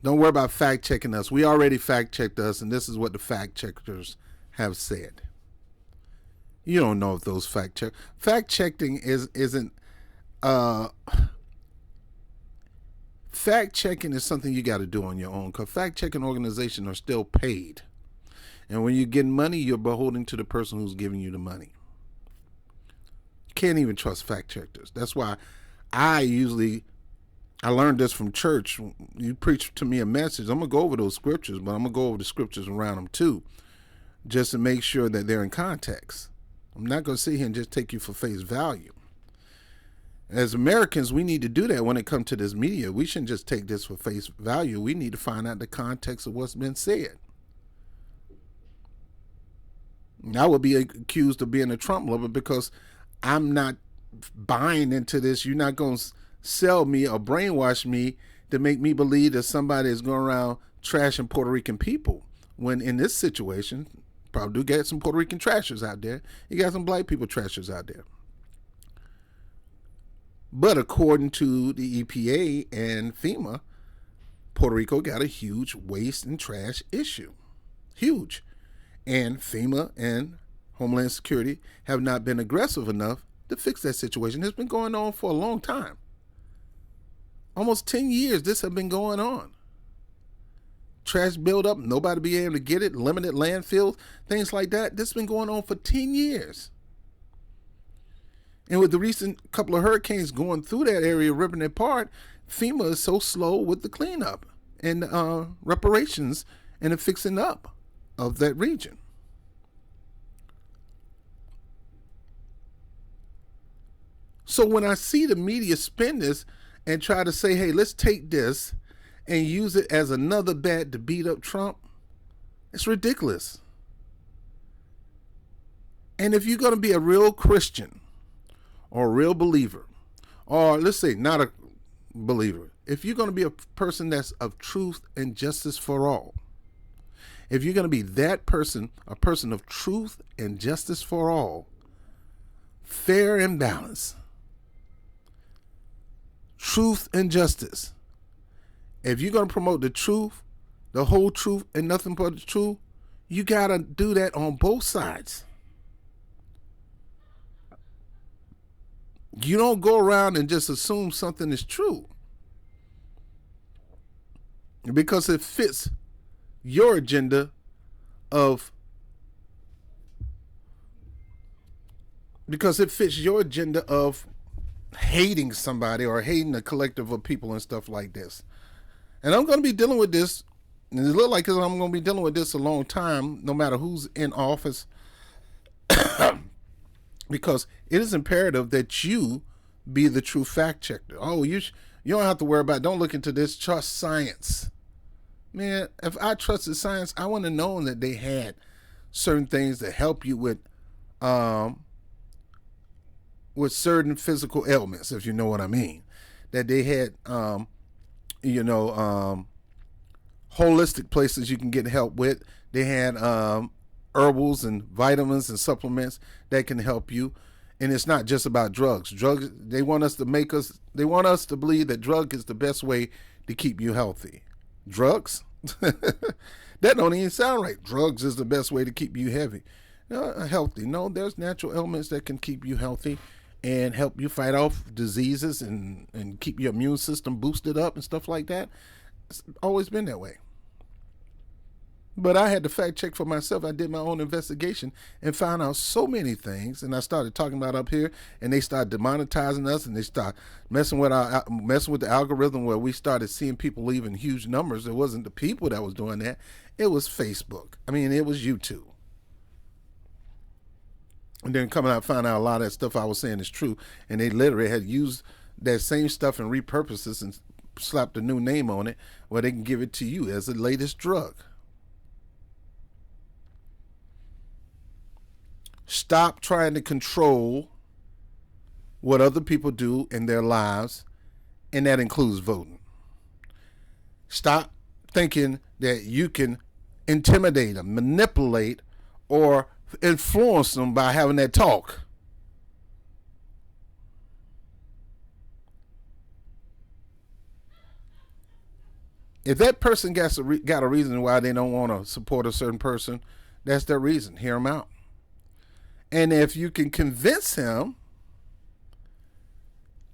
Don't worry about fact checking us. We already fact checked us, and this is what the fact checkers have said. You don't know if those fact checking isn't fact checking is something you got to do on your own, because fact checking organizations are still paid. And when you get money, you're beholden to the person who's giving you the money. You can't even trust fact checkers. That's why I usually I learned this from church. You preach to me a message, I'm going to go over those scriptures, but I'm going to go over the scriptures around them too, just to make sure that they're in context. I'm not going to sit here and just take you for face value. As Americans, we need to do that when it comes to this media. We shouldn't just take this for face value. We need to find out the context of what's been said. I would be accused of being a Trump lover because I'm not buying into this. You're not going to sell me or brainwash me to make me believe that somebody is going around trashing Puerto Rican people. When in this situation, probably do get some Puerto Rican trashers out there. You got some black people trashers out there. But according to the EPA and FEMA, Puerto Rico got a huge waste and trash issue. Huge. And FEMA and Homeland Security have not been aggressive enough to fix that situation. It's been going on for a long time. Almost 10 years this has been going on. Trash buildup, nobody be able to get it, limited landfills, things like that. This has been going on for 10 years. And with the recent couple of hurricanes going through that area, ripping it apart, FEMA is so slow with the cleanup and reparations and the fixing up of that region. So when I see the media spin this and try to say, hey, let's take this and use it as another bat to beat up Trump, it's ridiculous. And if you're going to be a real Christian or a real believer, or let's say not a believer, if you're going to be a person that's of truth and justice for all, if you're going to be that person, a person of truth and justice for all, fair and balanced, truth and justice, if you're going to promote the truth, the whole truth and nothing but the truth, you got to do that on both sides. You don't go around and just assume something is true because it fits your agenda of hating somebody or hating a collective of people and stuff like this. And I'm going to be dealing with this, and it looks like I'm going to be dealing with this a long time, no matter who's in office, because it is imperative that you be the true fact checker. Oh, you don't have to worry about, don't look into this, trust science. Man, if I trusted science, I wouldn't have known that they had certain things that help you with certain physical ailments, if you know what I mean. That they had, holistic places you can get help with. They had herbals and vitamins and supplements that can help you. And it's not just about drugs. Drugs, they want us to believe that drug is the best way to keep you healthy. Drugs? That don't even sound right. Drugs is the best way to keep you healthy. No, there's natural elements that can keep you healthy and help you fight off diseases and keep your immune system boosted up and stuff like that. It's always been that way. But I had to fact check for myself. I did my own investigation and found out so many things. And I started talking about up here, and they started demonetizing us, and they started messing with the algorithm, where we started seeing people leaving huge numbers. It wasn't the people that was doing that. It was Facebook. I mean, it was YouTube. And then coming out, found out a lot of that stuff I was saying is true. And they literally had used that same stuff and repurposed it and slapped a new name on it where they can give it to you as the latest drug. Stop trying to control what other people do in their lives, and that includes voting. Stop thinking that you can intimidate them, manipulate, or influence them by having that talk. If that person got a reason why they don't want to support a certain person, that's their reason. Hear them out. And if you can convince him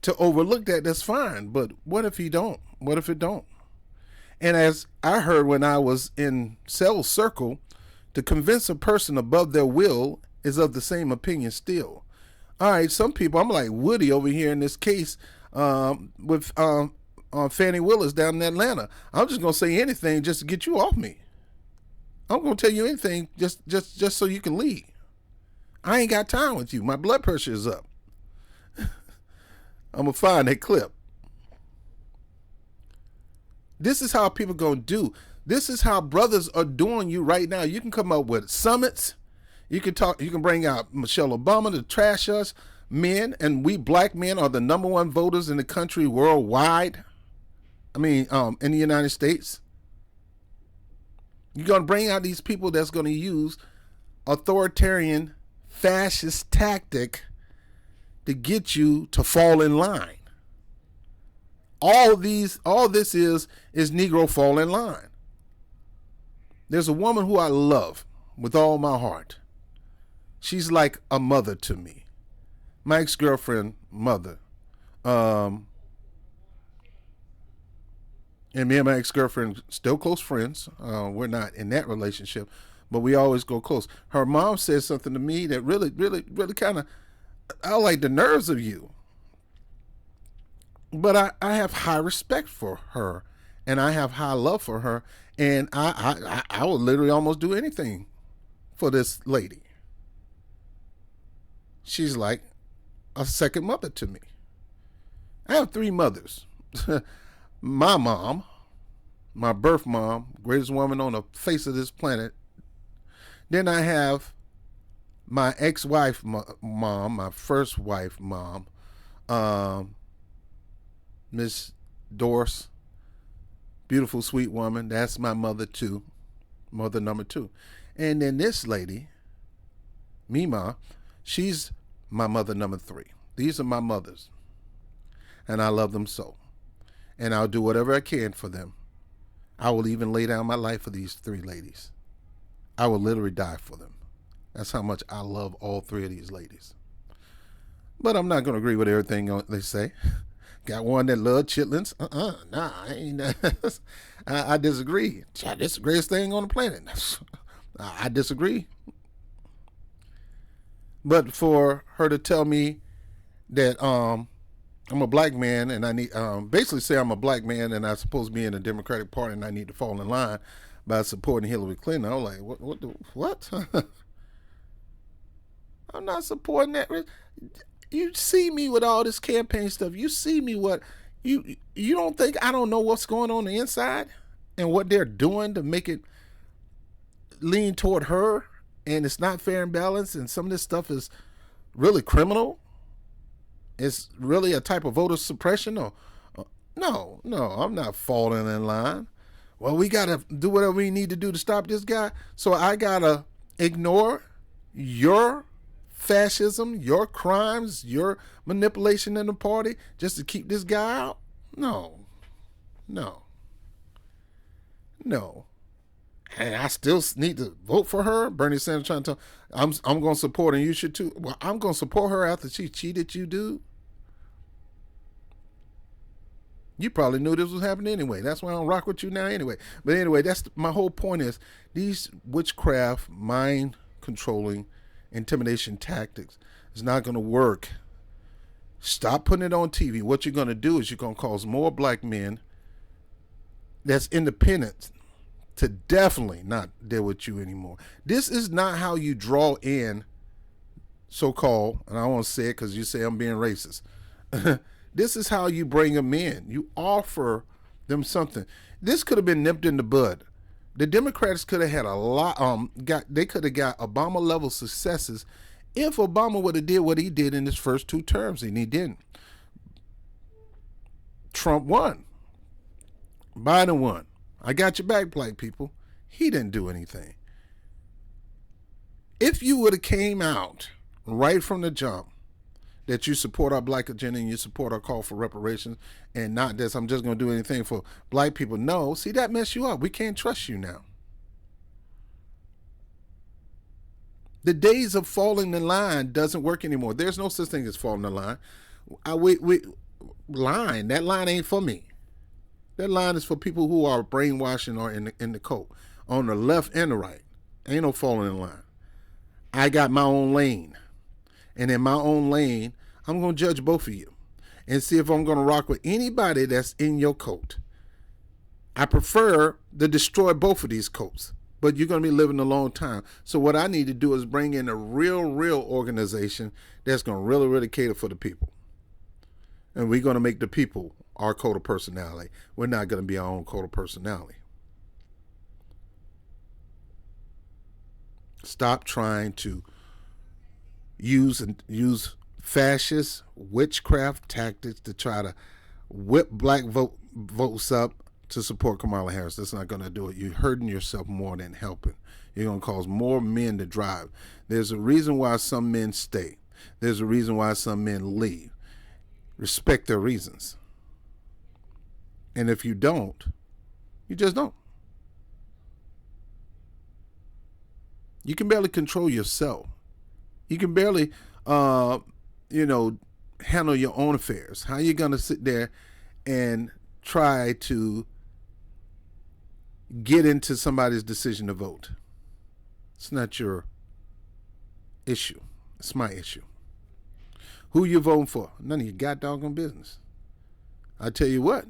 to overlook that, that's fine. But what if he don't? What if it don't? And as I heard when I was in Cell's circle, to convince a person above their will is of the same opinion still. All right, some people, I'm like Woody over here in this case with Fannie Willis down in Atlanta. I'm just gonna say anything just to get you off me. I'm gonna tell you anything just so you can leave. I ain't got time with you. My blood pressure is up. I'm gonna find that clip. This is how people gonna do. This is how brothers are doing you right now. You can come up with summits. You can bring out Michelle Obama to trash us men, and we black men are the #1 voters in the country worldwide. I mean, in the United States. You're gonna bring out these people that's gonna use authoritarian fascist tactic to get you to fall in line. All this is Negro fall in line. There's a woman who I love with all my heart. She's like a mother to me. My ex-girlfriend mother. And me and my ex-girlfriend still close friends. We're not in that relationship, but we always go close. Her mom said something to me that really kind of, I like the nerves of you. But I have high respect for her, and I have high love for her, and I would literally almost do anything for this lady. She's like a second mother to me. I have 3 mothers. My mom, my birth mom, greatest woman on the face of this planet. Then I have my ex-wife mom, my first wife mom, Miss Doris, beautiful, sweet woman. That's my mother too, mother number 2. And then this lady, Mima, she's my mother number 3. These are my mothers, and I love them so. And I'll do whatever I can for them. I will even lay down my life for these 3 ladies. I will literally die for them. That's how much I love all 3 of these ladies. But I'm not going to agree with everything they say. Got one that loves chitlins. Nah, I ain't. I disagree. This is the greatest thing on the planet. I disagree. But for her to tell me that I'm a black man and I need basically say I'm a black man and I'm supposed to be in the Democratic Party and I need to fall in line by supporting Hillary Clinton. I was like, what? I'm not supporting that. You see me with all this campaign stuff. You see me what you don't think I don't know what's going on the inside and what they're doing to make it lean toward her, and it's not fair and balanced, and some of this stuff is really criminal. It's really a type of voter suppression. Or no, I'm not falling in line. Well, we got to do whatever we need to do to stop this guy. So I got to ignore your fascism, your crimes, your manipulation in the party just to keep this guy out? No. And I still need to vote for her. Bernie Sanders trying to tell I'm going to support her, and you should too. Well, I'm going to support her after she cheated you, dude. You probably knew this was happening anyway. That's why I don't rock with you now anyway. But anyway, my whole point is these witchcraft, mind controlling, intimidation tactics is not going to work. Stop putting it on TV. What you're going to do is you're going to cause more black men that's independent to definitely not deal with you anymore. This is not how you draw in so-called, and I won't say it because you say I'm being racist. This is how you bring them in. You offer them something. This could have been nipped in the bud. The Democrats could have had a lot. They could have got Obama-level successes if Obama would have did what he did in his first 2 terms, and he didn't. Trump won. Biden won. I got your back, black people. He didn't do anything. If you would have came out right from the jump that you support our black agenda and you support our call for reparations and not this, I'm just going to do anything for black people. No, see, that messed you up. We can't trust you now. The days of falling in line doesn't work anymore. There's no such thing as falling in line. That line ain't for me. That line is for people who are brainwashing or in the cult, on the left and the right. Ain't no falling in line. I got my own lane. And in my own lane, I'm going to judge both of you. and see if I'm going to rock with anybody that's in your coat. I prefer to destroy both of these coats, but you're going to be living a long time. So what I need to do is bring in a real organization that's going to really cater for the people. And we're going to make the people our code of personality. We're not going to be our own code of personality. Stop trying to use fascist witchcraft tactics to try to whip black votes up to support Kamala Harris. That's not going to do it. You're hurting yourself more than helping. You're going to cause more men to drive. There's a reason why some men stay. There's a reason why some men leave. Respect their reasons. And if you don't, you just don't. You can barely control yourself. You can barely, handle your own affairs. How are you going to sit there and try to get into somebody's decision to vote? It's not your issue. It's my issue. Who you voting for? None of your goddamn business. I tell you what,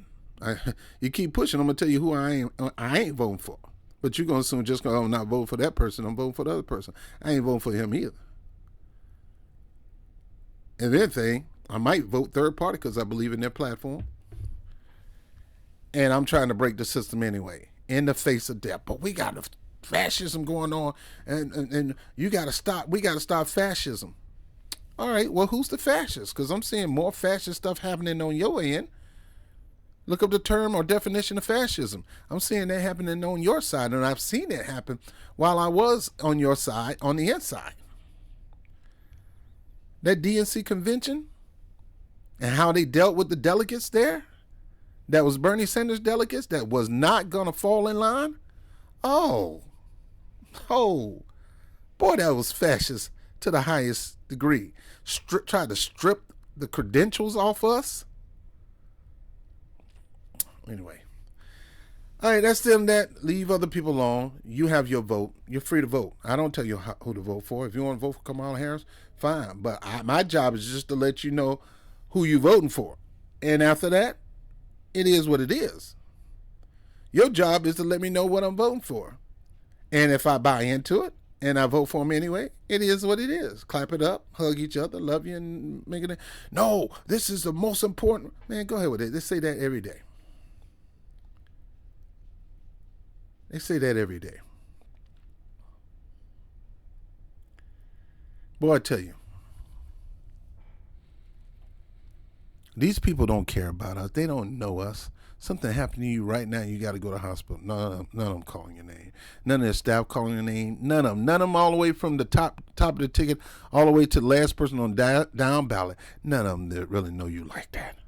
you keep pushing, I'm going to tell you who I ain't voting for. But you're going to assume just because I'm not voting for that person, I'm voting for the other person. I ain't voting for him either. And the other thing, I might vote third party because I believe in their platform. And I'm trying to break the system anyway, in the face of death. But we got fascism going on, and you got to stop. We got to stop fascism. All right, well, who's the fascist? Because I'm seeing more fascist stuff happening on your end. Look up the term or definition of fascism. I'm seeing that happening on your side, and I've seen it happen while I was on your side, on the inside. That DNC convention and how they dealt with the delegates there, that was Bernie Sanders delegates that was not going to fall in line. Oh, boy, that was fascist to the highest degree. Tried to strip the credentials off us. Anyway. All right, that's them that. Leave other people alone. You have your vote. You're free to vote. I don't tell you who to vote for. If you want to vote for Kamala Harris, fine. But my job is just to let you know who you're voting for. And after that, it is what it is. Your job is to let me know what I'm voting for. And if I buy into it and I vote for him anyway, it is what it is. Clap it up, hug each other, love you, and make it. No, this is the most important. Man, go ahead with it. They say that every day. They say that every day. Boy, I tell you, these people don't care about us. They don't know us. Something happened to you right now, you got to go to the hospital. None of them calling your name. None of their staff calling your name. None of them all the way from the top of the ticket all the way to the last person on down ballot. None of them that really know you like that.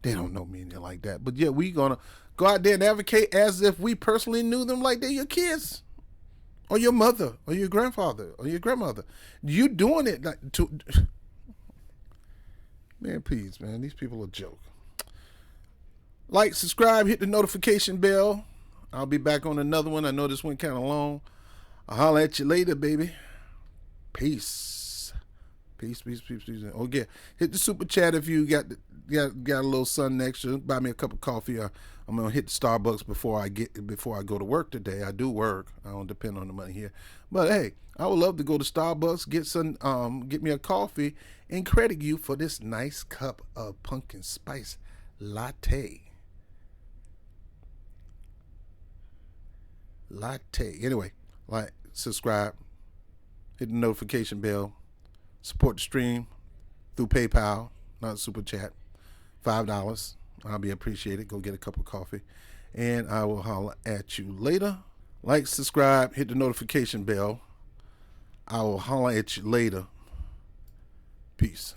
They don't know me like that. But yeah, we going to go out there and advocate as if we personally knew them like they're your kids or your mother or your grandfather or your grandmother. You doing it like to... Man, please, man. These people are a joke. Like, subscribe, hit the notification bell. I'll be back on another one. I know this one kind of long. I'll holler at you later, baby. Peace. Peace. Oh, yeah. Hit the super chat if you got a little something extra. Buy me a cup of coffee. I'm gonna hit Starbucks before I go to work today. I do work. I don't depend on the money here. But hey, I would love to go to Starbucks, get me a coffee, and credit you for this nice cup of pumpkin spice latte. Anyway, like, subscribe, hit the notification bell, support the stream through PayPal, not Super Chat. $5. I'll be appreciated. Go get a cup of coffee, and I will holler at you later. Like, subscribe, hit the notification bell. I will holler at you later. Peace.